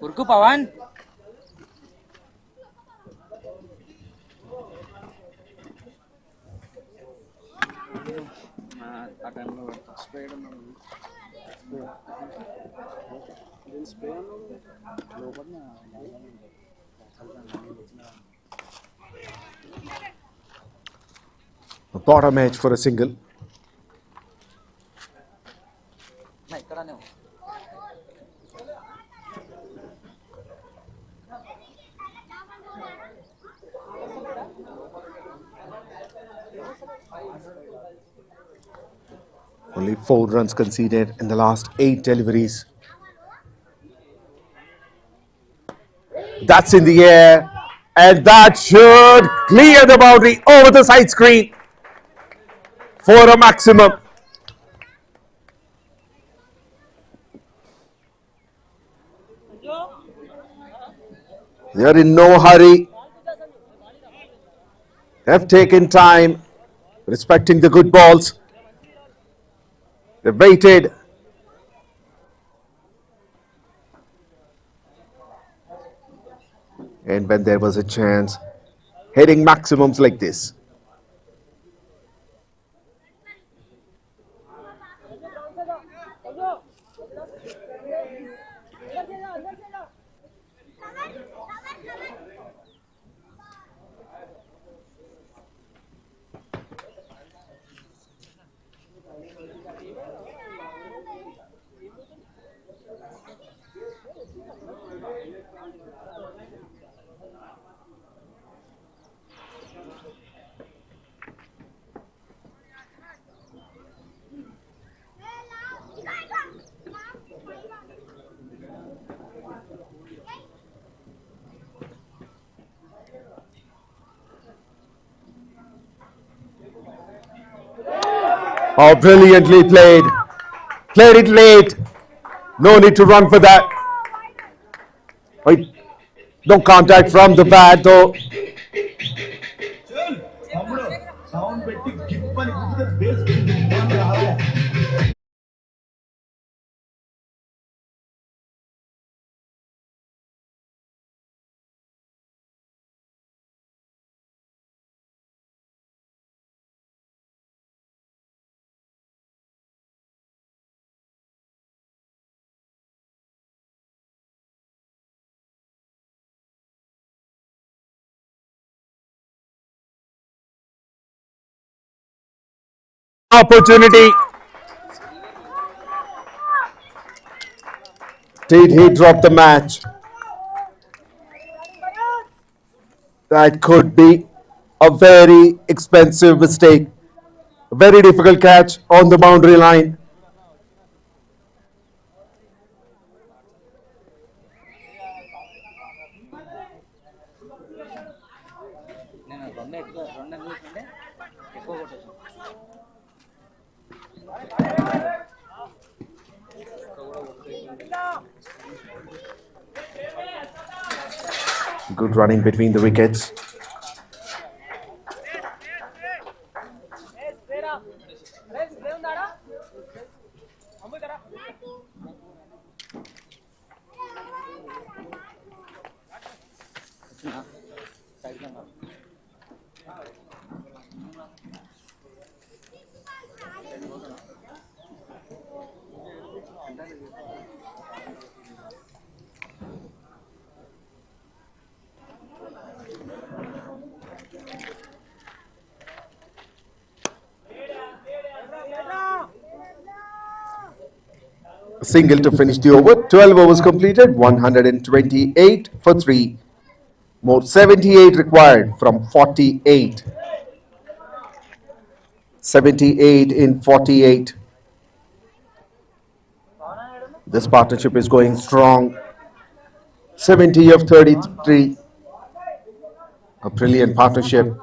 Urku Pawan. A bottom edge for a single. Only 4 runs conceded in the last 8 deliveries. That's in the air, and that should clear the boundary over the side screen for a maximum. They're in no hurry. Have taken time, respecting the good balls. They waited. And when there was a chance, hitting maximums like this. Oh, brilliantly played. Played it late. No need to run for that. No contact from the bat though. Opportunity. Did he drop the match? That could be a very expensive mistake. A very difficult catch on the boundary line. రెండు ఎందుకంటే ఎక్కువ కొట్టేసాం. Good running between the wickets. A single to finish the over. 12 overs completed. 128 for 3. More 78 required from 48. 78 in 48. This partnership is going strong. 70 of 33. A brilliant partnership.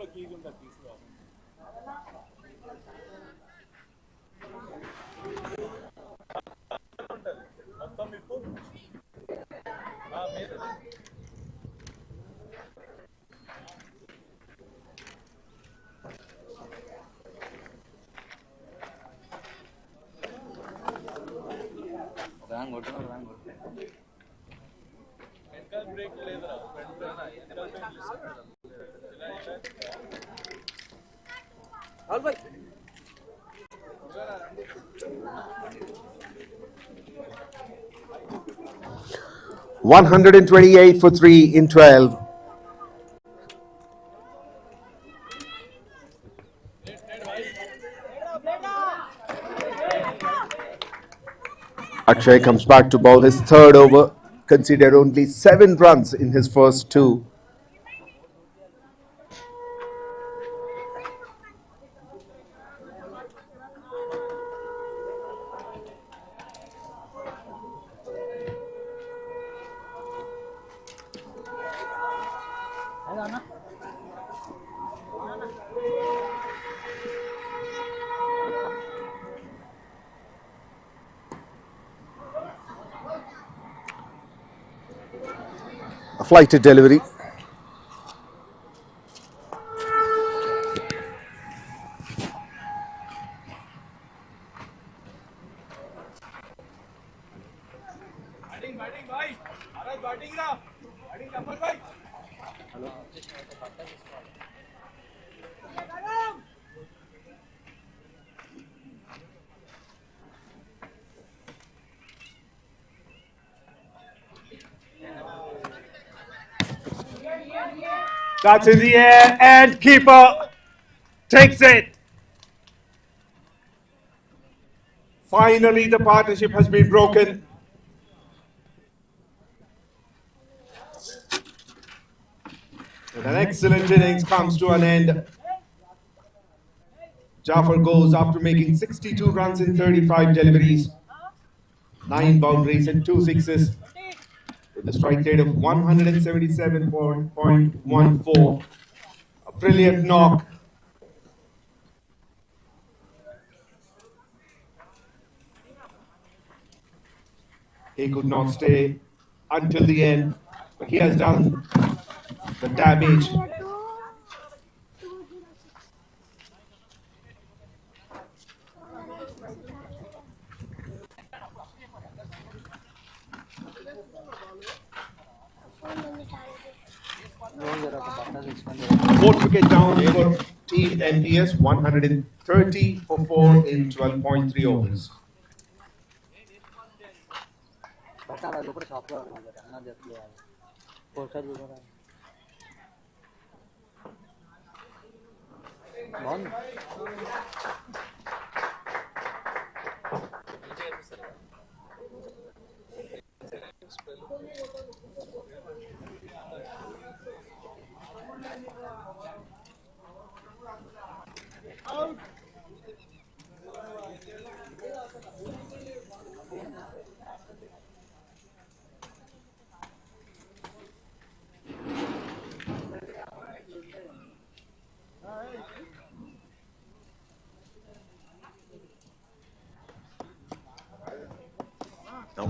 𝗪𝗏𝗃𝗃𝗃𝗃 128 for 3 in 12. Akshay comes back to bowl his third over, conceded only 7 runs in his first 2. A flighted delivery. That's in the air and keeper takes it. Finally, the partnership has been broken. And an excellent innings comes to an end. Jaffer goes after making 62 runs in 35 deliveries, 9 boundaries and 2 sixes, with a strike rate of 177.14. A brilliant knock. He could not stay until the end, but he has done the damage. Fourth wicket down for Team MPS, 130 for 4 in 12.3 overs.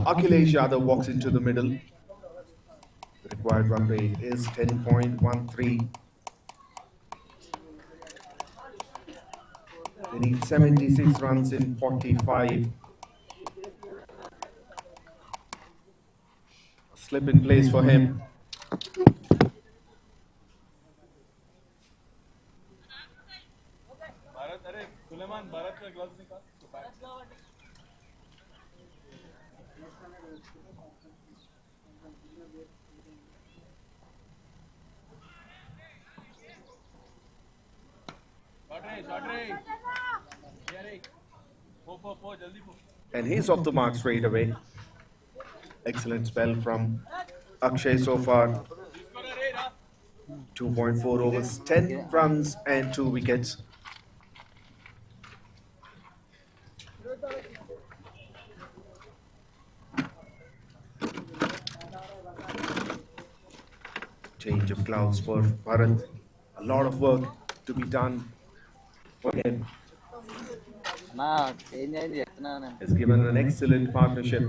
Now Akhilesh Yadav walks into the middle. The required run rate is 10.13. They need 76 runs in 45. A slip in place for him. And he's off the mark straight away. Excellent spell from Akshay so far. 2.4 overs, 10 runs and 2 wickets. Change of gloves for Bharat. A lot of work to be done for him. Has given an excellent partnership.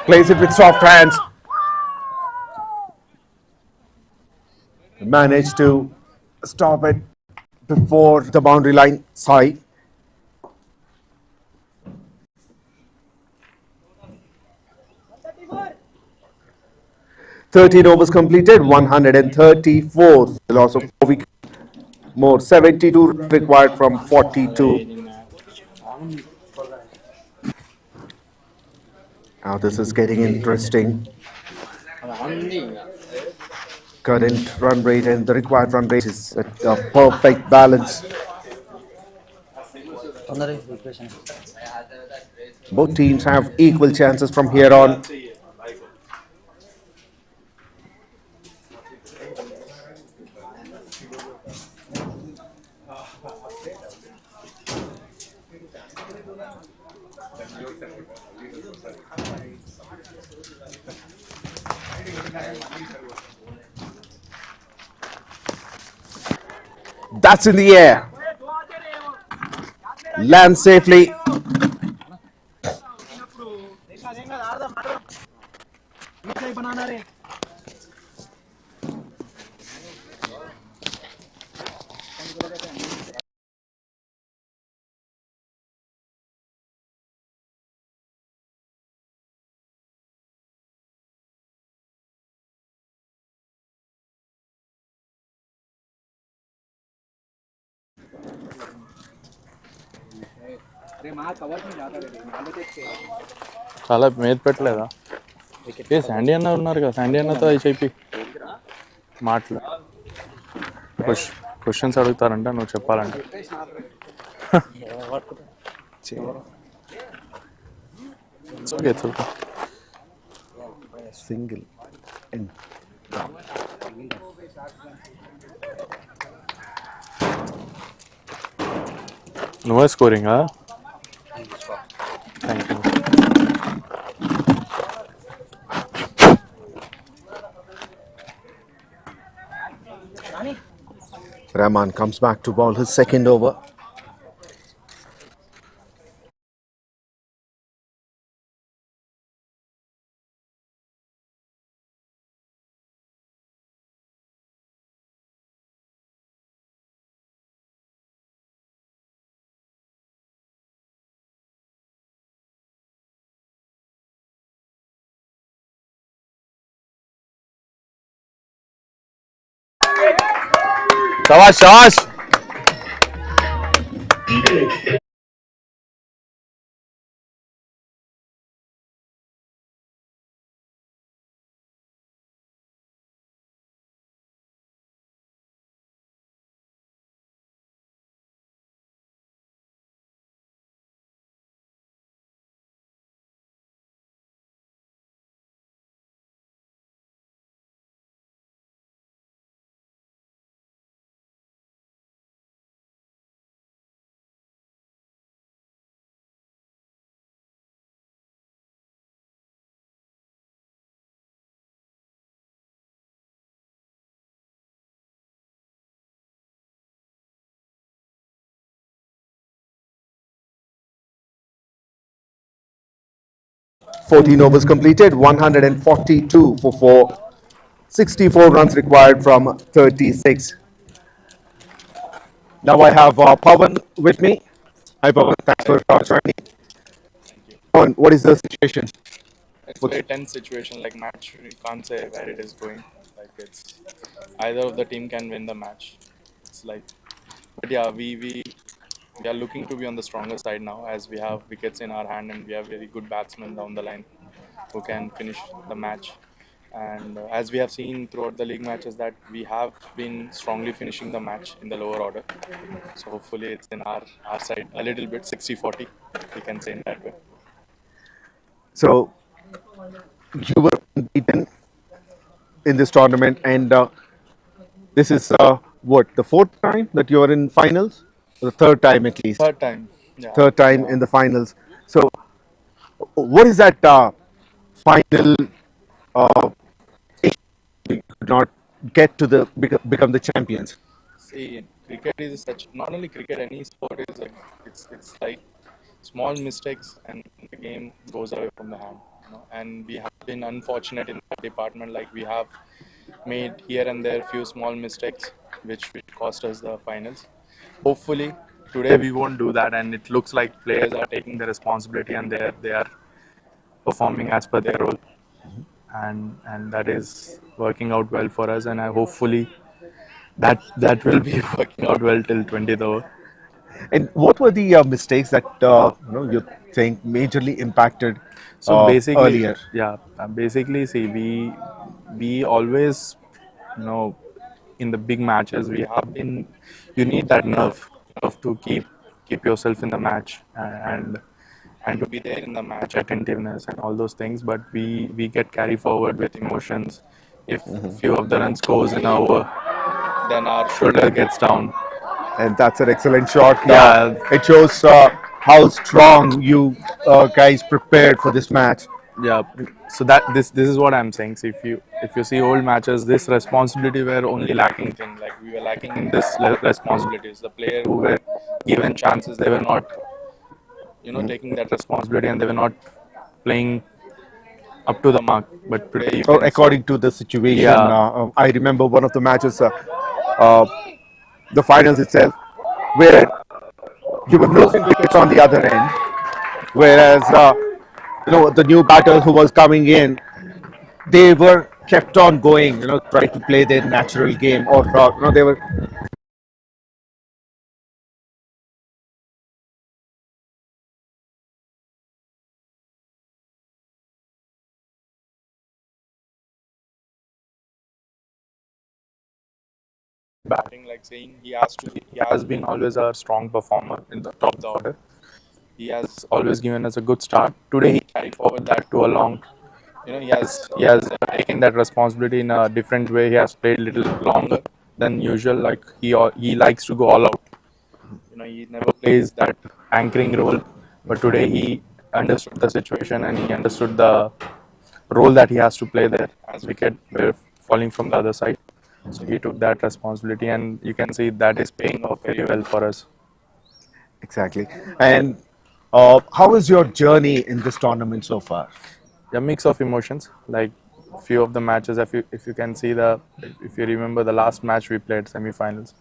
Plays it with soft hands. Managed to stop it before the boundary line side. "13 overs completed, 134. The loss of 4 wickets. More 72 required from 42. Now this is getting interesting. Current run rate and the required run rate is at a perfect balance. Both teams have equal chances from here on. That's in the air. Lands safely. చాలా మీద పెట్టలేదా? ఏ Sandy అన్న ఉన్నారు కదా, Sandy అన్నతో అది చెప్పి మాటలు క్వశ్చన్స్ అడుగుతారంట, నువ్వు చెప్పాలంట. Single and నువ్వే స్కోరింగా? Thank you. Rahman comes back to bowl his second over. Shabash, shabash. Fourteen overs completed, 142 for 4. 64 runs required from 36. Now I have Pawan with me. Hi Pawan, thanks for joining. Pawan, what is the situation? It's a very tense situation, like match, you can't say where it is going. Like it's either of the team can win the match. It's like, but yeah, we are looking to be on the stronger side now, as we have wickets in our hand and we have very good batsmen down the line who can finish the match. And as we have seen throughout the league matches, that we have been strongly finishing the match in the lower order. So hopefully it's in our side a little bit, 60-40, we can say in that way. So you were beaten in this tournament, and this is what, the fourth time that you are in finals, or the third time at least? Third time. Yeah. Third time in the finals. So what is that final you could not get to the become the champions? See, cricket is such, not only cricket, any sport is like, it's like small mistakes and the game goes away from the hand. You know? And we have been unfortunate in that department, like we have made here and there few small mistakes which cost us the finals. Hopefully today we won't do that, and it looks like players are taking the responsibility and they are performing as per their role, and that is working out well for us, and hopefully that will be working out well till 20th over. And what were the mistakes that you think majorly impacted So basically, earlier? yeah, basically, see, we always, in the big matches, we have been, you need that nerve to keep yourself in the match and to be there in the match, attentiveness and all those things. But we get carried forward with emotions. If few of the runs goes in our over, then our shoulder gets down. And that's an excellent shot. Yeah. It shows how strong you guys prepared for this match. Yeah, so that this is what I'm saying. So if you see old matches, this responsibility were only lacking thing. Like we were lacking in this responsibilities. The player who were given chances, they were not, taking that responsibility, and they were not playing up to the mark. But today, According to the situation, Yeah. I remember one of the matches, the finals itself, where you were losing wickets on the other end, whereas the new batter who was coming in, they were kept on going, trying to play their natural game, or they were. batting, like saying he has been always a strong performer in the top of the order. He has always given us a good start. Today he carried forward that to a long. He has taken that responsibility in a different way. He has played a little longer than usual. Like he likes to go all out. He never plays that anchoring role. But today he understood the situation and he understood the role that he has to play there, as wicket were falling from the other side. So he took that responsibility, and you can see that is paying off very well for us. Exactly. And how is your journey in this tournament so far? A mix of emotions. Like few of the matches, if you can see if you remember the last match we played, semi-finals.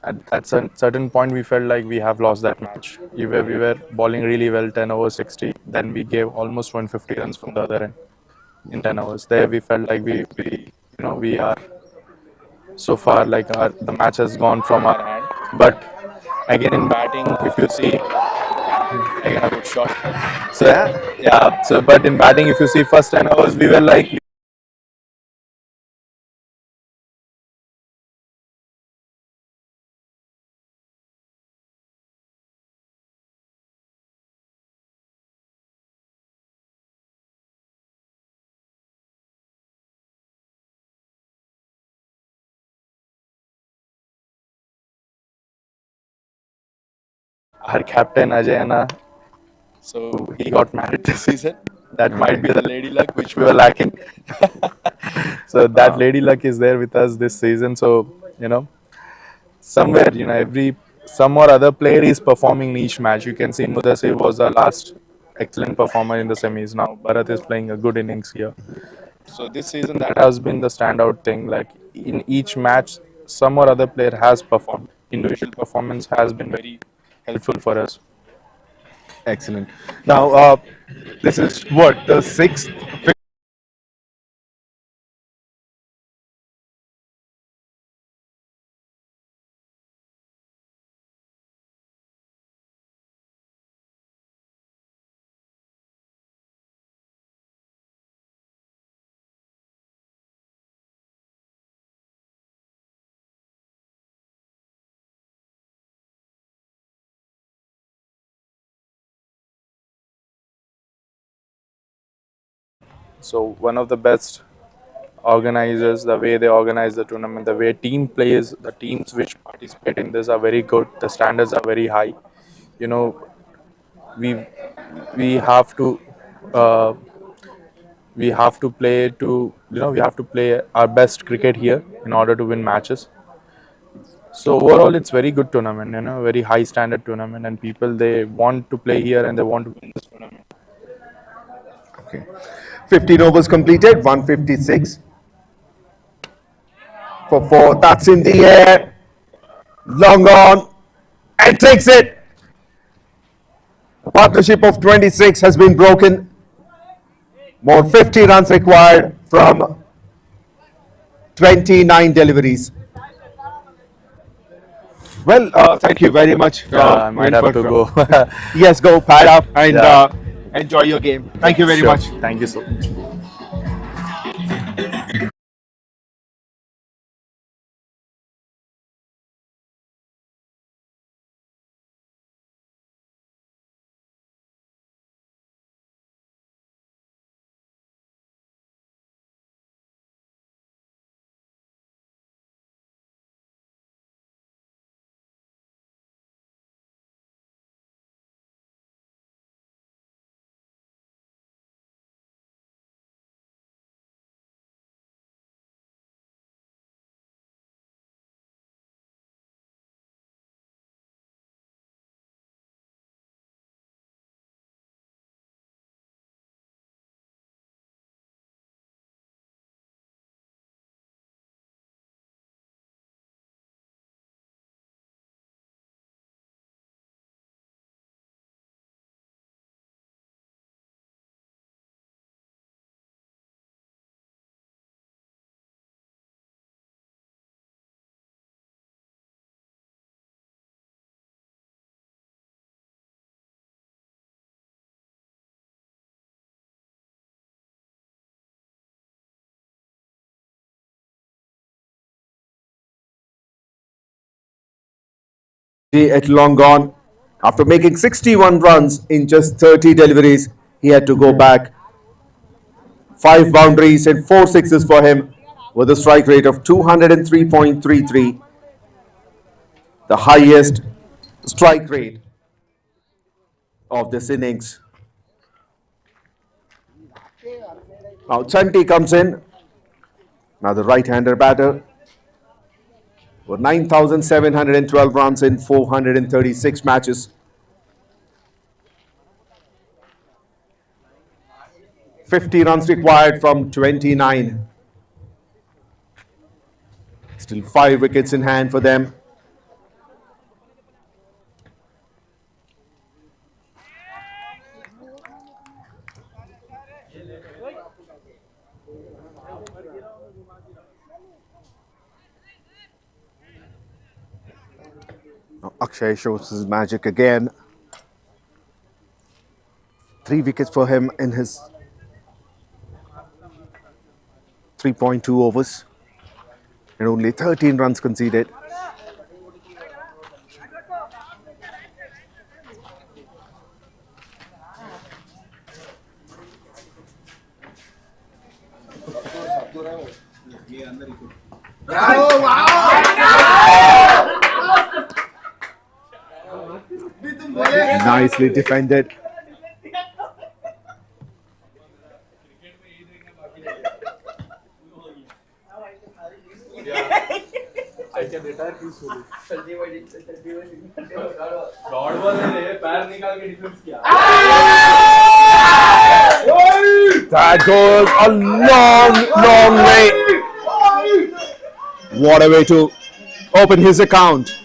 At a certain point, we felt like we have lost that match. We were bowling really well, 10 over 60. Then we gave almost 150 runs from the other end in 10 overs. There we felt like we are so far, like the match has gone from our hand. But again in batting, if you see, again a good shot. So yeah. So but in batting, if you see first 10 overs, we were like. Our captain Ajayana, so he got married this season. That might be the lady luck which we were lacking. So that lady luck is there with us this season. So somewhere every some or other player is performing in each match. You can see 𝗬𝗁𝗃 was the last excellent performer in the semis. Now Bharat is playing a good innings here. So this season that has been the standout thing. Like in each match, some or other player has performed. Individual performance has been very helpful for us. Excellent. Now, this is what, the sixth? So one of the best organizers, the way they organize the tournament, the way team plays, the teams which participate in this are very good. The standards are very high. You know, we we have to uh, play to we have to play our best cricket here in order to win matches. So overall, it's very good tournament. Very high standard tournament, and people they want to play here and they want to win this tournament. Okay. 15 overs completed, 156 for 4. That's in the air. Long on. And takes it. The partnership of 26 has been broken. More 50 runs required from 29 deliveries. Well, thank you very much. I might have to go. Yes, go pad up and enjoy your game. Thank you very much. Thank you so much. At long gone. After making 61 runs in just 30 deliveries, he had to go back. 5 boundaries and 4 sixes for him with a strike rate of 203.33, the highest strike rate of this innings. Now 𝗀𝗃𝗃 comes in, another right-hander batter, with 9,712 runs in 436 matches. 50 runs required from 29. Still 5 wickets in hand for them. Akshay shows his magic again. 3 wickets for him in his 3.2 overs and only 13 runs conceded. Nicely defended. That goes a long way. What a way to open his account.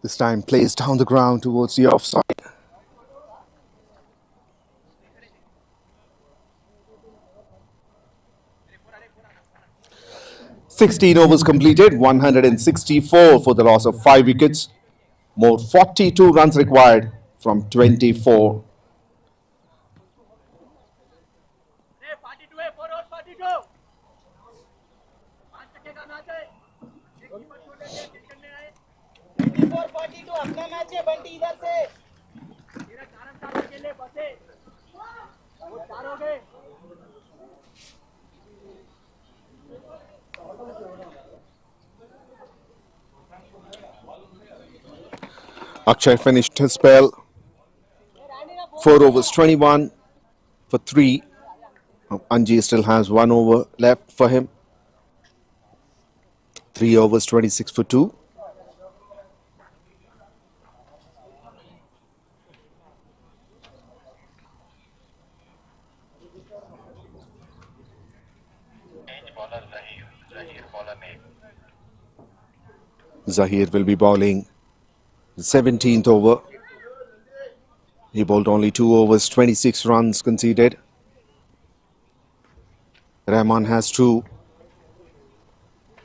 This time placed down the ground towards the offside. "16 overs completed, 164 for the loss of 5 wickets. More 42 runs required from 24. Akshay finished his spell. 4 overs 21 for 3. Anji still has 1 over left for him. 3 overs 26 for 2. Zahir will be bowling the 17th over. He bowled only 2 overs, 26 runs conceded. Rahman has 2.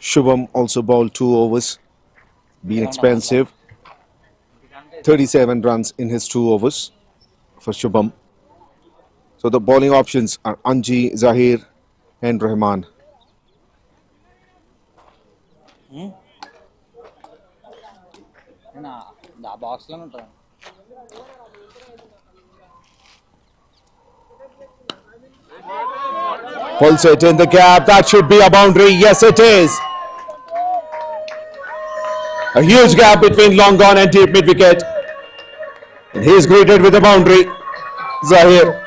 Shubham also bowled 2 overs, being expensive. 37 runs in his 2 overs for Shubham. So the bowling options are Anji, Zahir and Rahman. Pulls it in the gap. That should be a boundary. Yes, it is. A huge gap between long on and deep mid wicket. And he is greeted with a boundary. Zahir.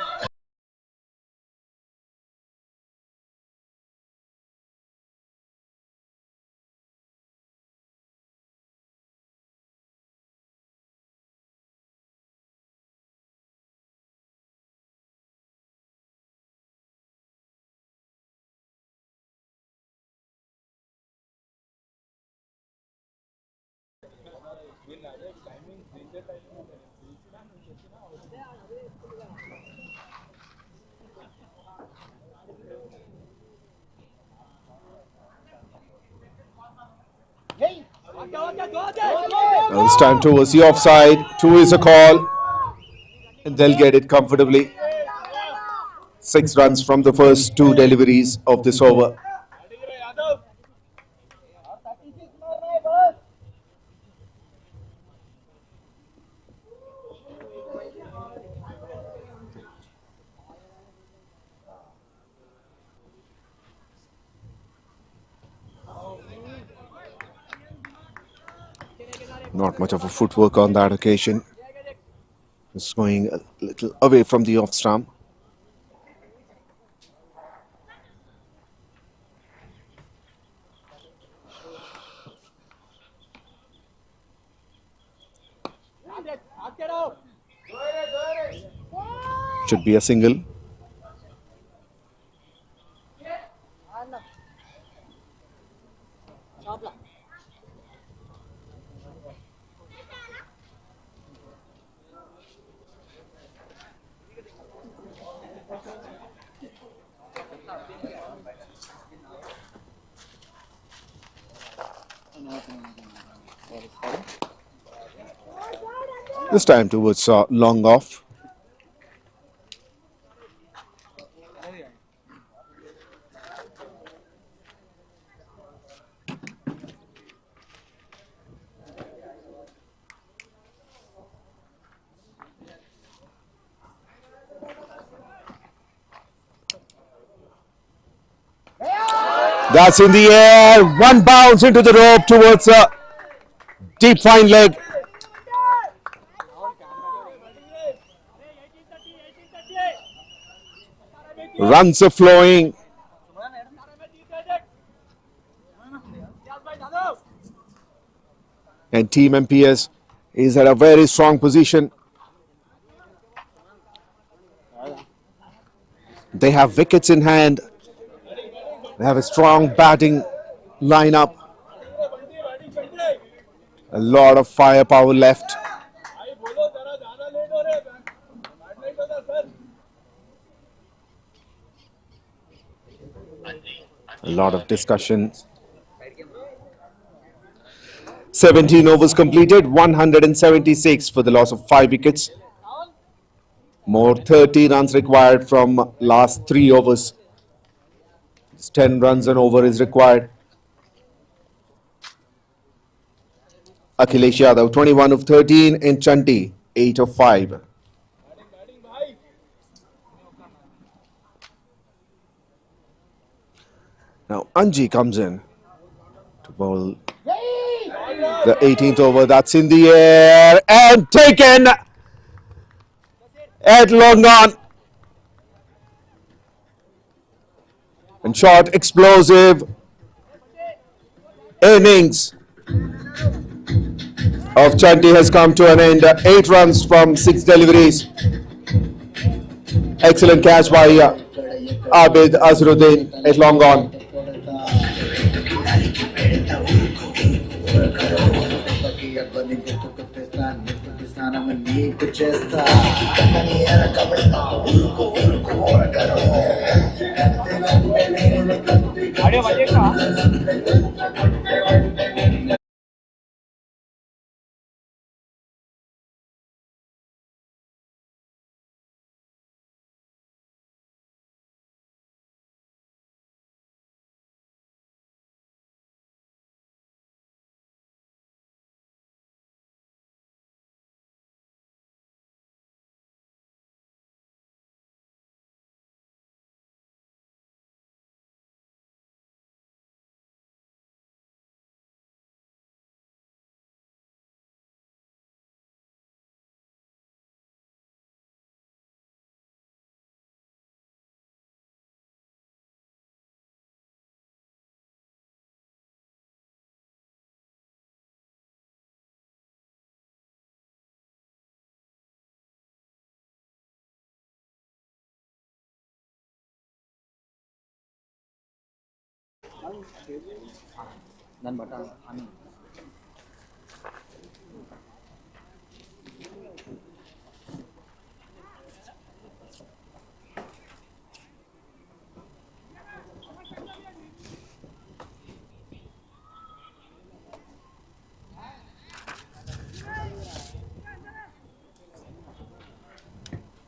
Now it's time towards the offside. 2 is a call. And they'll get it comfortably. 6 runs from the first 2 deliveries of this over. Not much of a footwork on that occasion. It's going a little away from the off stump. Should be a single. This time towards long off. That's in the air. One bounce into the rope towards a deep fine leg. Runs are flowing. And Team MPS is at a very strong position. They have wickets in hand. They have a strong batting lineup. A lot of firepower left. A lot of discussions. 17 overs completed, 176 for the loss of 5 wickets. More 30 runs required from last 3 overs. 10 runs an over is required. Akhilesh Yadav 21 of 13 and Chanti 8 of 5. Now Anji comes in to bowl the 18th over. That's in the air and taken at long on. And short explosive innings of Chanti has come to an end. 8 runs from 6 deliveries. Excellent catch by Abid Azharuddin at long on.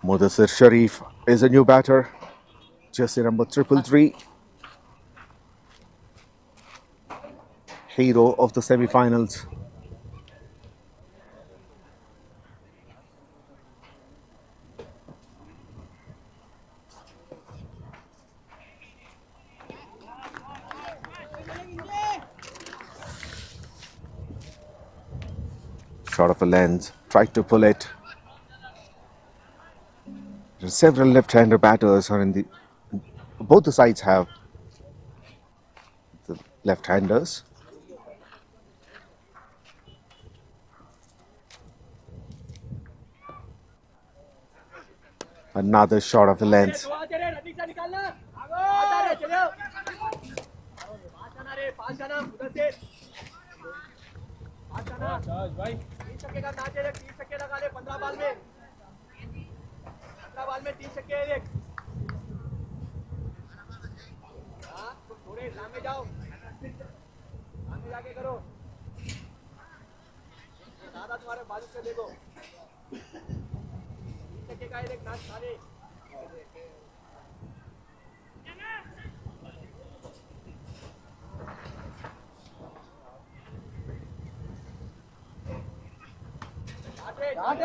Mudassir Sharif is a new batter. Jersey number 333. Hero of the semi-finals. Short of a length, tried to pull it. Several left-hander batters are in the. Both the sides have the left-handers. Another shot of the length.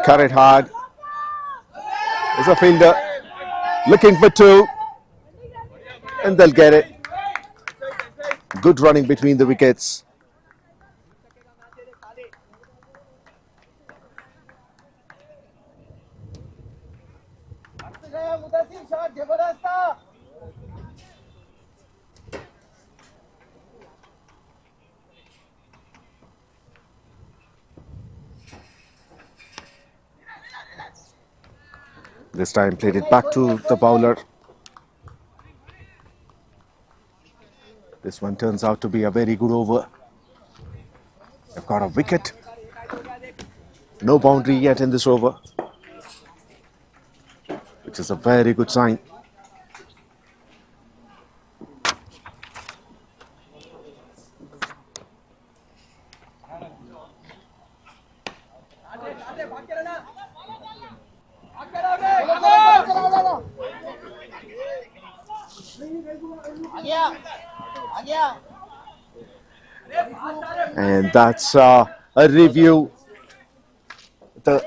Cut it hard. There's a fielder looking for two, and they'll get it. Good running between the wickets. This time played it back to the bowler. This one turns out to be a very good over. They've got a wicket. No boundary yet in this over, which is a very good sign. And that's a review the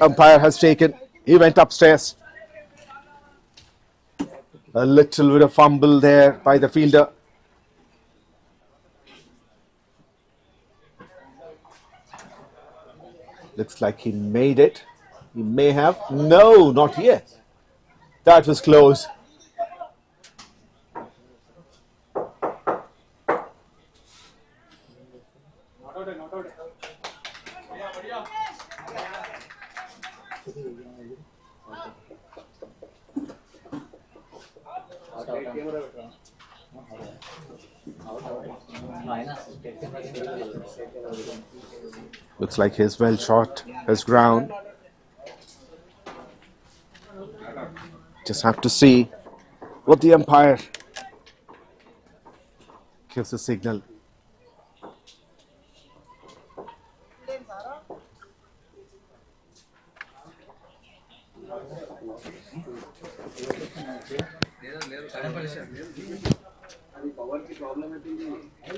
umpire has taken. He went upstairs. A little bit of fumble there by the fielder. Looks like he made it. He may have. No, not yet. That was close. Looks like his well shot has ground. Just have to see what the umpire gives a signal. 𝗃𝗏𝗃𝗃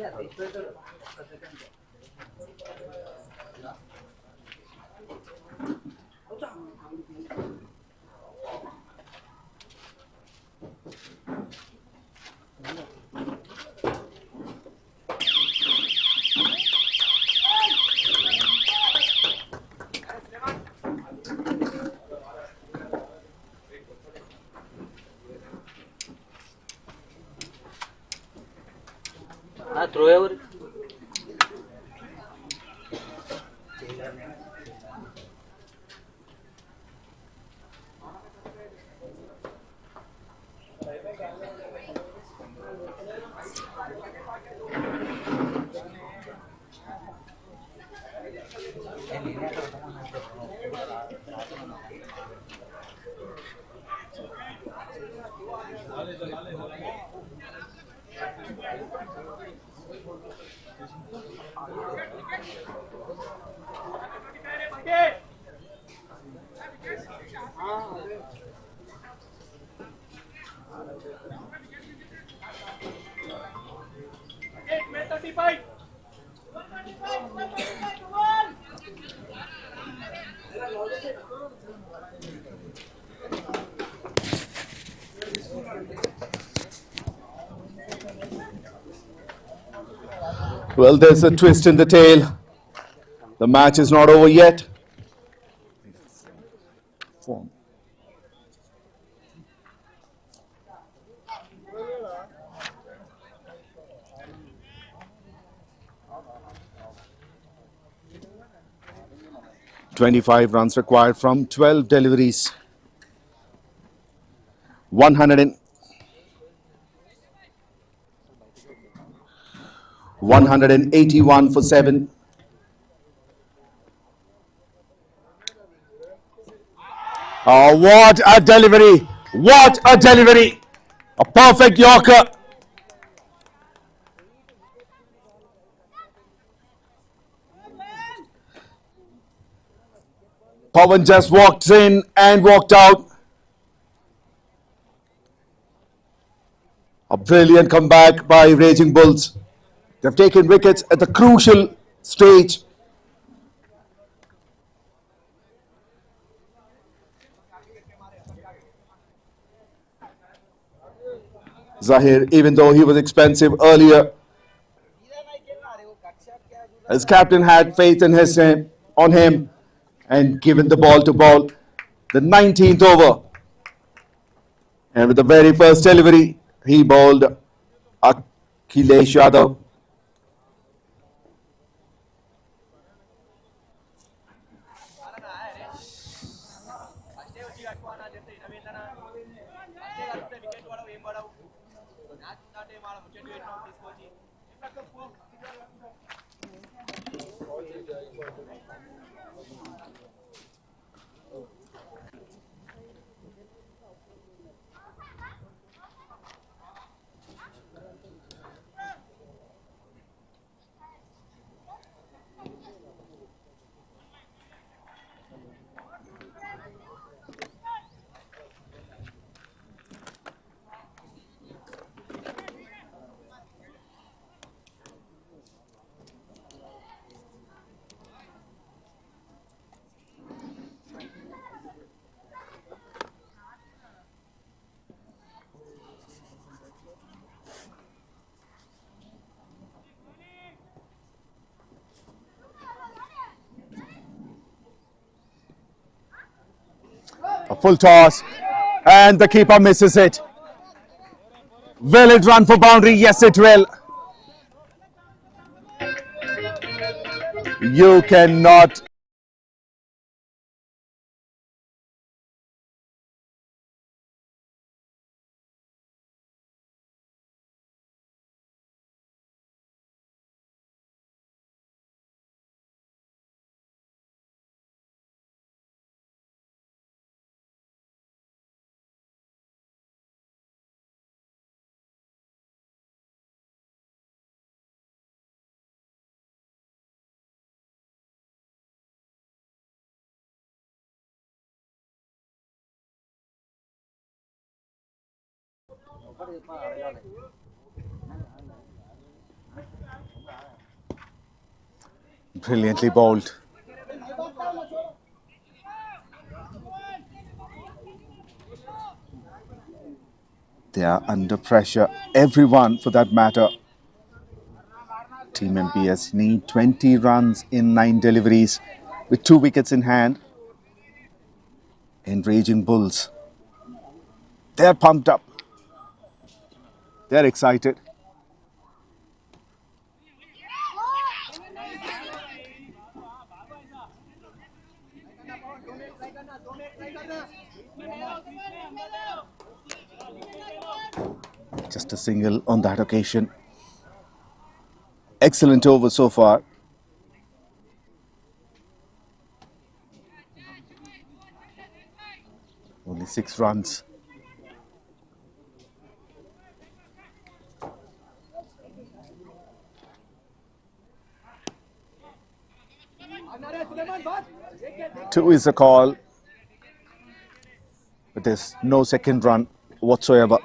Well, there's a twist in the tail. The match is not over yet. 25 runs required from 12 deliveries. 181 for 7. Oh, what a delivery! What a delivery! A perfect Yorker. Pawan just walked in and walked out. A brilliant comeback by Raging Bulls. They've taken wickets at the crucial stage. Zahir, even though he was expensive earlier, his captain had faith in on him and given the ball to ball. The 19th over. And with the very first delivery, he bowled Akhilesh Yadav. A full toss, and the keeper misses it. Will it run for boundary? Yes, it will. You cannot. Brilliantly bowled. They are under pressure, everyone for that matter. Team MPS need 20 runs in 9 deliveries with 2 wickets in hand. And Raging Bulls, they're pumped up. They're excited. Just a single on that occasion. Excellent over so far. Only 6 runs. Two is a call, but there's no second run whatsoever.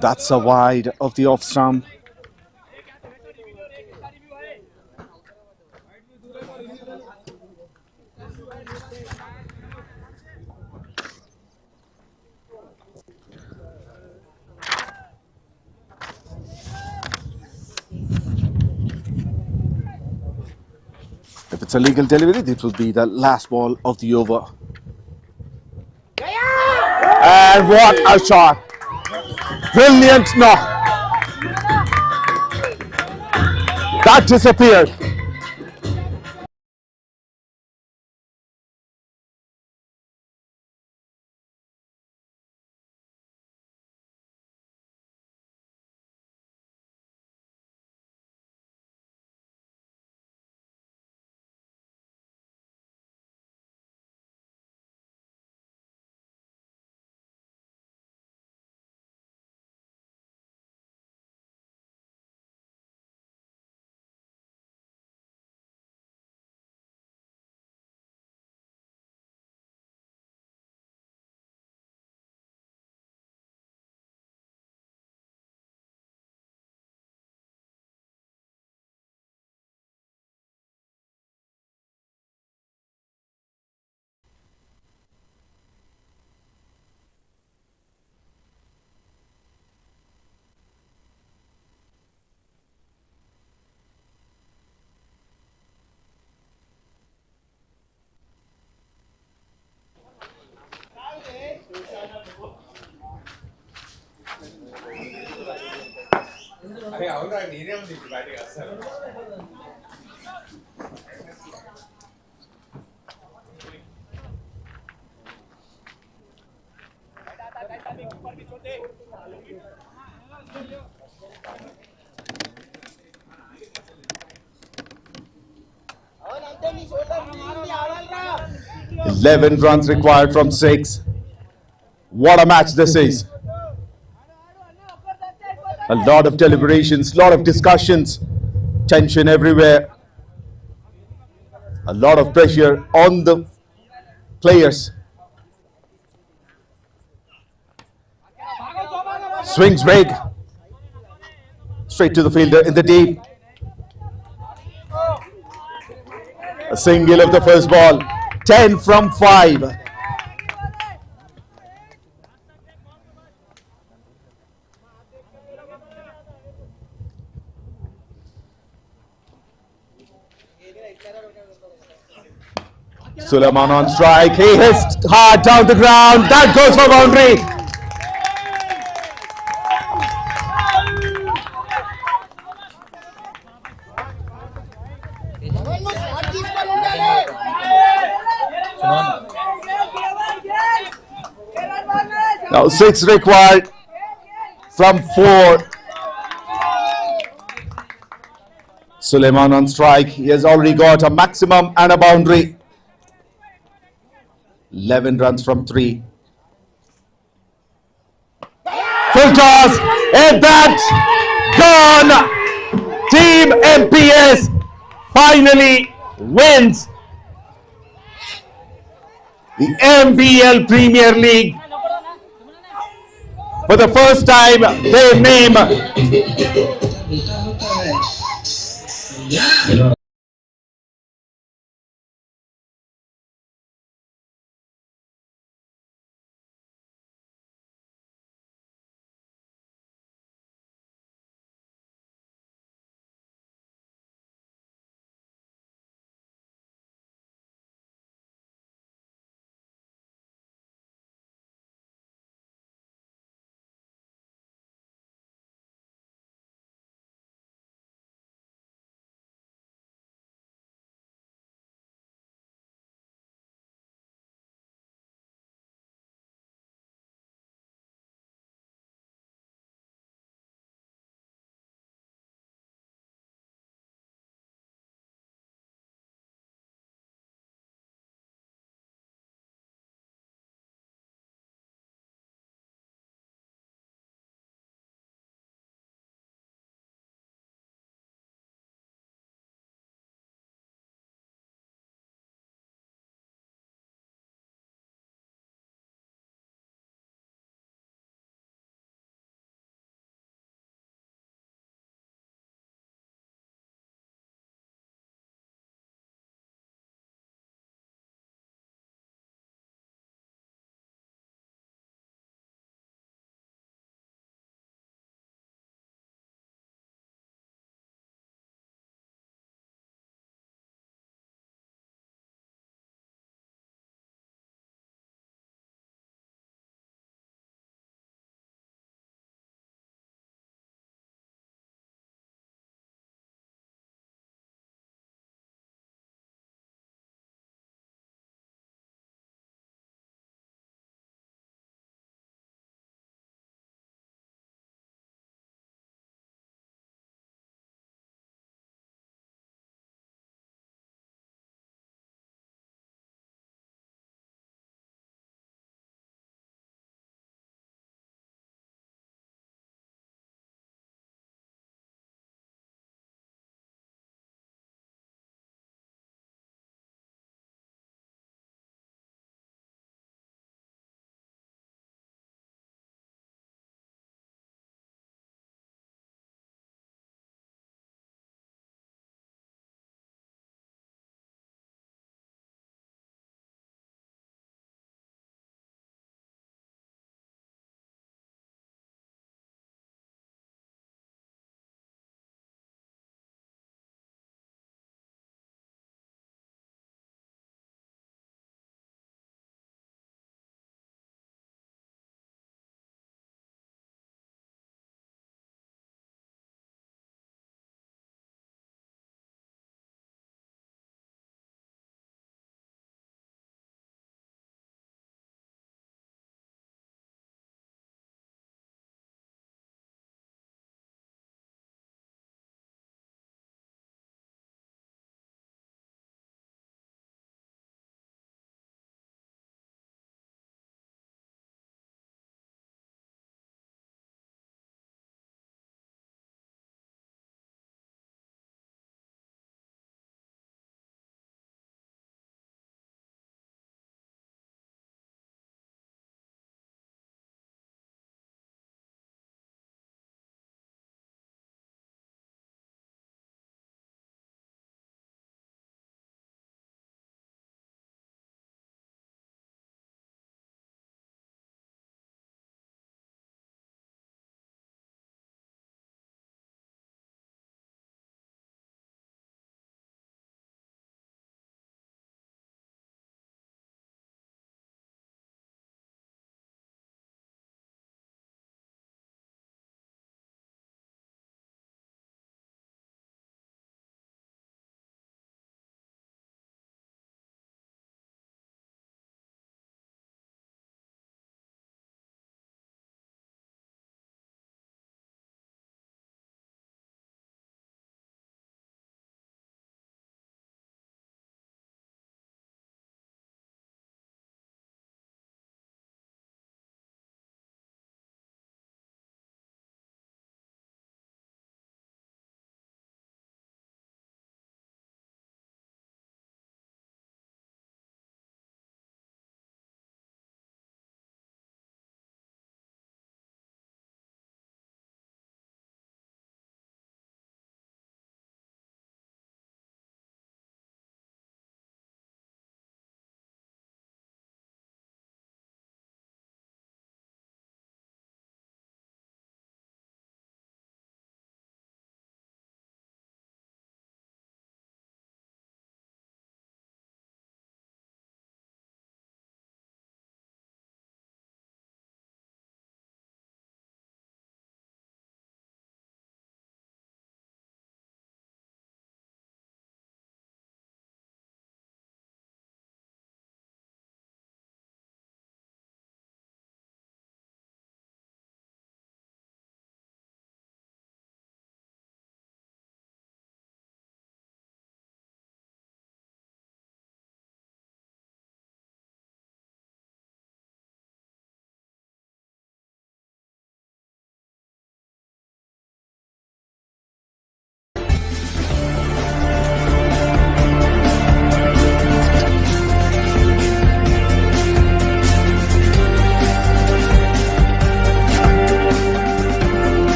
That's a wide of the off stump. If it's a legal delivery, this will be the last ball of the over. And what a shot! Brilliant knock. That disappeared. Eleven runs required from 6. What a match this is. A lot of deliberations, lot of discussions, tension everywhere. A lot of pressure on the players. Swings big. Straight to the fielder in the deep. A single of the first ball. 10 from 5. Sulaiman on strike. He hits hard down the ground. That goes for boundary. Now 6 required from 4. Sulaiman on strike. He has already got a maximum and a boundary. 11 runs from 3. Full toss, and that's gone. Team MPS finally wins the MVL Premier League. For the first time, their name